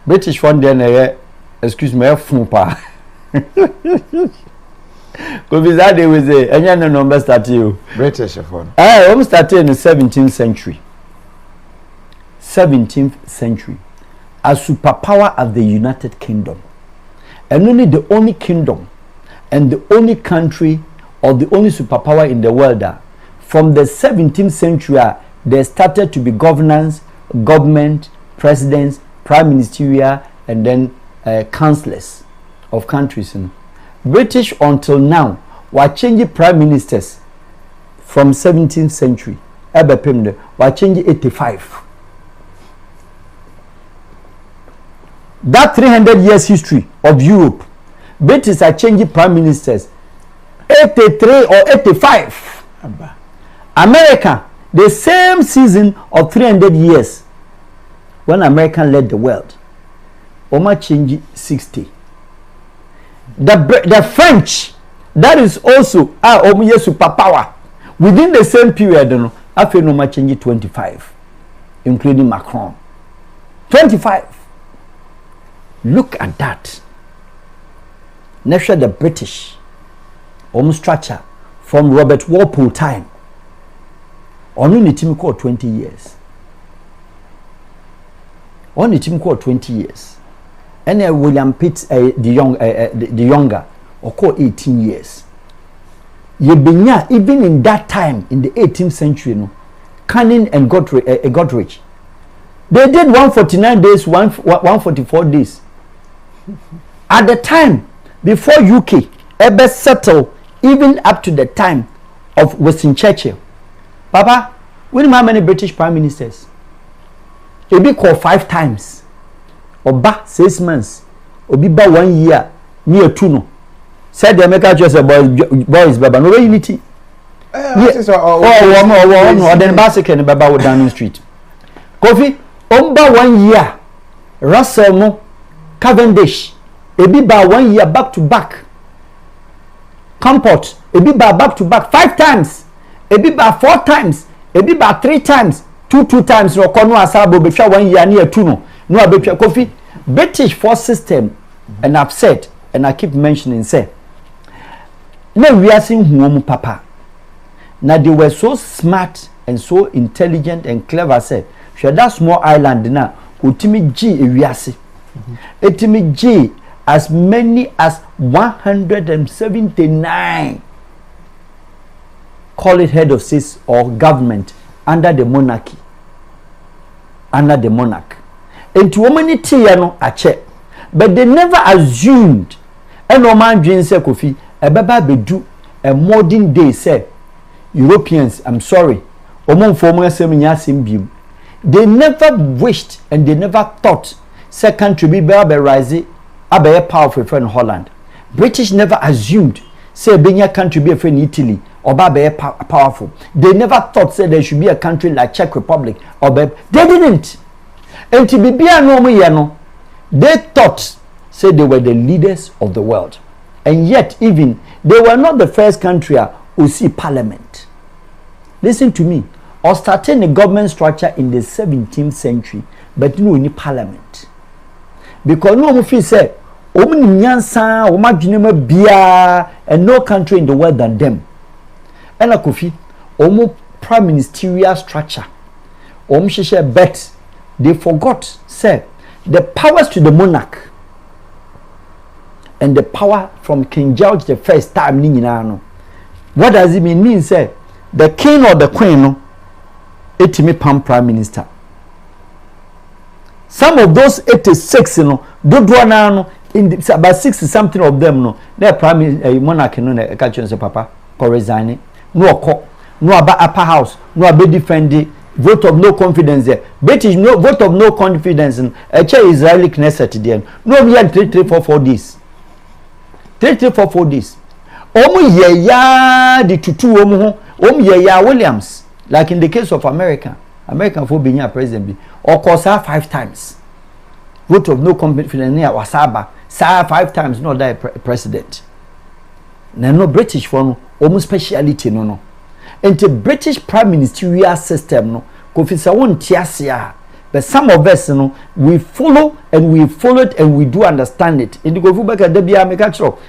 British one then excuse me fumpa. Because that they was a any number started you British one. Almost started in the 17th century. 17th century. A superpower of the United Kingdom. And only the only kingdom and the only country or the only superpower in the world that from the 17th century there started to be governance, government, presidents, prime ministerial and then councillors of countries. British until now were changing prime ministers from 17th century. Were changing 85. That 300 years history of Europe, British are changing prime ministers 83 or 85. America, the same season of 300 years when America led the world, Oma change 60. The French, that is also superpower. Within the same period, after Oma change 25, including Macron. 25. Look at that. Next, the British structure from Robert Walpole time. Only the team called 20 years. Only the team called 20 years. And William Pitt, the younger, or called 18 years. Yebenya, even in that time, in the 18th century, Canning and Godrich, they did 149 days, 144 days. At the time, before UK ever settled, even up to the time of Winston Churchill. Papa, we know how many British prime ministers? It be called 5 times. Oba 6 months. Obi ba 1 year. Near 2 no. Said the American just a boys baba. No unity. Oh, then Basik and Baba with Downing Street. Kofi, Omba 1 year. Russell no. Cavendish. Ebi ba 1 year back to back. Comport. Ebi ba back to back 5 times. Ebi ba 4 times. Ebi ba 3 times. 2 times. No kono asabo betwa 1 year near 2 no. No abetwa Kofi. British force system, and I've said, and I keep mentioning, say, no, we are seeing whom papa. Now they were so smart and so intelligent and clever. Say, share that small island now. Utimi G Ewiase. Utimi G as many as 179. Call it head of state or government under the monarchy. Under the monarch. And to woman no a check. But they never assumed and no man dream say Kofi a baba bedu a modern day say Europeans, I'm sorry. Omon former seminyasim. They never wished and they never thought say country be rising a powerful friend Holland. British never assumed say being a country be a friend Italy or be powerful. They never thought say there should be a country like Czech Republic or they didn't. And to be no, they thought say they were the leaders of the world. And yet even they were not the first country who see parliament. Listen to me. Or starting a government structure in the 17th century, but no any parliament. Because no feel say and no country in the world than them. And a Kofi, prime ministerial structure. Bet they forgot, say, the powers to the monarch and the power from King George the first time. What does it mean? Mean say the king or the queen, etimi pam prime minister. Some of those 86, do in the, about 60 something of them, no, their prime monarch, no, catch papa, or resign, no, about upper house, no, about defending. Vote of no confidence there. British no vote of no confidence in a Israeli Knesset there. No, we had 3-4 days. 3-4 days. Ya the tutu ya Williams. Like in the case of America for being a president or cause 5 times. Vote of no confidence near Wasaba. 5 times not that president. No British for almost speciality no. And the British prime ministerial system no Kofi won't tiasia, but some of us no we follow and we followed and we do understand it. In the Kofi back at the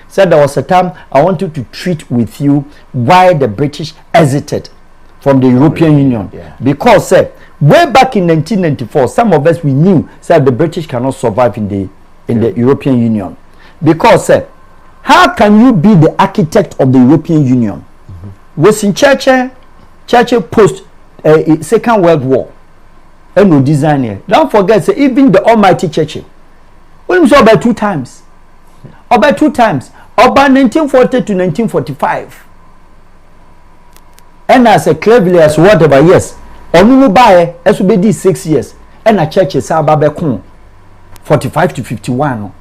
said there was a time I wanted to treat with you why the British exited from the European Union. Yeah. Because way back in 1994 some of us we knew said the British cannot survive in the European Union. Because how can you be the architect of the European Union? Was in Churchill post Second World War and no design here. Don't forget, even the almighty Churchill. We saw about 2 times. About 2 times. Oba 1940 to 1945. And as a cleverly as whatever, yes. Onunu bae, as we be 6 years. And a church is about 45 to 51.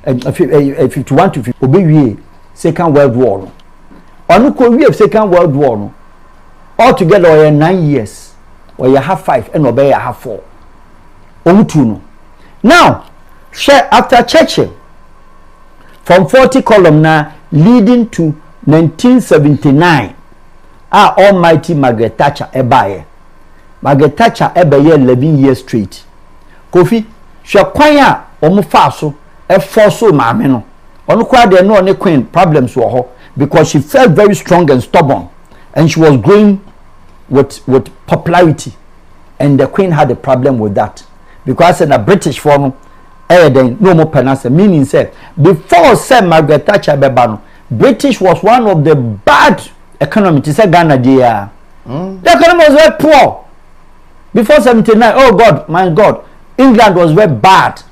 And 51 to 50. Obey Second World War. Onuko we have Second World War. Altogether, we 9 years. Or you have 5 and obey have 4. Omutuno. Now, share after Churchill. From 40 column now leading to 1979. Our almighty Margaret Thatcher ebaye. Margaret Thatcher ebaye 11 years straight. Kofi, she kwanya omufaso e force maame no. Onu kwa de no ne queen problems wo ho because she felt very strong and stubborn and she was growing with popularity and the queen had a problem with that because in a British form no more penance meaning said before said Margaret Thatcher beba British was one of the bad economy to say Ghana there. The economy was very poor before 79. Oh God, my God, England was very bad.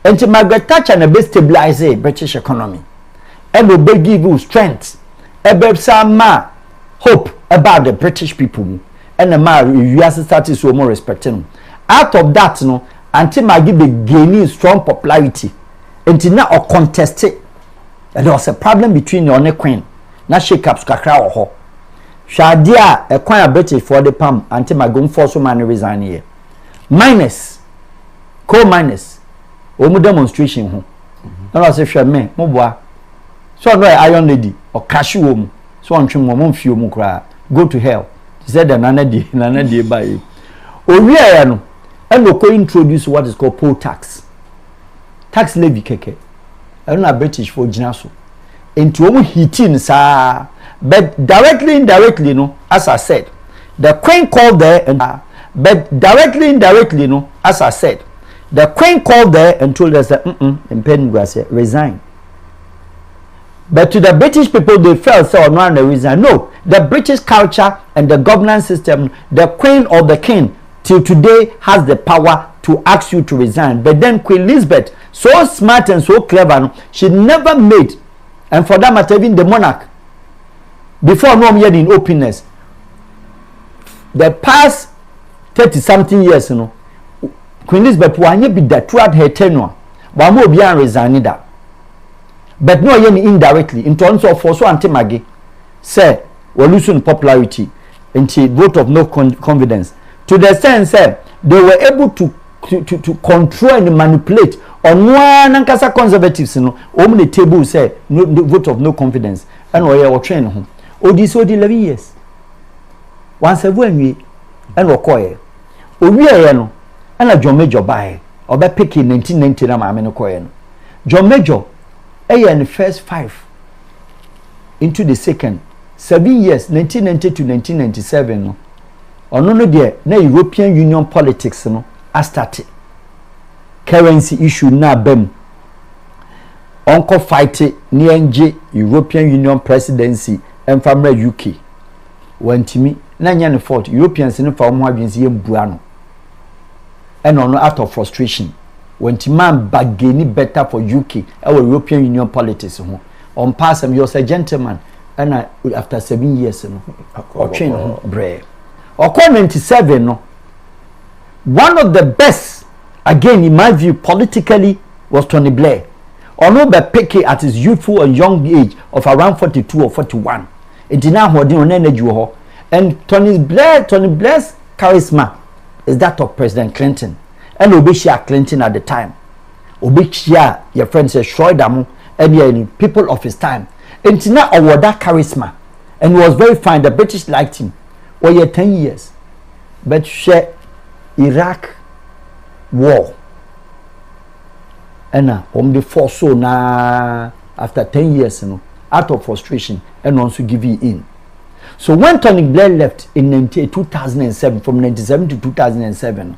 And to Margaret Thatcher and be stabilize the British economy and will give you strength, some hope about the British people and the US started so more respecting. Out of that, no, until Maggie be gaining strong popularity, until now or contested, and there was a problem between the only queen. Na shake ups kakra or ho. Shadia a quite British for the palm until my gun force man resign here. Minus coal minus omu demonstration ho. No I say share me mo boa. So no iron lady or cashew omu. So on twin mo fie omu kra go to hell. He said nana dey buy. Owie no and we go introduce what is called poll tax. Tax levy keke. I don't know British for jinaso. Into omu hitting sa but directly indirectly no as I said the queen called there and but directly indirectly no as I said the queen called there and told us that resign. But to the British people they felt so no resign. No, the British culture and the governance system, the queen or the king till today has the power to ask you to resign. But then Queen Elizabeth, so smart and so clever, she never made, and for that matter even the monarch before no yet in openness the past 30 something years, you know, Queen Elizabeth wanye be that throughout her tenure but mo be resign that but no yen indirectly in terms of for so anti-magi say we losing popularity into vote of no confidence to the sense say they were able to control and manipulate on one ankasa conservatives no on the table say no vote of no confidence and we train ho odi 11 years once a we and okoye owie no and a John Major buy or be pick in 1990 na ma me no koye no John Major in the first 5 into the second 7 years 1990 to 1997 no ono no de na European Union politics no a started currency issue na bem onko fight ni NG European Union presidency and family UK wantimi na nya ne fault Europeans ne fa ho adwensi yembua no and ono out of frustration wantimi bageni better for UK our European Union politics ho on pass him he was a gentleman and after 7 years no or train ho bre or 97 no one of the best again in my view politically was Tony Blair ono be picky at his youthful and young age of around 42 or 41 it did not hold on energy ho and Tony Blair's charisma is that of President Clinton and Obishia Clinton at the time Obishia your friend says Schroeder and the people of his time and now award that charisma and was very fine the British liked him for 10 years but share Iraq war and the force so na after 10 years you know out of frustration and also give you in. So when Tony Blair left in 2007 from 97 to 2007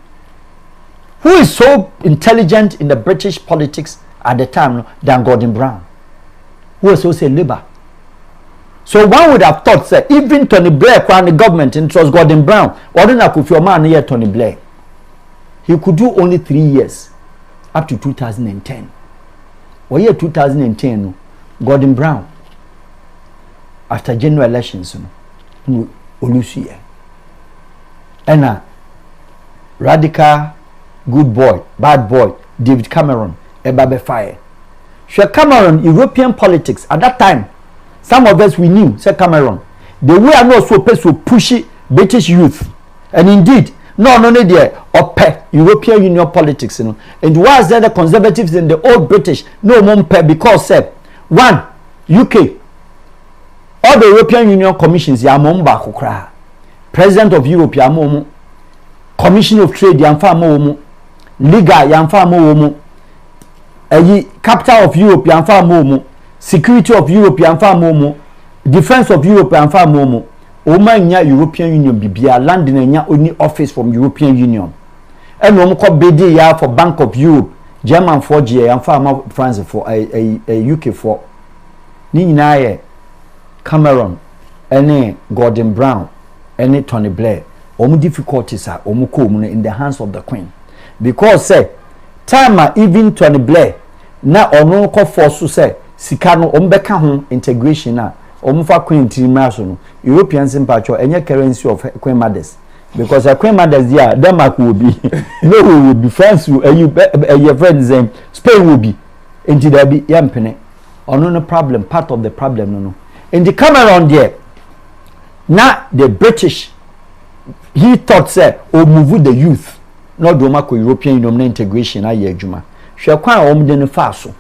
who is so intelligent in the British politics at the time than Gordon Brown who was also Labour. So one would have thought that even Tony Blair crowned the government and it was Gordon Brown or then I could feel man here Tony Blair he could do only 3 years up to 2010 or year 2010 Gordon Brown after general elections no Olusia and radical good boy bad boy David Cameron Ebabe fire. Sure, Cameron European politics at that time some of us we knew say Cameron the way I know so pushy British youth and indeed no there or European Union politics and was there the conservatives and the old British no more because said one UK all the European Union commissions ya momba kokra President of Europe ya momo Commission of Trade ya mfa momo Liga ya mfa momo Capital of Europe ya mfa momo Security of Europe ya mfa momo Defense of Europe ya mfa momo Oma nya European Union bibia land na nya only office from European Union and we ko bedi ya for Bank of Europe German for G ya mfa France for a UK for ni nyina ye Cameron any Gordon Brown any Tony Blair difficulties are in the hands of the Queen because say time even Tony Blair na ono ko force say sika no ombeka ho integration na omufa Queen trimaso no European sympathy enye currency of Queen mothers because a Queen mothers there Denmark will be no will be France your friends Spain will be into there be yampene ono no problem part of the problem no in the Cameron there now the British he thought say o move the youth not do mako European Union integration aye adwuma hwe kwan a om de ne fa so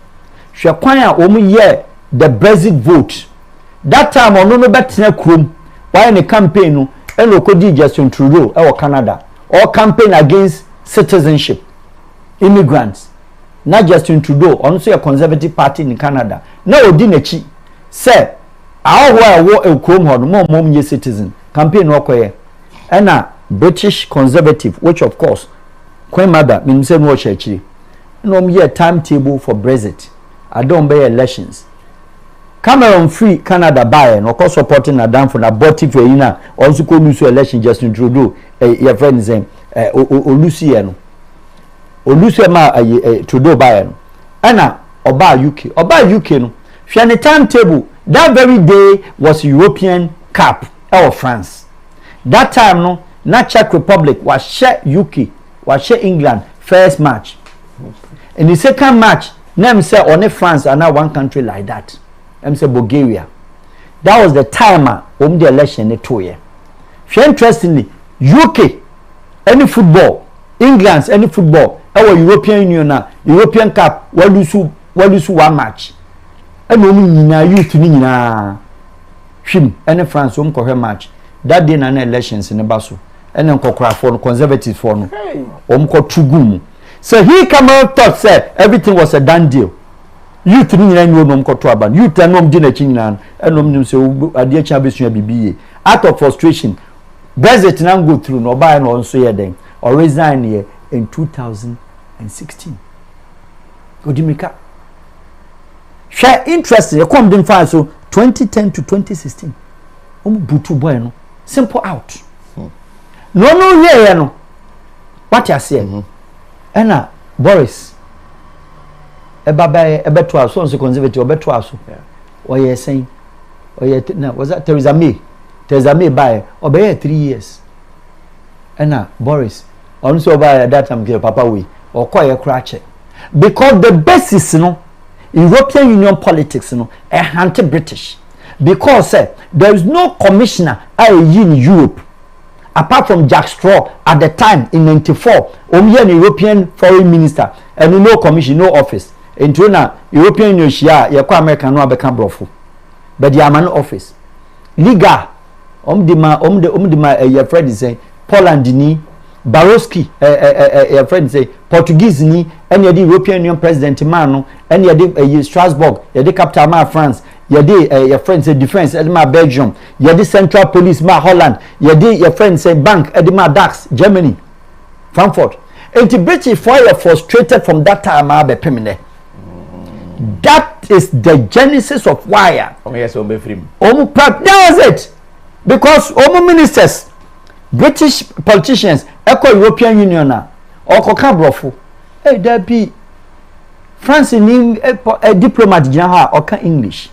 hwe kwan a om ye the Brexit vote that time ono no betena krom why the campaign no eno kodi Justin Trudeau e Canada or campaign against citizenship immigrants not Justin Trudeau ono so a conservative party in Canada na odi na chi say awo wo e krom ho no mom ye citizen campaign okoye and a British conservative which of course Queen Mother mean say no church no year timetable for Brexit I don't buy elections Cameron free Canada buy no cost supporting Adam for abortive for ina also go lose election Justin Trudeau your friend say Olusia no Olusia ma Trudeau buy no and oba UK no hwe ne timetable that very day was European Cup of France that time no na Czech Republic was share UK was share England first match in the second match name say only France and now one country like that say Bulgaria that was the timer the election the 2 year interestingly UK any football England any football our European Union na European Cup we lose one match and we nyina youth ni nyina hwim any France ko match that day na elections in Baso and then kokra for conservative for no ko tugum so he come out thought say everything was a done deal youth ni nyina no ko to aban youth no di na chinyina enom nim say ade cha besua bibiye out of frustration Brexit na go through no buy no so ye den or resign here in 2016 odimika share interest e come dem fa so 2010 to 2016 butu boy no simple out no here no what you say ena Boris ebeto aso so conservative ebeto aso oye saying oye na was that Theresa May by obey 3 years ena Boris on so by that time get papa we or call crash because the basis no European Union politics no anti-British because there is no commissioner in Europe apart from Jack Straw at the time in 94 only an European foreign minister and no commission no office into na European Union share yakwa American no abeka brofo but the man office Liga omdima your friend say Poland ni Barowski your friend say Portuguese ni and the European Union president man no and the Strasbourg the capital ma France your friend say defense edema Belgium your central police ma Holland your friend say bank edema Dax Germany Frankfurt and the British fire frustrated from that time be permanent that is the genesis of why that was it because ministers British politicians echo European Union na or koka brofo hey there be France ni diplomat gyina ha oka English.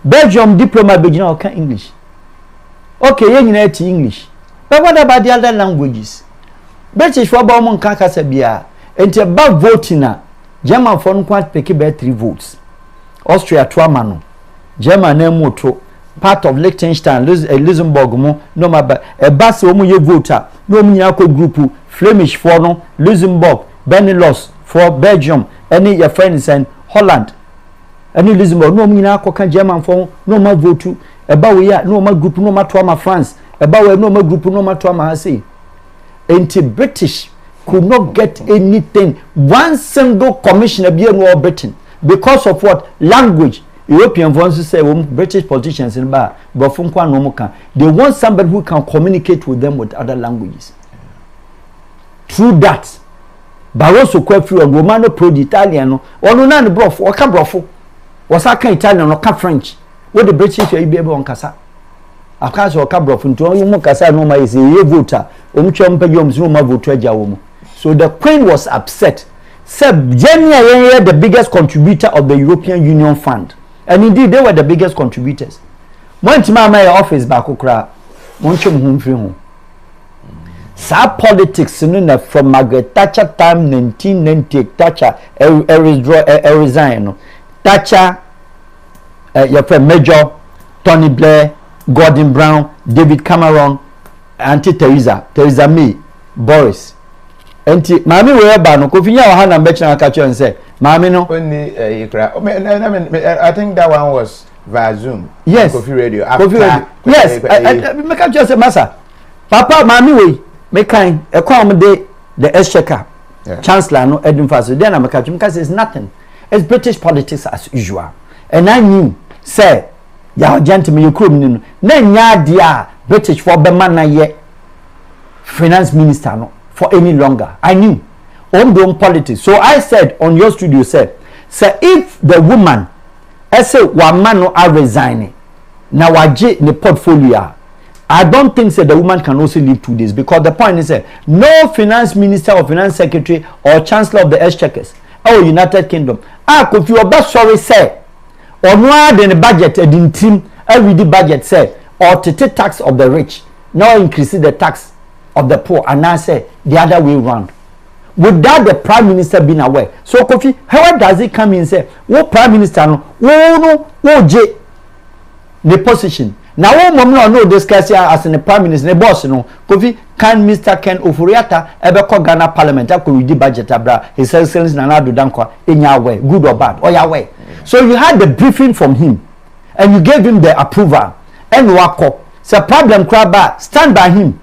Belgium diplomat be gyina oka English. Okay, you need to English. But what about the other languages? British for about mon kasa bia. Enti about voting na German for quite pick about 3 votes. Austria 2 mano. German na moto part of Liechtenstein, Luxembourg mo no ma ba e base o mu ye voter. No mu nyina ko group Flemish for no Luxembourg, Benelux for Belgium, any your friends and Holland. Any Luxembourg no mu nyina ko kan German for no ma vote. Eba we ya no ma group no ma to ma France. Eba we no ma group no ma to ma say. Enti British could not get anything. One single commissioner be no Britain because of what? Language. European ones say British politicians in bar, but from they want somebody who can communicate with them with other languages. Through that, Barroso Quefri or Romano Pro Italiano, or no none brof, or Cabrofo, was I can Italian or French. What the British will be able on Casa. Of course, or Cabrof into Mocasa no is a voter, Umchompeums no more voter. So the Queen was upset. Said Germany the biggest contributor of the European Union Fund. And indeed, they were the biggest contributors. Went to my office back okra. Monchum home free home. Sa politics from Margaret Thatcher time 1998. Thatcher resign. Thatcher, your friend Major, Tony Blair, Gordon Brown, David Cameron, Auntie Theresa May, Boris. Auntie, Mammy, where Bano, Kofinya, Hannah, Betcha, catch and say, Mammy, no. Only I think that one was via Zoom. Yes. Kofi Radio. Yes. I make up just a massa. Papa, Mammy, we make kind accommodate the exchequer. Chancellor, no Edwin Faso. Then I make up because it's nothing. It's British politics as usual. And I knew, say, ya gentlemen, you couldn't. Then ya dear British for Bemana ye finance minister no for any longer. I knew. Ongoing politics. So I said on your studio, say if the woman, I say one man no are resigning, now I j the portfolio. I don't think that the woman can also live 2 days because the point is no finance minister or finance secretary or chancellor of the exchequers or United Kingdom. Could you be sorry say or more than a budget in team every budget say or to take tax of the rich now increasing the tax of the poor and now say the other way around. Without the prime minister being aware. So Kofi, how does it come in say what prime minister no J the position. Now one mom no discuss as in the prime minister the boss no Kofi can Mr. Ken Oforiatta ever call Ghana Parliament after we did budget abra his excellency Nana Addo Dankwa in your way good or bad or your way. So you had the briefing from him and you gave him the approval and wako so problem crab stand by him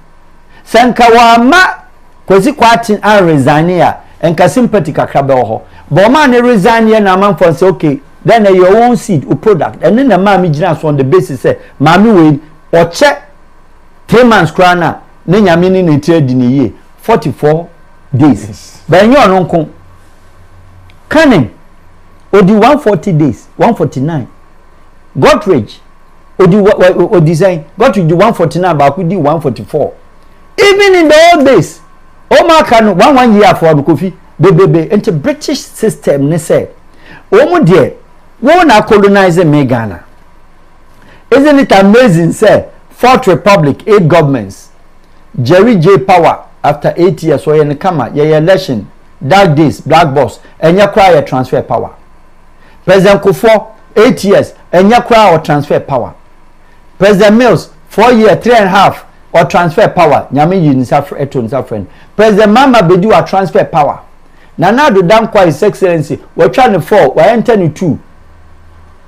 Sankawama kwesi kwatin and resign here and ka sympathy kakra be ho but man resign here na man for say okay then your own seed or product and then the man gina so on the basis say mami we or check 3 months krana na nyame ni ne trade ni ye 44 days but you no kon canning odi 140 days 149 Godridge odi design Godridge 149 ba ku di 144 even in the old days Omakano 1 year for Kofi bebe into British system ne say omu de won na colonize me Ghana. Isn't it amazing say Fourth Republic 8 governments Jerry J Power after 8 years so in kama ye election dark days black boss and ya cry transfer power. President Kufuor 8 years and ya cry or transfer power. President Mills 4 years 3.5 or transfer power nyame unisaf eto friend. President Mama Bedu a transfer power. Nana Addo Dankwa his excellency we try to 4 we enter 2.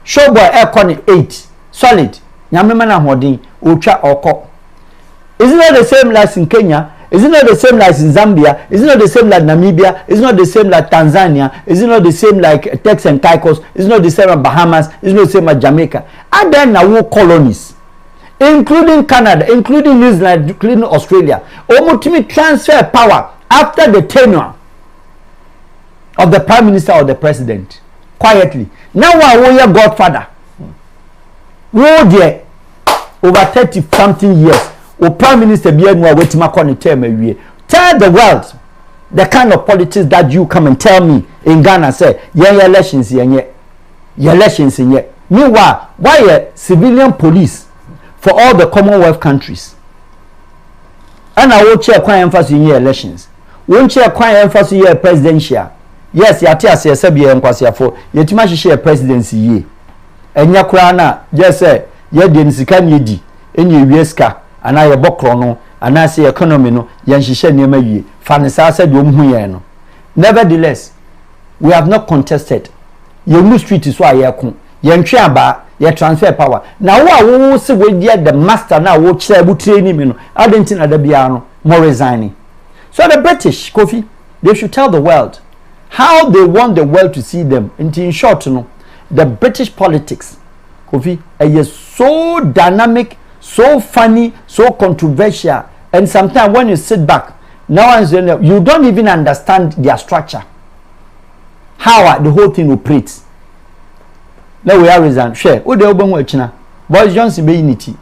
Showboy Econ 8 solid nyame mana hodin otwa oko. Isn't it the same like in Kenya? Isn't it the same like in Zambia? Isn't it the same like Namibia? Isn't it the same like Tanzania? Isn't it the same like Turks and Caicos? Isn't it the same like Bahamas? Isn't it the same like Jamaica? And then now colonies, including Canada, including New Zealand, including Australia, ultimately transfer power after the tenure of the prime minister or the president. Quietly. Now we are godfather. We there over 30 something years. O prime minister be no wait ma kon term awie. Tell the world the kind of politics that you come and tell me in Ghana say yeah elections yeah elections in yet. Meanwhile, why a civilian police for all the Commonwealth countries? And I will chair quite emphasis in your elections. Won't chair quite emphasis in your presidential. Yes, you are telling us be enquire for yet much share presidency ye. And ya krana just say ye den sika nyedi enye wieska and I bokrono and I say economy no yan hihye niam awie fa ne sa said omhu no. Nevertheless, we have not contested. Your street is why you come. You transfer power. Now, who say we get the master now? What share we training? You I don't think that be more resigning. So the British, KOFI, they should tell the world how they want the world to see them. And in short, you know, the British politics, KOFI, is so dynamic, so funny, so controversial, and sometimes when you sit back, now you don't even understand their structure. How the whole thing operates. Now we are Resigns. Share. What the open watching? Boys Johnson be unity.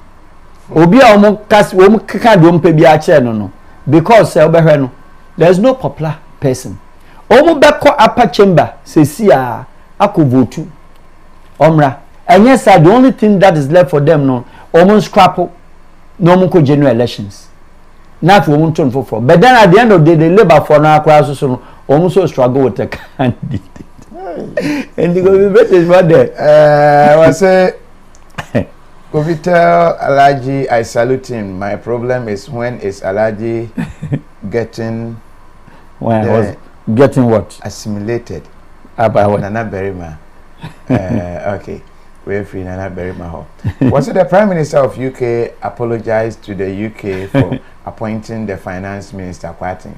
Obi a omo kas omo kaka do mpe bi a che no because there's no popular person. Omo beko upper chamber say see a vote. Omra. And yes, the only thing that is left for them no omo scrapple no mo general elections. Not for one turn for. But then at the end of the day, they labor for now class so almost struggle with the candidate. And they go be British what there. I was say KOFI tell Alaji I salute him. My problem is when is Alaji getting getting what? Assimilated. About what? Nana Berima. Okay. We're free Nana Berima. Was it the Prime Minister of UK apologized to the UK for appointing the Finance Minister Kwatin?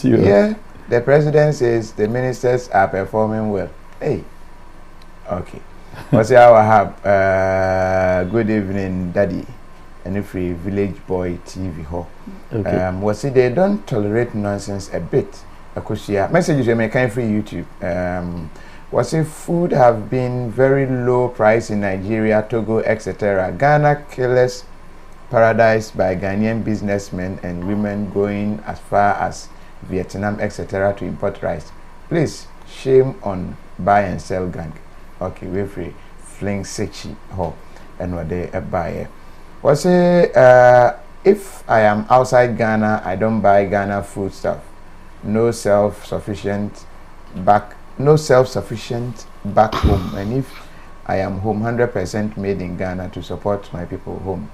Yeah, the president says the ministers are performing well. Hey, okay. What's your Wahab? Good evening, Daddy. And free Village Boy TV ho. Okay. Was it they don't tolerate nonsense a bit? Akushia messages you make free YouTube. Was it food have been very low price in Nigeria, Togo, etc. Ghana killers paradise by Ghanaian businessmen and women going as far as Vietnam, etc. to import rice. Please, shame on buy and sell gang. Okay, we're free. Fling sechi ho and what they buy. Was it if I am outside Ghana, I don't buy Ghana food stuff. No self-sufficient back home. And if I am home, 100% made in Ghana to support my people home.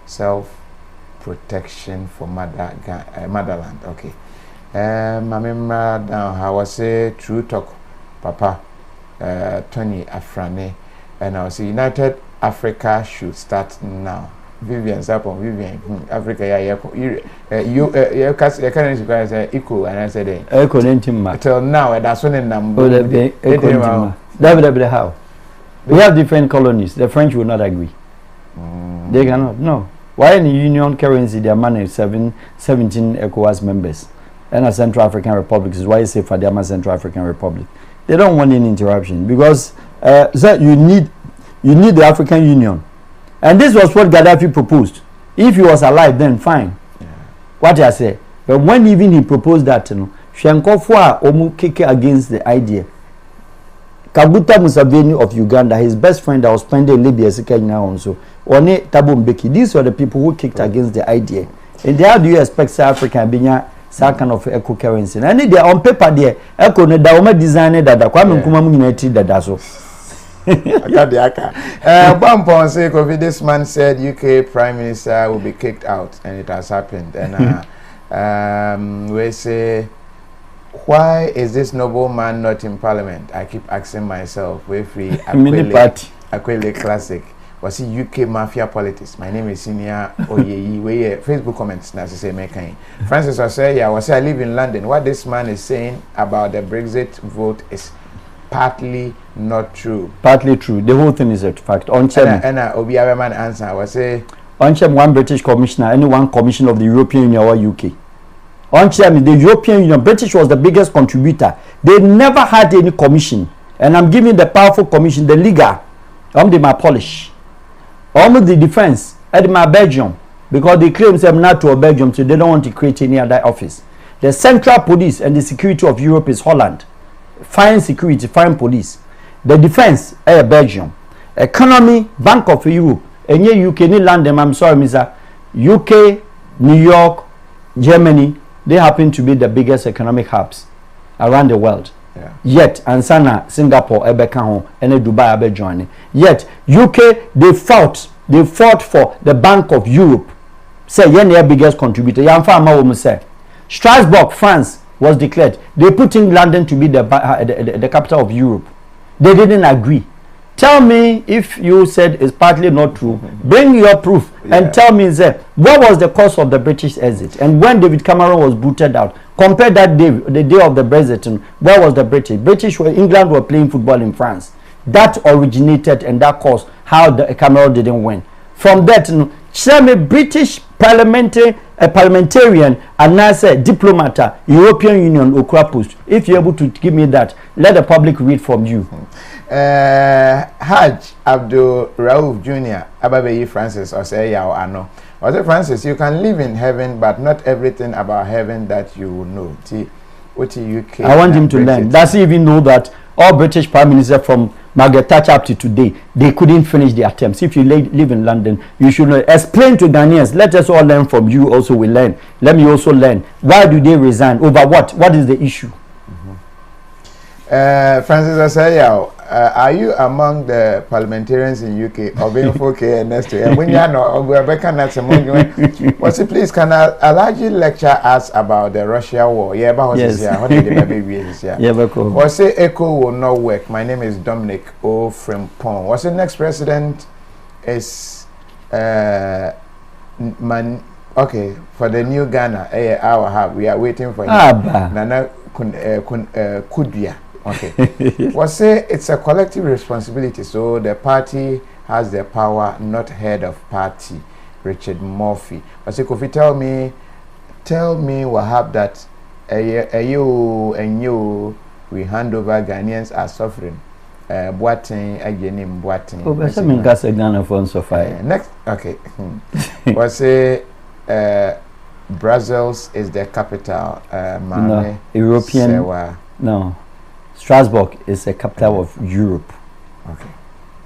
Self-protection for motherland. Okay. Mamima down how I say true talk, Papa. Tony Afrane, and I say United Africa should start now. Vivian Sapon, Vivian Africa, you can't say equal, and I said equal until now. That's when number. How we have different colonies. The French will not agree. They cannot. No. Why in the union currency they are managed 17 ECOWAS members, and a Central African Republic is why I say for the Central African Republic. They don't want any interruption because so you need the African Union, and this was what Gaddafi proposed. If he was alive, then fine. Yeah. What I say, but when even he proposed that, you know, Shankofwa Omu kick against the idea. Kaguta Museveni of Uganda, his best friend that was spending in Libya, now also. One Thabo Mbeki. These were the people who kicked against the idea. And how do you expect South Africa being some kind of eco currency? And they on paper there, eco ne da oma designer that Kwame Nkrumah United that so. Bampon say KOFI, this man said UK Prime Minister will be kicked out, and it has happened. And we say, why is this noble man not in Parliament? I keep asking myself. We free Aquile Classic. Was it UK mafia politics? My name is Senior Oyeyi. We Facebook comments now say making. Francis was say, yeah, was I live in London. What this man is saying about the Brexit vote is partly not true. Partly true. The whole thing is a fact. On and Obi man answer was say on one British commissioner, any one commissioner of the European Union or UK. On the European Union, British was the biggest contributor. They never had any commission, and I'm giving the powerful commission, the legal, my polish. Almost the defense at my Belgium, because they claim them not to Belgium, so they don't want to create any other office. The central police and the security of Europe is Holland. Foreign security, foreign police. The defense, Belgium. Economy, Bank of Europe. Any UK, ni London, I'm sorry, Mr. UK, New York, Germany, they happen to be the biggest economic hubs around the world. Yeah. Yet, Ansana, Singapore, Ebeka, and Dubai, Abe joining. Yet, UK, they fought for the Bank of Europe. Say, you're the biggest contributor. Say, Strasbourg, France, was declared. They put in London to be the capital of Europe. They didn't agree. Tell me if you said it's partly not true. Bring your proof and tell me, what was the cause of the British exit? And when David Cameron was booted out, compare that day, the day of the Brexit, and where was the British? England were playing football in France. That originated and that caused how the Cameron didn't win. From that, tell me British parliamentarian and now say diplomat, European Union, Okra post. If you're able to give me that, let the public read from you. Hajj Abdul Rauf Jr. Ababeyi Francis or say ya or no. Or say Francis, you can live in heaven, but not everything about heaven that you will know. What UK? I want him to learn. Does he even know that all British prime minister from Margaret Thatcher up to today, they couldn't finish their terms? If you live in London, you should know. Explain to Ghanaians. Let us all learn from you. Also, we learn. Let me also learn. Why do they resign? Over what? What is the issue? Francis Asayao, are you among the parliamentarians in UK or being okay and next year? When you know, please can I largely lecture us about the Russia war? Yeah, about yes. What did the baby is here? Yeah, cool. Or say echo will not work. My name is Dominic O. Frimpong. What's the next president is okay, for the new Ghana, Wahab. We are waiting for Nana Kudia. Okay. Well, say it's a collective responsibility, so the party has the power, not head of party. Richard Murphy. But say, Kofi, tell me, Wahab, that you we hand over Ghanaians are suffering. Boating again, boating. Oh, but some gas a Ghana for Sophia. Next, okay. Well, say Brussels is the capital. No, European. No. Strasbourg is the capital of Europe. Okay.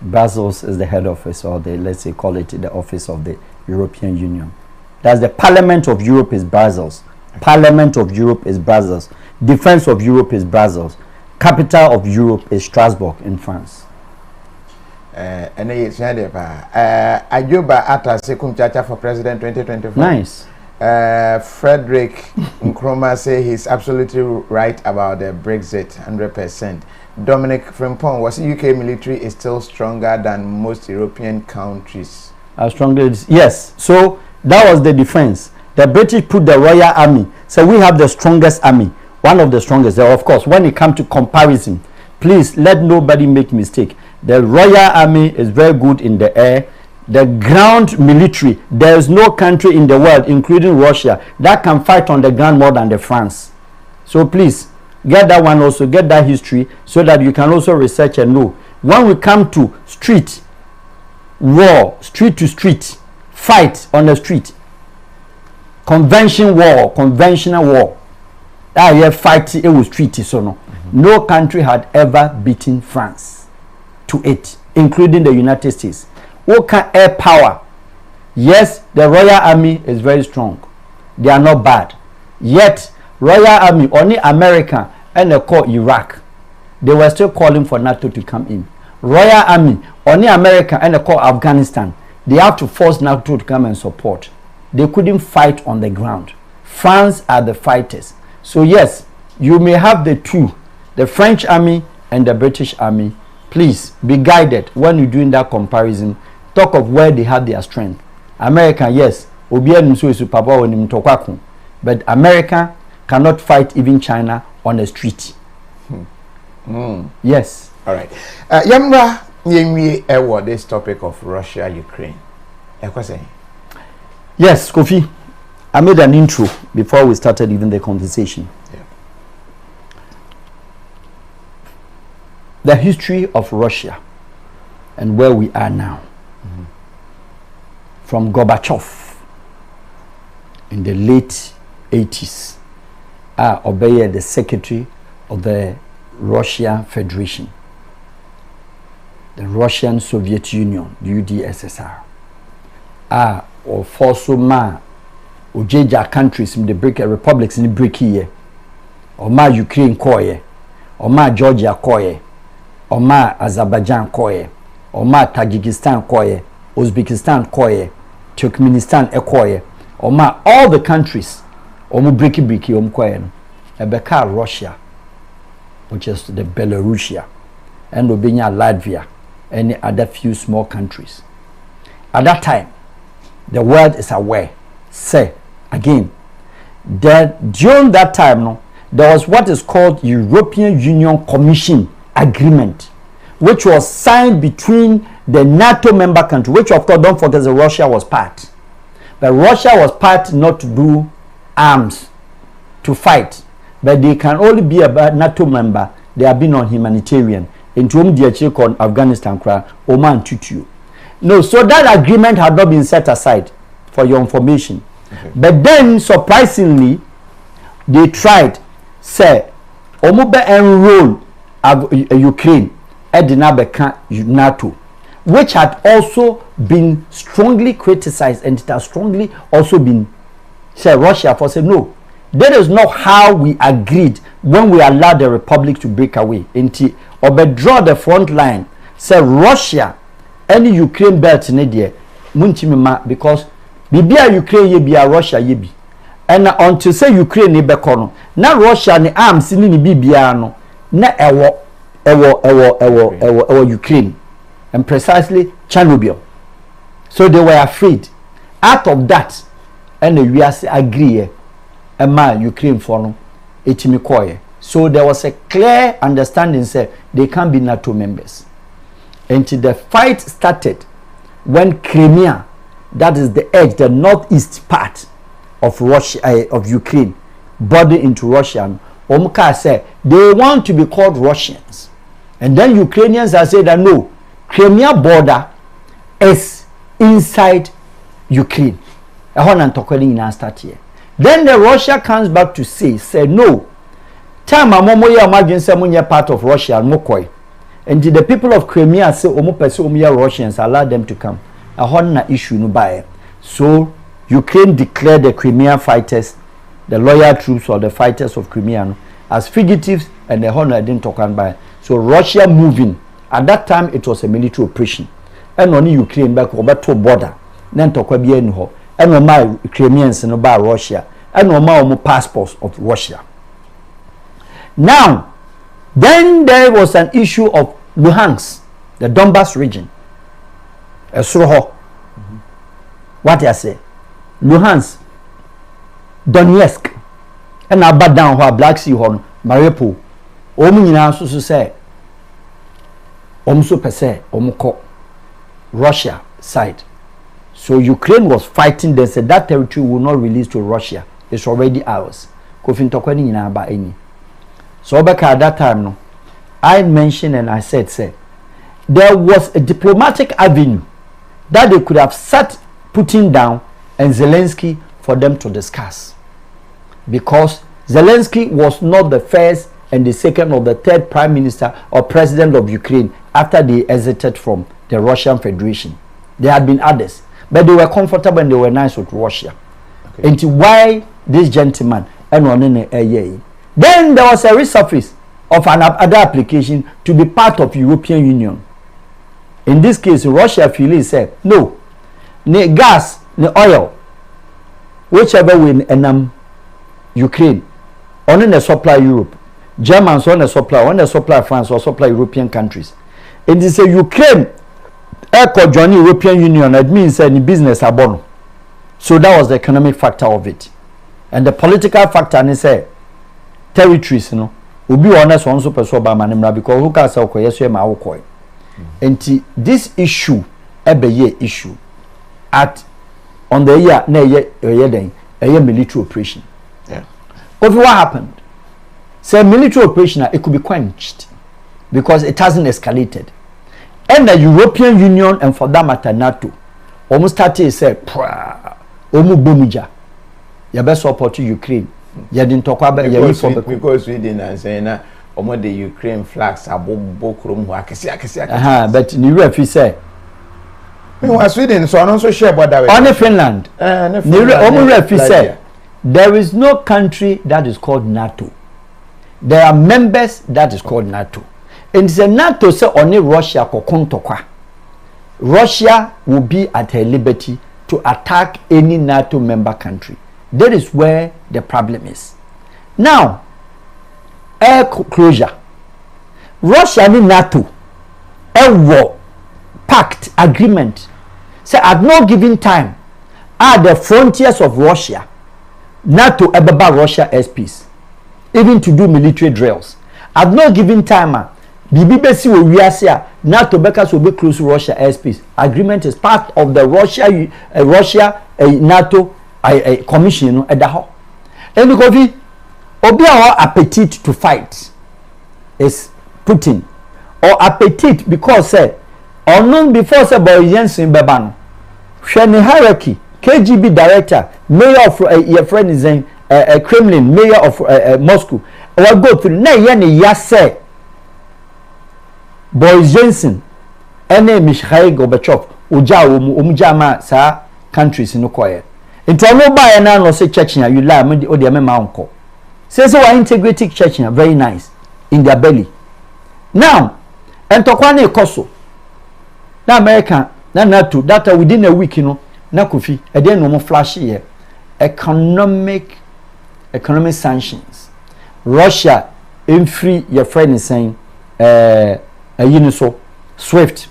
Brussels is the head office, or let's say call it the office of the European Union. That's the Parliament of Europe is Brussels. Okay. Parliament of Europe is Brussels. Defense of Europe is Brussels. Capital of Europe is Strasbourg in France. And it's Ajuba Atta Sekum Chacha for President 2025. Nice. Frederick Nkrumah say he's absolutely right about the Brexit, 100%. Dominic Frimpong, was the UK military is still stronger than most European countries? As stronger, yes. So that was the defense. The British put the Royal Army. So we have the strongest army, one of the strongest. Of course, when it comes to comparison, please let nobody make mistake. The Royal Army is very good in the air. The ground military, there is no country in the world, including Russia, that can fight on the ground more than the France. So please, get that one also, get that history, so that you can also research and know. When we come to street war, street to street, fight on the street, conventional war, that you fight it was treaty, so no. No country had ever beaten France to it, including the United States. What can air power? Yes, the Royal Army is very strong. They are not bad. Yet, Royal Army, only America and they call Iraq. They were still calling for NATO to come in. Royal Army, only America and they call Afghanistan. They have to force NATO to come and support. They couldn't fight on the ground. France are the fighters. So yes, you may have the two, the French Army and the British Army. Please be guided when you're doing that comparison. Talk of where they have their strength. America, yes, but America cannot fight even China on the street. Yes. All right. Yamra, yemi this topic of Russia, Ukraine. Yes, Kofi. I made an intro before we started even the conversation. Yeah. The history of Russia and where we are now. From Gorbachev in the late 80s obey the secretary of the Russian Federation, the Russian Soviet Union, UdSSR. Or also ma ojeja countries in the break republics in the break here. Or ma Ukraine koye, or ma Georgia koye, or ma Azerbaijan koye, or ma Tajikistan koye, Uzbekistan koye, Turkmenistan koye, or ma all the countries or mu breaky koye no. Ebeka Russia, which is the Belarusia, and Obinya Latvia, and other few small countries. At that time, the world is aware. Say again that during that time, no, there was what is called European Union Commission Agreement, which was signed between the NATO member country, which of course don't forget that Russia was part. But Russia was part not to do arms to fight, but they can only be a NATO member. They have been on humanitarian. Into whom they check on Afghanistan, Oman Tutu. No, so that agreement had not been set aside for your information. Okay. But then, surprisingly, they tried, say, Omobe enroll Ukraine at the NATO, which had also been strongly criticized, and it has strongly also been said Russia for saying no. That is not how we agreed when we allowed the republic to break away. Inti draw the front line. Say Russia, any Ukraine belt in there, because Bibia Ukraine ye be a Russia ye be. And until say Ukraine ye be kono, na Russia ni arms ni Bibia no, na ewo Ukraine, and precisely Chernobyl. So they were afraid. Out of that, and the US agree. Ukraine for no etimi. So there was a clear understanding say they can't be NATO members. Until the fight started when Crimea, that is the edge, the northeast part of Russia, of Ukraine, bordered into Russia. Omka said they want to be called Russians, and then Ukrainians are saying that no, Crimea border is inside Ukraine. Start here. Then the Russia comes back to say no. Time amomoya imagine say part of Russia mokoi. And the people of Crimea say Russians, allow them to come. A honna issue no buy. So Ukraine declared the Crimean fighters, the loyal troops or the fighters of Crimea, as fugitives, and the honor didn't talk and buy. So Russia moving. At that time it was a military operation. And only Ukraine back over to border. Then talk about and no my Crimeans no by Russia, and no more passports of Russia. Now, then there was an issue of Luhansk, the Donbas region. What I say? Luhansk, Donetsk, and about down where Black Sea Horn, Mariupol. Omina so say, per se, Russia side. So Ukraine was fighting. They said that territory will not release to Russia. It's already ours. So back at that time, no, I mentioned and I said, there was a diplomatic avenue that they could have sat Putin down and Zelensky for them to discuss, because Zelensky was not the first and the second or the third prime minister or president of Ukraine after they exited from the Russian Federation. There had been others. But they were comfortable and they were nice with Russia. Okay. And why this gentleman and one in a year. Then there was a resurface of another application to be part of European Union. In this case, Russia freely said, no, ne gas, ne oil, whichever way Ukraine, only the supply Europe. Germans on the supply France or supply European countries. And they say Ukraine join European Union, it means any business abono. So that was the economic factor of it. And the political factor, and say territories, you know, will be honest on super soba because who can say yes, you are my and this issue, a issue at on the year a military operation. Yeah. But what happened? Say military operation, it could be quenched because it hasn't escalated. And the European Union, and for that matter NATO, almost started to say, "Omu bomija, you best support Ukraine ya din tokwa ba ya yi for because Sweden and saying na omo the Ukraine flags abobo krom ho akese but ni refi say me wa Sweden so no so share border with on Finland ni omo refi say there is no country that is called NATO. There are members that is called NATO. And the NATO say only Russia kokontokwa. Russia will be at her liberty to attack any NATO member country. That is where the problem is. Now, air closure. Russia and NATO, a war, pact, agreement. Say at no given time, at the frontiers of Russia, NATO ebeba Russia airspace, even to do military drills. At no given time, BBC will reassert NATO beckers will be close to Russia airspace. Agreement is part of the Russia NATO commission at the hall. And because obi our appetite to fight is Putin, or appetite because say unknown before say Boris Johnson bebano. Shani hierarchy. KGB director, mayor of your friend is in Kremlin, mayor of Moscow. Or go through na yani ya say Boris Johnson, ene Mikhail Gorbachev, umujama sa countries no koye. Into no buy na no say Chechnya you lie me o de me ma unko. Say we integrating Chechnya very nice in their belly. Now, entokwa na ekoso. Na America na NATO that within a week you know na kofi e dey no mo flash here economic sanctions. Russia in free your friend is saying so Swift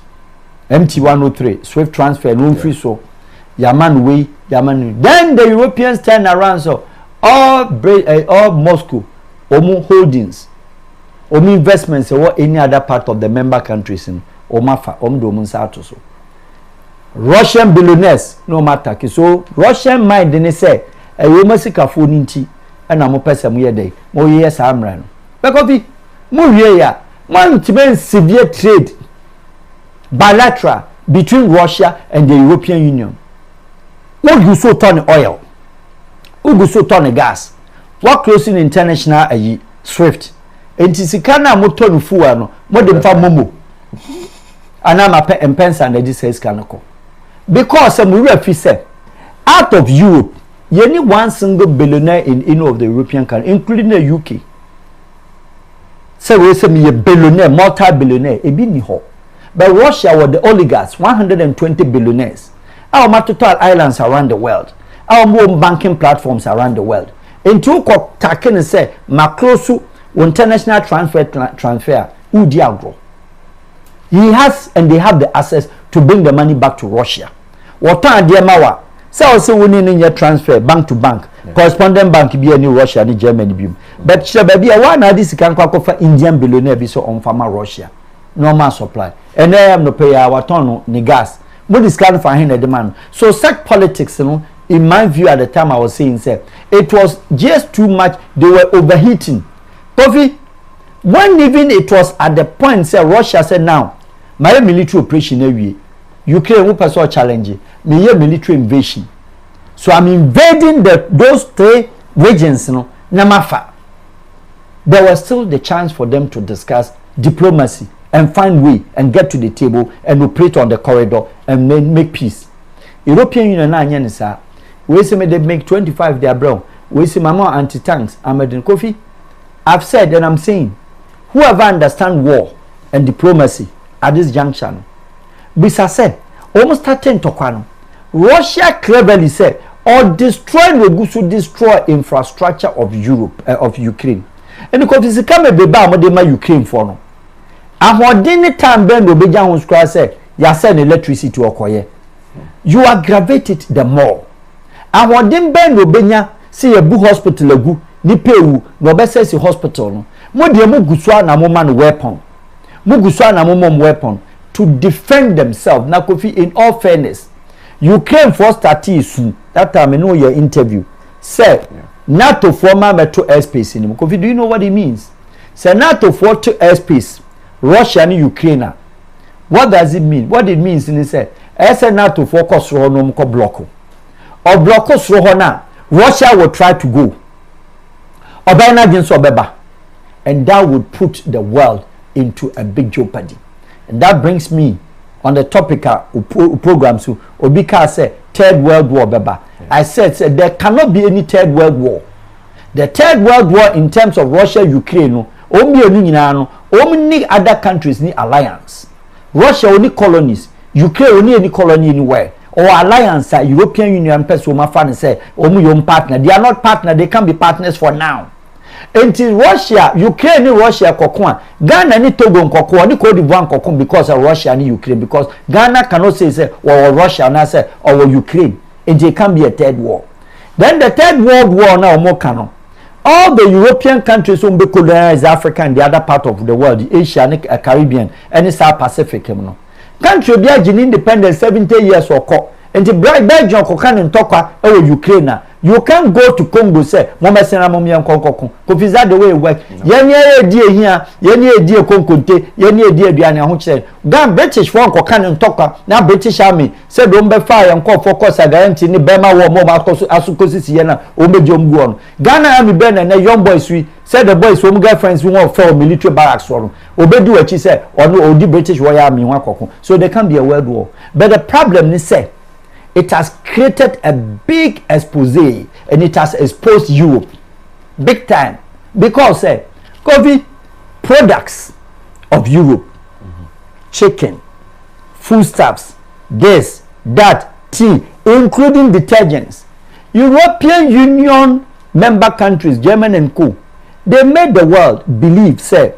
MT103 Swift transfer no free so Yaman then the Europeans turn around so all Moscow holdings investments or any other part of the member countries in Omafa so Russian billionaires no matter so Russian mind they say e we masika phone nti na mo pesa mo ye dey mo ye samra no because mo wie ya one severe trade bilateral between Russia and the European Union. What you so ton oil, you so ton gas. What closing international Swift. And tisikana mo ton fuwa no mo dem fa momo. Ana ma pe empensa na this says kanako. Because some refi say out of Europe, you need one single billionaire in any of the European countries, including the UK. So we say me a billionaire, multi-billionaire, a bit ho. But Russia were the oligarchs, 120 billionaires. Our total islands around the world, our more banking platforms around the world. And two taken and say, Macrosu international transfer, Udiagro. He has and they have the access to bring the money back to Russia. What time dear Mawa? So also winning in your transfer bank to bank. Yeah. Correspondent bank be any Russia and Germany be. But baby one of this can for Indian billionaire be so on farmer Russia. Normal supply. And I am no pay our ton ni gas. But this kind of for him the demand. So such politics, you know, in my view at the time I was saying say it was just too much, they were overheating. KOFI, when even it was at the point say Russia said now my military operation every Ukraine will pursue challenge me military invasion. So I'm invading those three regions, you know, Namafa. There was still the chance for them to discuss diplomacy and find way and get to the table and operate on the corridor and make peace. European Union na nyanisa. We say they make 25 their brown. We say mama anti-tanks. Ahmed KOFI. I've said and I'm saying, whoever understand war and diplomacy at this junction, Bisa said, almost 10 tokwano. Russia cleverly said, or destroy infrastructure of Europe, of Ukraine. And because it's come a baby, Ukraine for no. And what didn't time Ben will be down on say, you send electricity to Okoye. You aggravated the more. And what didn't Ben will be see a book hospital, a good, Nipeu, no best says hospital. Modi Muguswa na woman weapon. Muguswa na mom weapon to defend themselves. Now, KOFI, in all fairness, Ukraine first started soon. That time I know your interview. Say, NATO former metro airspace in KOFI, do you know what it means? Say NATO for to airspace, Russia and Ukraine. What does it mean? What it means in say, as a NATO focus on block. Or block na, Russia will try to go. Obana against Obeba. And that would put the world into a big jeopardy. And that brings me on the topic of programs who Obika said Third World War Beba. Yeah. I said there cannot be any Third World War. The Third World War in terms of Russia, Ukraine, only other countries need alliance. Russia only colonies, Ukraine only any colony anywhere. Or alliance, European Union person and say, your partner. They are not partners, they can be partners for now. Until Russia, Ukraine, Russia, Kokon, Ghana, ni Togo, Kokon, ni Cote d'Ivoire, Kokon, because of Russia and Ukraine, because Ghana cannot say, or Russia, and I say, or Ukraine. Until it can be a third war. Then the Third World War now, more canon. All the European countries will be colonized Africa and the other part of the world, the Asia, and the Caribbean, and the South Pacific. Country be independent 70 years or co. And the Belgium can and talk about Ukraine. You can't go to Congo, say, Mama Sena Momian Conco. Because that the way it works. Yenny dear here, yenny dear Conconte, yenny dear Diana Hunche. Gan British one can and talk. Now British Army said, don't be fire and call for course. I guarantee the Bema war more Asukosi Siena, Omejum Guan. Ghana Army Ben and a young boy sweet said the boys whom girlfriends who want for military barracks for them. Obedu what she said, or no, the British Royal Army one coco. So there can be a world war. But the problem is, say, it has created a big expose and it has exposed Europe big time because coffee products of Europe, chicken, foodstuffs, this, that, tea, including detergents. European Union member countries, Germany and co, they made the world believe, say,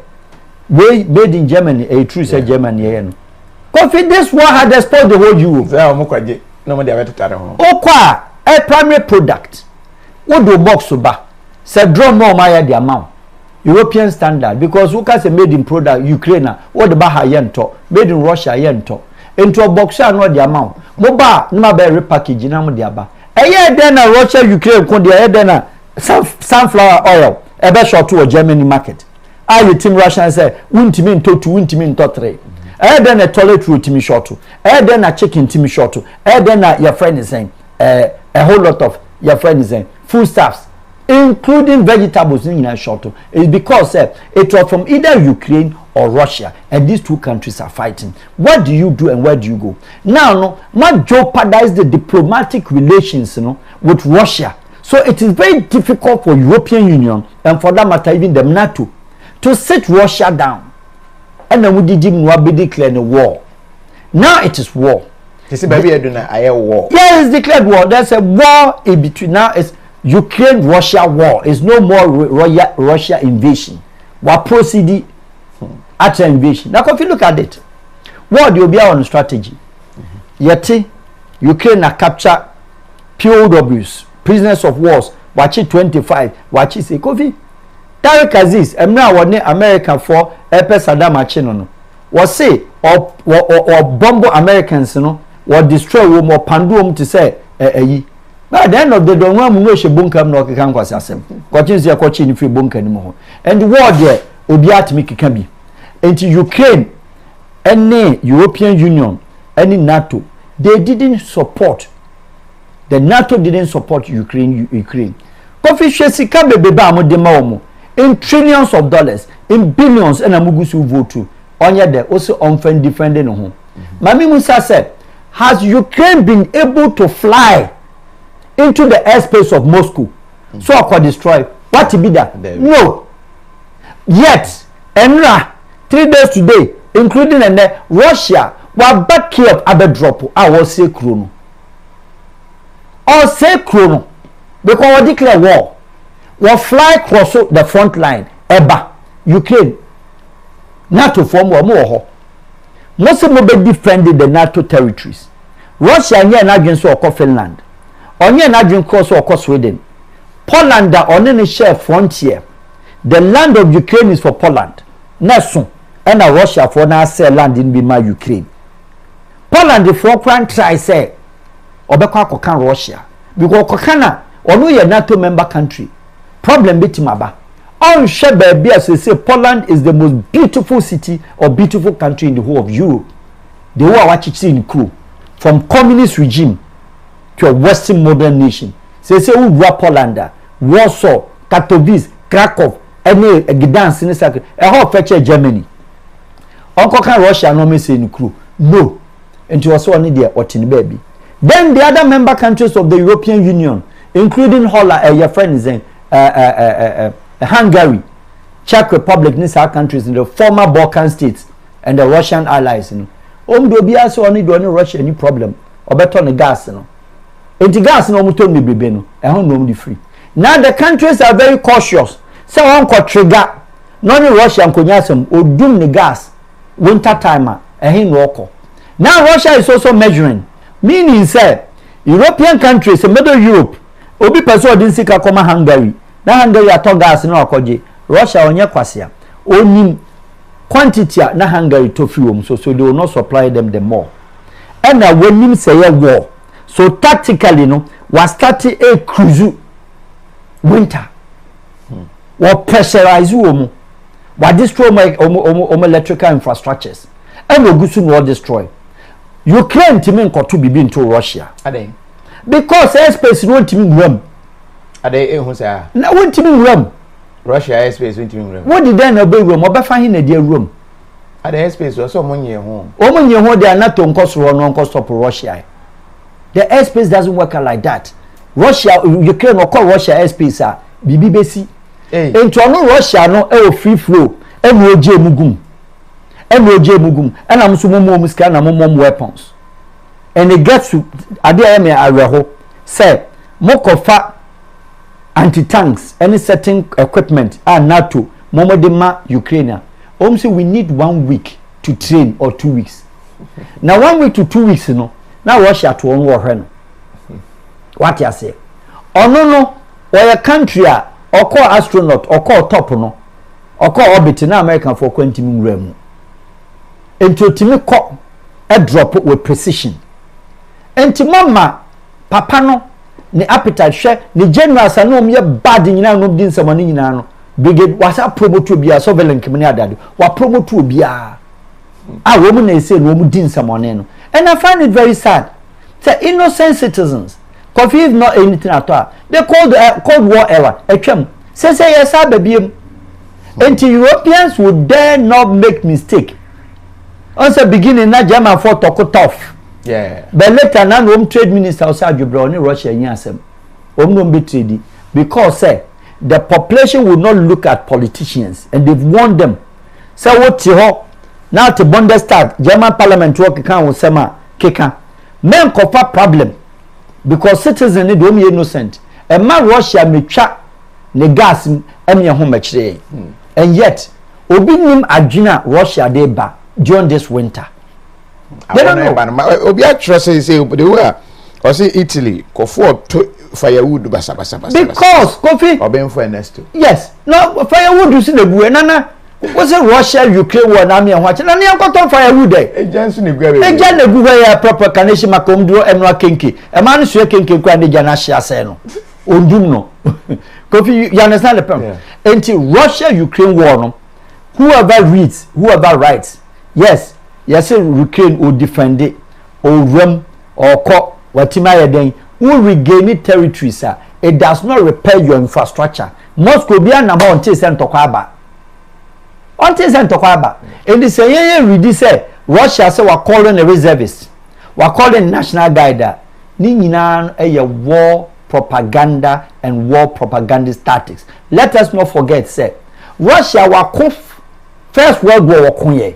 made in Germany, a true say Germany. Coffee, this war had exposed the whole Europe. No one ever to Okwa a primary product. What do box ba? Say draw more the amount. European standard because who can say made in product Ukraine what the Baha yento made in Russia yento into a box no the amount. Moba no be repackage na mo dia ba. Eye den na Russia Ukraine kon dia den na sunflower oil e be short to Germany market. I team Russia say wintimi nto 2 wintimi nto 3. Then a toilet route to short to, then a chicken to short to, then your friend is saying a whole lot of your friend is saying foodstuffs, including vegetables in a short to. It's because it was from either Ukraine or Russia, and these two countries are fighting. What do you do and where do you go? Now, no, not jeopardize the diplomatic relations, with Russia. So it is very difficult for European Union and for that matter even the NATO to sit Russia down. And then we did declare the war. Now it is war. You see, baby, I war. Yeah, it's declared war. There's a war in between. Now it's Ukraine-Russia war. It's no more Russia invasion. We're proceeding at an invasion. Now, if you look at it, what will be our strategy? Yet, Ukraine capture POWs, prisoners of wars. Watch it 25. Watch it say, Kofi. Tariq Aziz, American for Saddam Hussein was say or bomb Americans, or destroy or pandu to say by the end of the day, no she bunker no can go assassin. Continue your coaching if you bunker anymore. And the war there obiat me can be. Into Ukraine, any European Union, any NATO, they didn't support. The NATO didn't support Ukraine. Kofi Shesika beba mo in trillions of dollars, in billions, and Amugusu vote to. Onye de also unfriend defending home. Mami Musa said, has Ukraine been able to fly into the airspace of Moscow so I could destroy? What to be that? No. Yet, Enra 3 days today, including Russia, were back here at the drop. I will say chrono. Or say chrono because we declare war. Will fly across the front line. Eba, Ukraine, NATO form or more. Most of them defended the NATO territories. Russia and yan against or Finland. On yan against cross or Sweden. Poland are on any share frontier. The land of Ukraine is for Poland. Nason and Russia for now sell land in Bima Ukraine. Poland the front try say Obeka Kokan Russia. Because Kokana or no NATO member country. Problem bitimaba. On baby as they say Poland is the most beautiful city or beautiful country in the whole of Europe. The whole watch it in crew from communist regime to a Western modern nation. So they say Poland, Warsaw, Katowice, Krakow any Gdansk in second a whole fetcher Germany Uncle can Russia no me say crew no into was one there or tin baby then the other member countries of the European Union including Holland your friend is in Hungary Czech Republic these are countries in the former Balkan states and the Russian allies do be also only do Russia any problem or better on the gas no enti gas no muton me bebe no e ho no free now the countries are very cautious say one ko trigger no ni Russia nkonya asem odum the gas winter time hin no oko now Russia is also measuring meaning say European countries middle Europe obi person odin sika koma Hungary na Hungary ato gas na okoje Russia onye kwasea onim quantity na Hungary to fuel so they will not supply them the more and na wenim say war so tactically no was starting a cruise winter or pressurize womu wa destroy electrical infrastructures and ogusu no destroy Ukraine timi nkoto bibi into Russia ade because airspace no timi ram ade ehun say na won timi ram Russia airspace won timi ram what did then obey ram obefa hin na dia ram ade airspace so monye ho de NATO nkosoro no nkostop Russia the airspace doesn't work like that Russia Ukraine or call Russia airspace bibi besi into no Russia no free flow enu oje mugum and am so mom ska na mom weapons and it gets to ade me areho say mokofa anti-tanks any certain equipment NATO momodema Ukraine say we need 1 week to train or 2 weeks now 1 week to 2 weeks no now Russia to on war no what you say no or a country or call astronaut or call top no or call orbit na American for 20 minutes into timi call a drop with precision enti mama papa no ne appetite share ne generals no me bad nyina no din samani nyina no brigade wasa promote obia surveillance kimani adade wa promote obia wo mu na say no mu din samani no and I find it very sad say innocent citizens KOFI is not anything at all they call the Cold War era etwam say yes ababiem enti Europeans would dare not make mistake on the beginning na German for talk tough yeah but later na no trade minister outside Jubra ni Russia yin asem no be trade because say the population will not look at politicians and they've warned them say what ho now to Bundestag German parliament work kan wo sema keka men kofa problem because citizens need to be innocent and man Russia metwa ne gas emye ho machire and yet obi nim adwina Russia dey ba during this winter they don't know obi atro say the way or say Italy ko for firewood basa because KOFI oben for next yes no firewood you see the buwe nana was it Russia Ukraine war na me ho ache na ne yakoto firewood ejansu ne gwa be ejan na guwa ya proper kanation makom duro emra kenke e ma no sue kenke kwa ne jana hia se no ondum no KOFI you understand the problem enti Russia Ukraine war no whoever reads whoever writes yes Ukraine will defend it or ram or call watima yeden will regain territories it does not repair your infrastructure Moscow be an amount until sent to Kwaba and they say read say Russia say we're calling a reservist we're calling national guide ni nyina a war propaganda and war propagandist tactics let us not forget say Russia wa first world war wakunye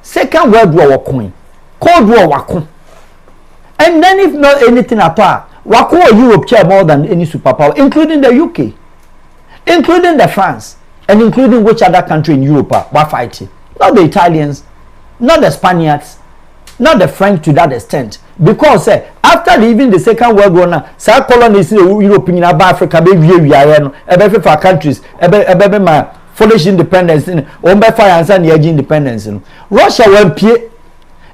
second world war wakun cold war wakun and then if not anything at all wakun Europe share more than any superpower including the UK including the France and including which other country in Europe were fighting not the Italians not the Spaniards not the French to that extent because after leaving the second world war now some colonies in Europe in Africa be for countries my Polish independence in fire and independence Russia went pay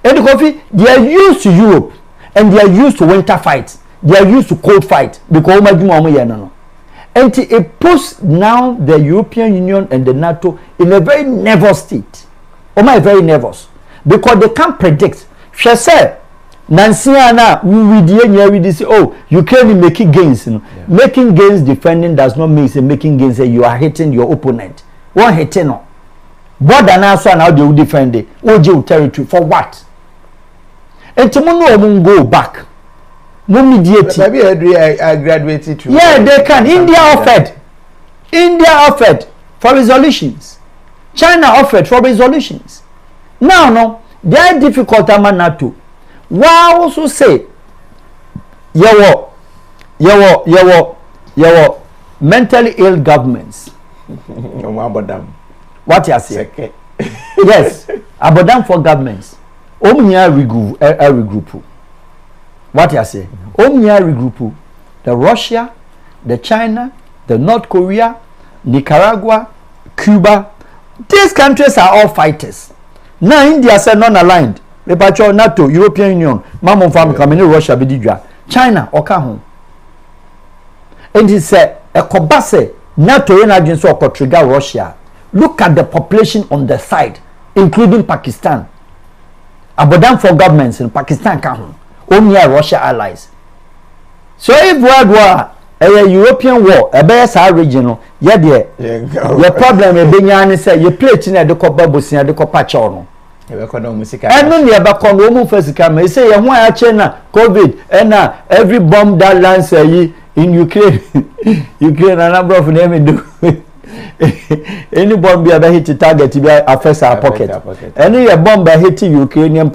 and KOFI they are used to Europe and they are used to winter fight they are used to cold fight because and it puts now the European Union and the NATO in a very nervous state very nervous because they can't predict she said Nansiana, we say, oh, Ukraine making gains. You know? Making gains defending does not mean making gains you are hitting your opponent. One hitting no. But than us now they will defend it. OJ territory for what? And tomorrow won't go back. No mediate. Maybe I graduated to. Yeah, they can. India offered for resolutions. China offered for resolutions. Now, no, they are difficult NATO. Why also say, your mentally ill governments. What you say? Yes, about them for governments. Regroup. What you say? Regroup. The Russia, the China, the North Korea, Nicaragua, Cuba. These countries are all fighters. Now India said non-aligned. NATO, European Union, Mamon Farm coming in Russia, China, Okahon. And he said, a Kobase, NATO agency or trigger Russia. Look at the population on the side, including Pakistan. About for governments in Pakistan, only Russia allies. So if World War, a European war, a BSR regional, your problem is being say you play in the Copa Bosia, the Copa Chono. And no near back on woman first come, say, why China, COVID, and every bomb that lands in Ukraine, Ukraine, a number of them do. Any bomb be hit the target to be affects our pocket. Any bomb by hitting Ukrainian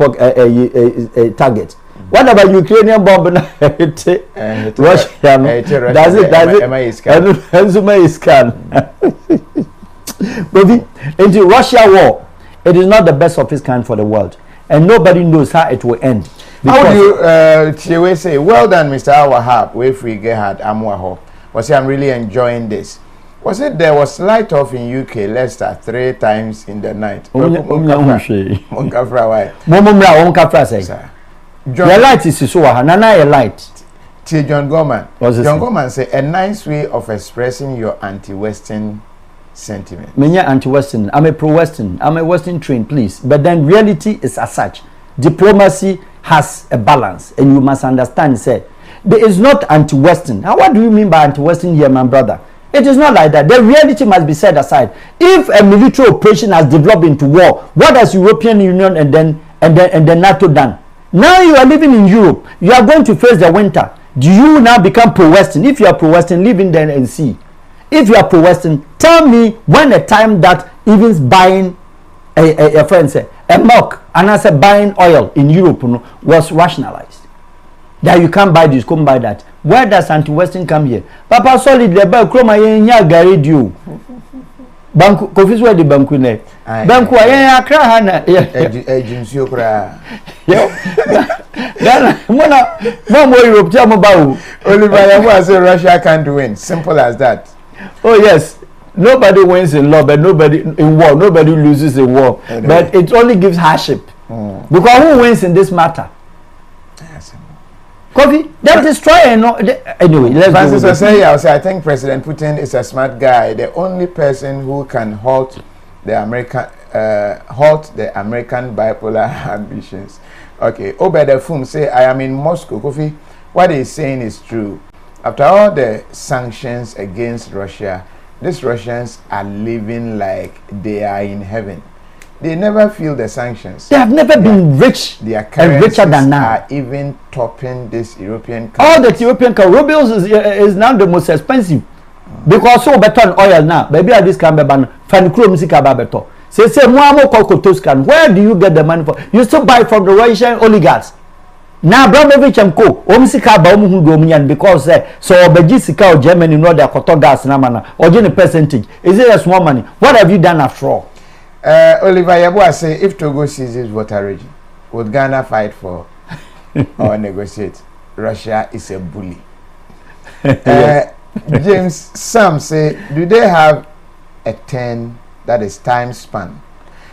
target. What about Ukrainian bomb hit Russia? Does it? But into Russia war, it is not the best of its kind for the world, and nobody knows how it will end. How do you say, well done, Mr. Wahab, Wayfree Gerhard Amwaho? Was I'm really enjoying this. Was it there was light off in UK Leicester 3 times in the night? Your light is so Nana light. John Gorman. John Gorman say a nice way of expressing your anti-Western sentiment. Me anti-Western. I'm a pro-Western. I'm a Western trained, please. But then reality is as such. Diplomacy has a balance, and you must understand. Say there is not anti-Western. Now, what do you mean by anti-Western here, my brother? It is not like that. The reality must be set aside. If a military operation has developed into war, what has European Union and then NATO done? Now you are living in Europe. You are going to face the winter. Do you now become pro-Western? If you are pro-Western, live in there and see. If you are pro-Western, tell me when the time that even buying a friend say a milk and I said buying oil in Europe was rationalized. That you can't buy this, come buy that. Where does anti-Western come here? Papa solid the bank chroma nya garidio. Bank Kofi where the bank ne. Bank wa yen akra ha na agency okra. Yo. Then mo Europe tell mo ba o. Oliver Yamo say Russia can't win. Simple as that. Oh yes. Nobody wins in law, but nobody in war. Nobody loses in war. But it only gives hardship. Because who wins in this matter? Kofi, that destroyer. No, anyway, let's go. I think President Putin is a smart guy. The only person who can halt the American bipolar ambitions. Okay, Obeda Fum say I am in Moscow. Kofi, what he's saying is true. After all the sanctions against Russia, these Russians are living like they are in heaven. They never feel the sanctions. They have never been rich and richer than now. Are even topping this European countries. All the European rubles is now the most expensive. Because so better on oil now. Baby, at this can be ban. Fanikro musika babeto. Say Muamo Kokotoskan. Where do you get the money for? You still buy from the Russian oligarchs. Now Abramovich and Co. Omsika ba omu dominant because so Belgica or Germany know their cotton gas namana or any percentage. Is it a small money? What have you done after all? Oliver Yabua say if Togo seizes water region, would Ghana fight for or negotiate? Russia is a bully. James Sam say, do they have a 10 that is time span?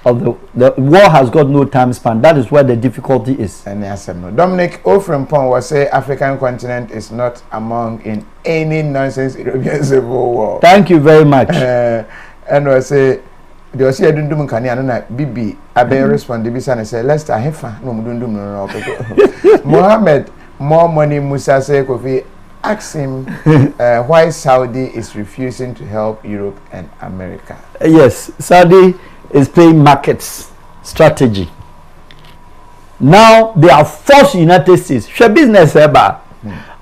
Of the war has got no time span. That is where the difficulty is. And yes, no. Dominic Ofrempong will say African continent is not among in any nonsense European civil war. Thank you very much. And will say the osi edundum kania na bibi abe respond bi say Lester hefa no mudundum no Mohammed more money Musa say Kofi ask him why Saudi is refusing to help Europe and America. Yes, Saudi is playing markets strategy. Now they are forced United States. Share business eba.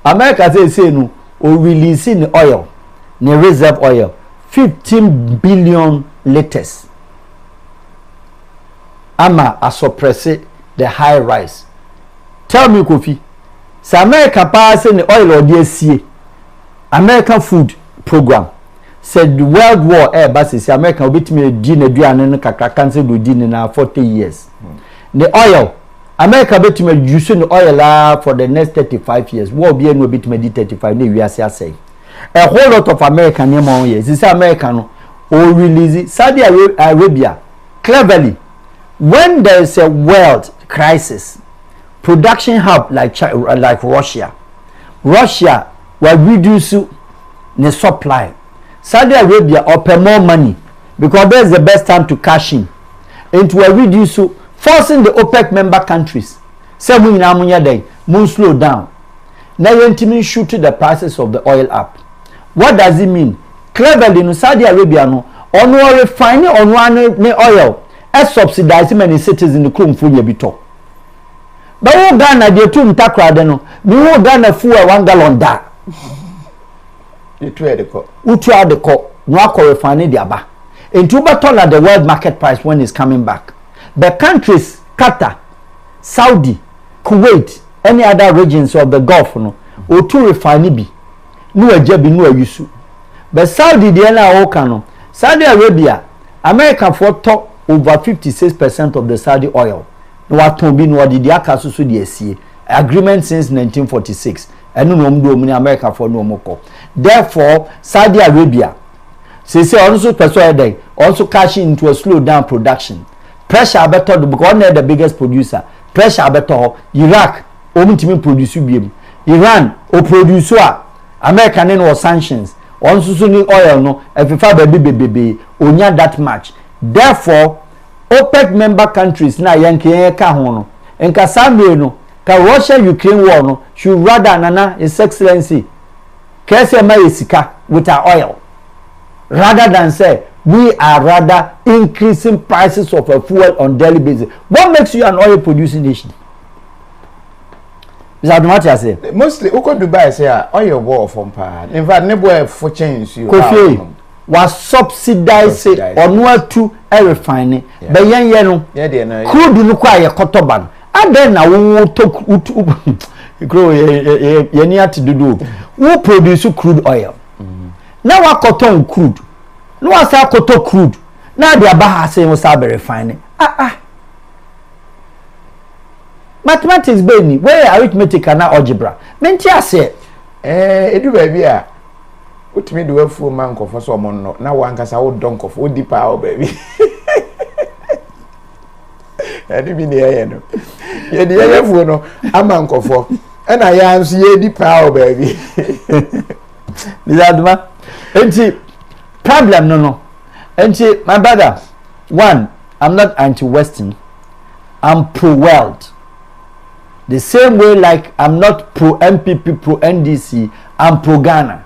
America say no or releasing oil, the reserve oil, 15 billion liters. Ama a suppress the high rise. Tell me, Kofi, so America passing the oil or DSC, American food program said the World War basis America will be me dinner and cancel do dinner now 40 years. The oil, America bet me using the oil for the next 35 years. War be no bit me 35 we are say. A whole lot of American name years. This American or release Saudi Arabia cleverly when there is a world crisis. Production hub like Russia will reduce the supply. Saudi Arabia offer more money because that's the best time to cash in. It will reduce, forcing the OPEC member countries. Say we na slow down. Now you shoot the prices of the oil up. What does it mean? Cleverly in Saudi Arabia no on refining on one oil as subsidizing many cities in the Krum Funya Bito. But who Ghana de two ntakra de no me who Ghana fuel 1 gallon da you trade the co utua de co no akọ refine de aba into better at the world market price when it's coming back. The countries Qatar, Saudi, Kuwait, any other regions of the Gulf no o to refine bi no agya bi no ayusu. But Saudi de na o ka no Saudi Arabia America for top over 56% of the Saudi oil. What be no the akasusu de asie agreement since 1946 and no do muni America for no moko. Therefore Saudi Arabia say also persuade also cash into a slow down production. Pressure better because they're the biggest producer. Pressure better Iraq omutimi produce biem. Iran o producer American no sanctions also so oil no if baby onya that much. Therefore OPEC member countries na yanke ka ho no enka sambe no ka Russia Ukraine war no should rather nana his excellency kese ma yesika with our oil rather than say we are rather increasing prices of a fuel on daily basis. What makes you an oil producing nation? Is that what I say? Mostly uko Dubai say oil war from pa in fact nebo for change you Kofi was subsidized on what to refine but yen no crude no kwa ye kotoban aden na wo to grow ye near to do who produce crude oil now wa cotton crude no wa say cotton crude now they aba say we say refine mathematics be ni where arithmetic and algebra menti ase edu ba bia utimi do afu man kofo so mo no na wankasa wo don kofo di pa o baby adi bi ne ye no ye di ye fu no aman kofo e na ya nso ye di pa o baby Nizaduma enti problem no enti my brother one I'm not anti-western, I'm pro-world. The same way like I'm not pro-MPP, pro-NDC, I'm pro-Ghana.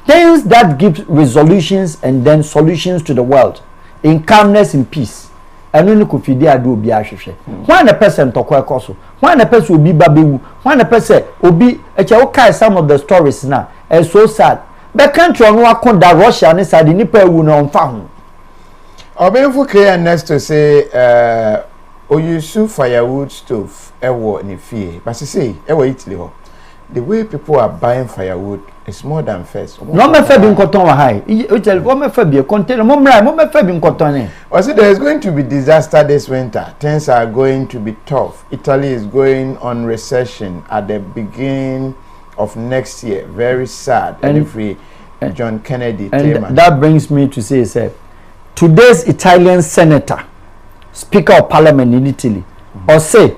Things that give resolutions and then solutions to the world in calmness and peace. And only could feed the do be asheshe. When a person talk also, when a person will be babu, when a person will be a some of the stories now, and so sad. But country on what that Russia and inside the Nipper will not found. Obenfo clear next to say Oyusu firewood stove ewo ni fie. But say ewo Italy ho. The way people are buying firewood is more than first. No me fe bi cotton wa high. O me fe bi container mo me fe bi cotton eh. Was it there is going to be disaster this winter. Things are going to be tough. Italy is going on recession at the beginning of next year. Very sad. And if we John Kennedy and that brings me to say today's Italian senator, Speaker of Parliament in Italy, or say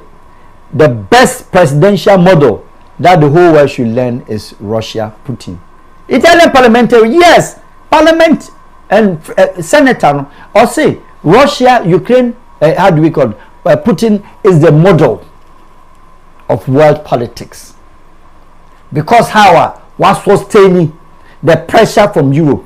the best presidential model that the whole world should learn is Russia, Putin. Italian parliamentary, yes, parliament and senator no or say Russia, Ukraine, how do we call it? Putin is the model of world politics because how was sustaining the pressure from Europe,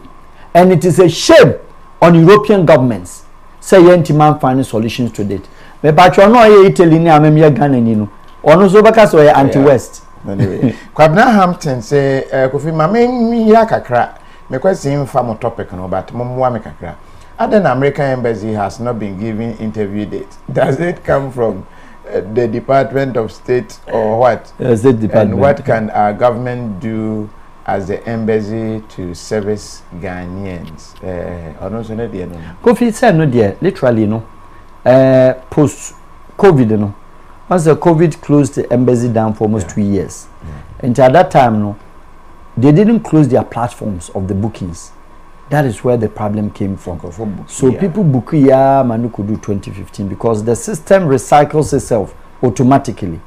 and it is a shame on European governments say man finding solutions to it. But you know Italy ni amemia Ghana ni no ono so baka so anti-west. Anyway, Kwabena Hampton say Kofi mame ya kakra me question for topic no but momwa me kakra. Other American embassy has not been giving interview dates. Does it come from the Department of State or what? State Department. And what can our government do as the embassy to service Ghanaians? Kofi said no dear, literally no. Post COVID no. Once the COVID closed the embassy down for almost 2 years. And at that time no, they didn't close their platforms of the bookings. That is where the problem came from. So people book Manu could do 2015 because the system recycles itself automatically.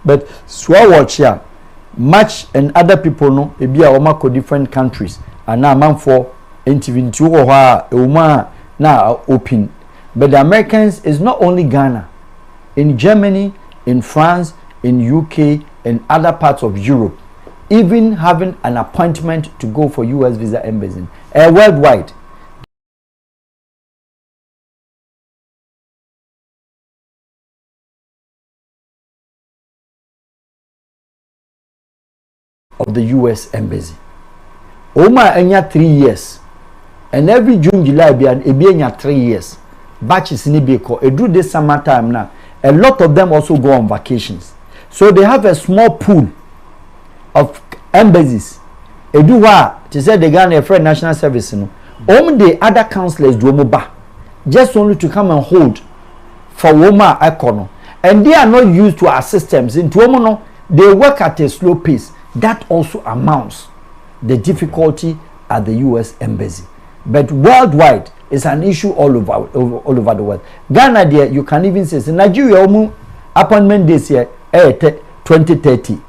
But watch here, Match and other people know it be a different countries and now man for interview now open. But the Americans is not only Ghana, in Germany, in France, in UK, and other parts of Europe. Even having an appointment to go for US visa embassy, worldwide. Of the US embassy. Oma enya 3 years. And every June, July, be 3 years. Batches in Ibeko, do this summertime now. A lot of them also go on vacations. So they have a small pool of embassies. Do what to say the Ghana Friend National Service. No, only the other councillors do moba, just only to come and hold for Woma Econo, and they are not used to our systems. In Tuomono, they work at a slow pace. That also amounts the difficulty at the U.S. embassy. But worldwide, it's an issue all over the world. Ghana, there you can even say Nigeria appointment this year 2030.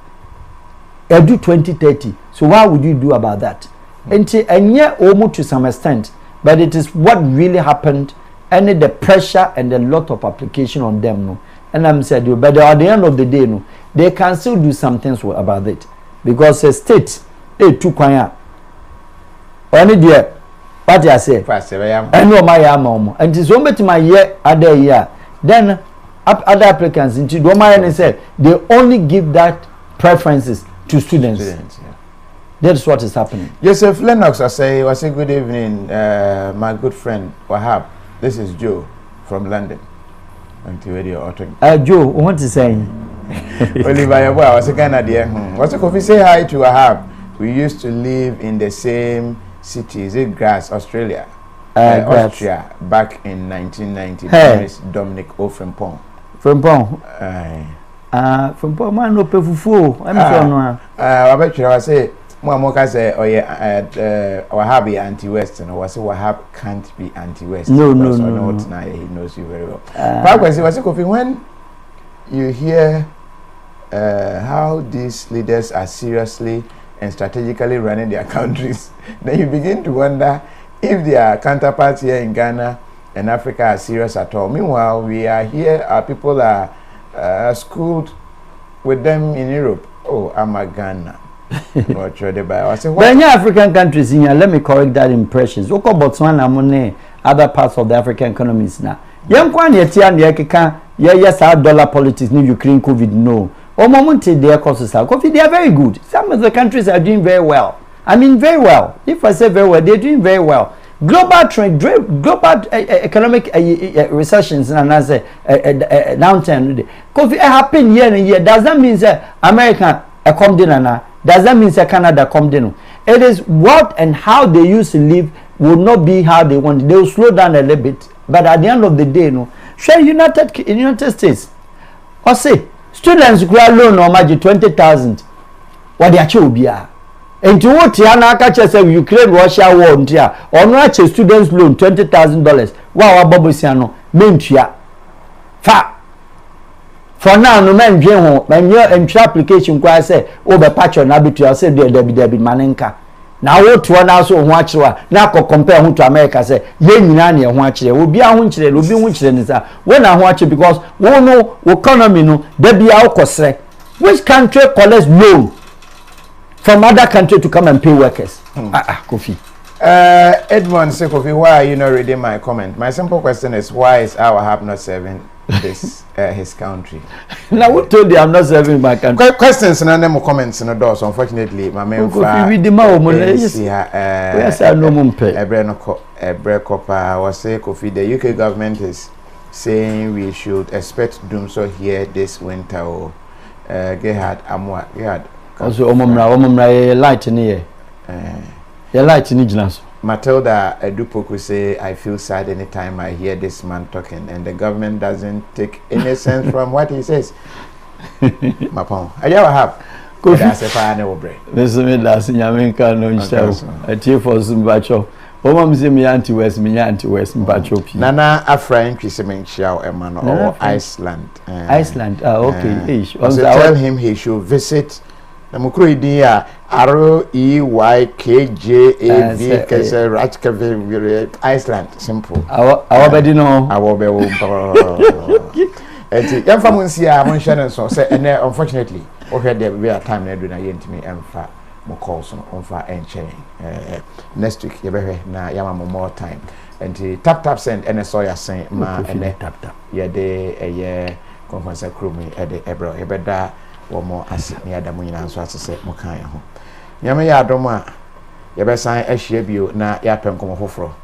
Do 2030. So what would you do about that? And yeah, almost to some extent, but it is what really happened, and the pressure and a lot of application on them. No, and I'm saying, but at the end of the day, no, they can still do some things about it because a state, too quiet. Only there, what I say, I know my mom, and it's only to my year other year. Then other applicants into Doma and said they only give that preferences to students. Yeah. That's what is happening. Joseph Lennox, I say good evening, my good friend Wahab. This is Joe from London. Joe, what is saying? Oliver, well, I was a Canadian. What's if you say hi to Wahab? We used to live in the same city. Is it Graz, Australia? Austria, back in 1990. Hey. Dominic O. Frimpong. Frimpong. Frimpong, man, no pefufu. I'm sure. I bet you I say. Moka say, oh yeah, Wahab is anti-West, and I say Wahab can't be anti-West. No. He knows you very well. When you hear how these leaders are seriously and strategically running their countries, then you begin to wonder if their counterparts here in Ghana and Africa are serious at all. Meanwhile, we are here, our people are schooled with them in Europe. Oh, I'm a Ghana. Many African countries in here, let me correct that impressions. Oko Botswana money, other parts of the African economies now. Young Kwan Yetian Yakika, yes, our dollar politics, new Ukraine, COVID, no. Or moment their courses are coffee, they are very good. Some of the countries are doing very well. I mean, very well. If I say very well, they're doing very well. Global trend, global economic recessions, and I say downturn. Coffee happen year and year. Does that mean that America come down? Does that mean that Canada come down? It is what and how they used to live will not be how they want. They will slow down a little bit, but at the end of the day, no. Sure, United States, or say students grow loan or margin 20,000. What they actually be are. And to what Tiana catch say Ukraine Russia war or not students loan $20,000. Wow, Babosiano, Mentia. Fa. For now, no man dream when your entry application quite say over patch on habitual say there be manenka. na wo to na so ho akyewa na akọ compare ho to America say ye nyina na ho akyere obi a ho kyere obi ho kyere ni sa wo na ho akye because wo no economy no da bia ukosre which country collects loan from other country to come and pay workers Kofi Edmond say Kofi, why are you not reading my comment? My simple question is, why is our Wahab not serving this his country? Now who told you I'm not serving my country? Questions and then comments in the doors. Unfortunately, my main read the was say Kofi, the UK government is saying we should expect doom so here this winter. Gerhard Amwa Gerhard. Also omomra light in here. Your light in Ignas. Matilda Edupoku say, I feel sad anytime I hear this man talking, and the government doesn't take any sense from what he says. Mapon, I have that's a fine obre. Listen, me that's in America, no, I tear for some bacho. Mom say me anti West bacho. Nana, a friend, Kissimmee Chow, a man or Iceland. Iceland, okay. Tell him he should visit. The Mukuri dia ROEYKJAV Iceland. Simple. Our body no. Our be Yam Famunsia, I'm on so say, and unfortunately, okay, there will be a time they do not yet me and fat more calls on far and chain. Next week, you better now, Yama more time. And tap send and I saw you saying, ma, and tap. Yeah, they a year conference crew me at the Ebro, Ebeda. Or more as near the moon and so as to say Mokaya home. Yama Yadoma, Yabesan Eshebio, na Yapem Comofro,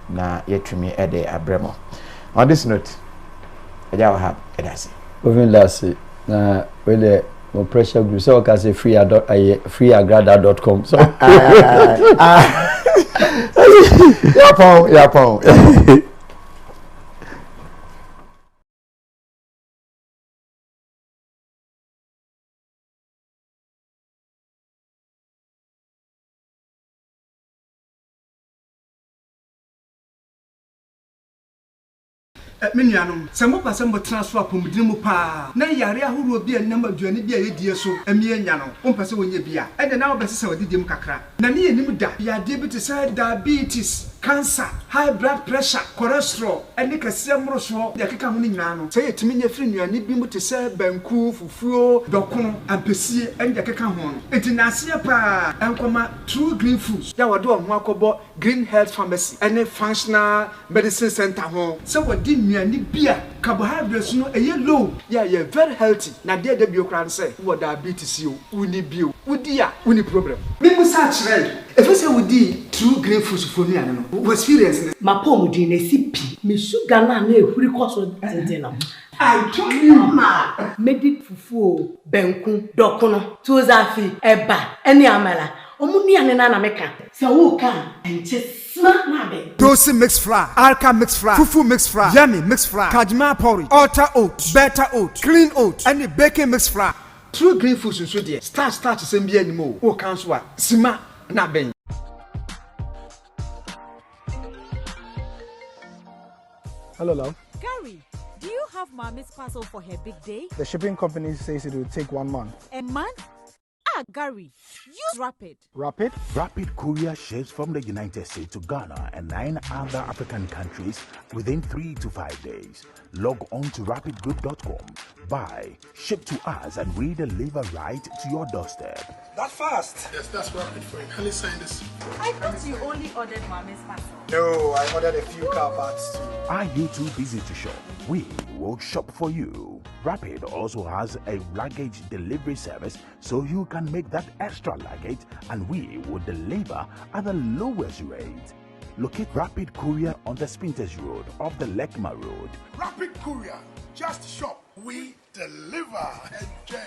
na yet to me a day at Bremo. On this note, I have a dassy. Moving last, with the more pressure group, so I can say freeagrada.com. So, Yapon. Minianum, some of us transfer from Dimupa. Na yare ahuru bi enam aduane bi ayedie so amie nya no. Ompese wonye bia. E de na obese se odidim kakra. Na ne yenim da. Ya diabetes, diabetes, cancer, high blood pressure, cholesterol, ene kase mroso. Ya keka ho ni nyina no. Se yetimi nya firi nuane bi mu te se banku, fufuo, dokono, ampesie, ene ya keka ho. Enti na ase pa enkoma true green foods. Ya wode ho akobo Green Health Pharmacy, ene functional medicine center ho. Se wodi nuane bia carbohydrates no eye low. Yeah, very healthy. Na dey dey biokran say what diabetes you uni bio. Udi a uni problem. Me musa chire. If you say udi true green foods for me no. We experience ma pom di na sipi. Me sugar na ehuri koso tenten na. I told you ma. Medi fufu benku dokono tuzafi eba eni amala. Omuni ane na meka. Se wo kan enche Dosi mixed flour, Alka mixed flour, Fufu mixed flour, Yummy mixed flour, Kajma porridge, Ultra oats, Better oats, Clean oats, and the baking mixed flour. True green foods in Sudia. Start same be anymore. O kanswa, Sima, na ben. Hello, love. Gary, do you have Mommy's parcel for her big day? The shipping company says it will take 1 month. A month? Gary, use Rapid. Rapid? Rapid courier ships from the United States to Ghana and 9 other African countries within 3 to 5 days. Log on to rapidgroup.com, buy, ship to us, and we deliver right to your doorstep. That fast? Yes, that's Rapid for you. Can you sign this? I thought you only ordered Mommy's parcel. No, I ordered a few car parts too. Are you too busy to shop? We will shop for you. Rapid also has a luggage delivery service, so you can make that extra luggage and we will deliver at the lowest rate. Locate Rapid Courier on the Spinters Road off the Lekma Road. Rapid Courier. Just shop. We deliver. Enjoy.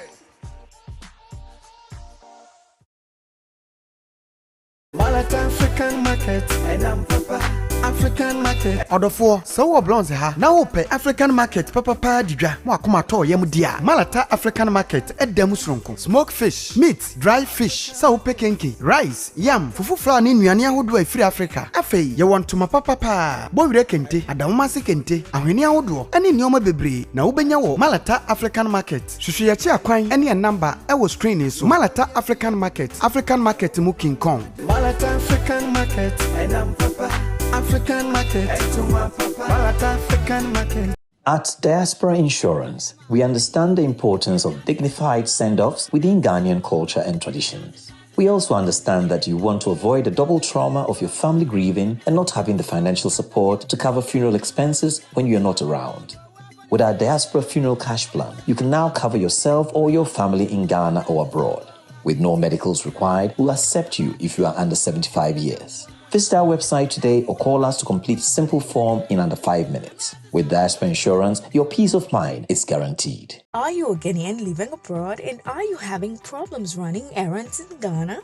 Malata African market and I'm Papa. African market. Order for so blonze ha. Now pay African market papa didra. Mo akoma to yem dia. Malata African market edem sronko. Smoked fish, meat, dry fish, so pekenki, rice, yam, fufu flour ni nnuane ahodo a free Africa. Afei, ye want to ma papa. Bo wire kente, adamma se kente, ahwene ahodo. Ani nneoma bebre na wobenya wo Malata African market. Hwehwe ye chi akwan ene number e wo screen so. Malata African market mu King Kong. Malata African market enam papa. African market Malata African market. At Diaspora Insurance, we understand the importance of dignified send-offs within Ghanaian culture and traditions. We also understand that you want to avoid the double trauma of your family grieving and not having the financial support to cover funeral expenses when you're not around. With our Diaspora Funeral Cash Plan, you can now cover yourself or your family in Ghana or abroad. With no medicals required, we'll accept you if you are under 75 years. Visit our website today or call us to complete a simple form in under 5 minutes. With Diaspora Insurance, your peace of mind is guaranteed. Are you a Ghanaian living abroad and are you having problems running errands in Ghana?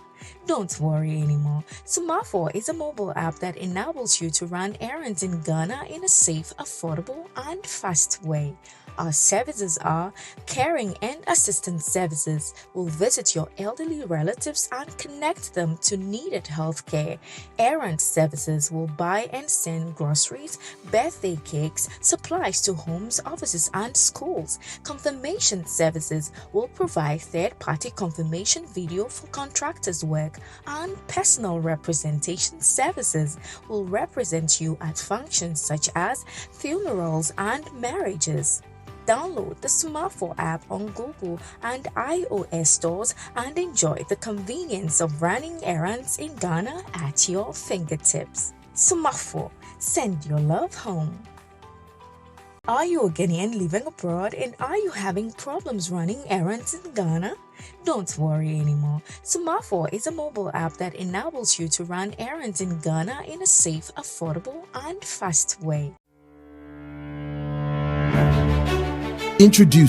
Don't worry anymore. Sumafo is a mobile app that enables you to run errands in Ghana in a safe, affordable, and fast way. Our services are caring and assistance services. We'll visit your elderly relatives and connect them to needed healthcare. Errand services will buy and send groceries, birthday cakes, supplies to homes, offices, and schools. Confirmation services will provide third-party confirmation video for contractors' work, and personal representation services will represent you at functions such as funerals and marriages. Download the Sumafo app on Google and iOS stores and enjoy the convenience of running errands in Ghana at your fingertips. Sumafo, send your love home. Are you a Ghanaian living abroad and are you having problems running errands in Ghana? Don't worry anymore. Sumafo is a mobile app that enables you to run errands in Ghana in a safe, affordable, and fast way. Introduce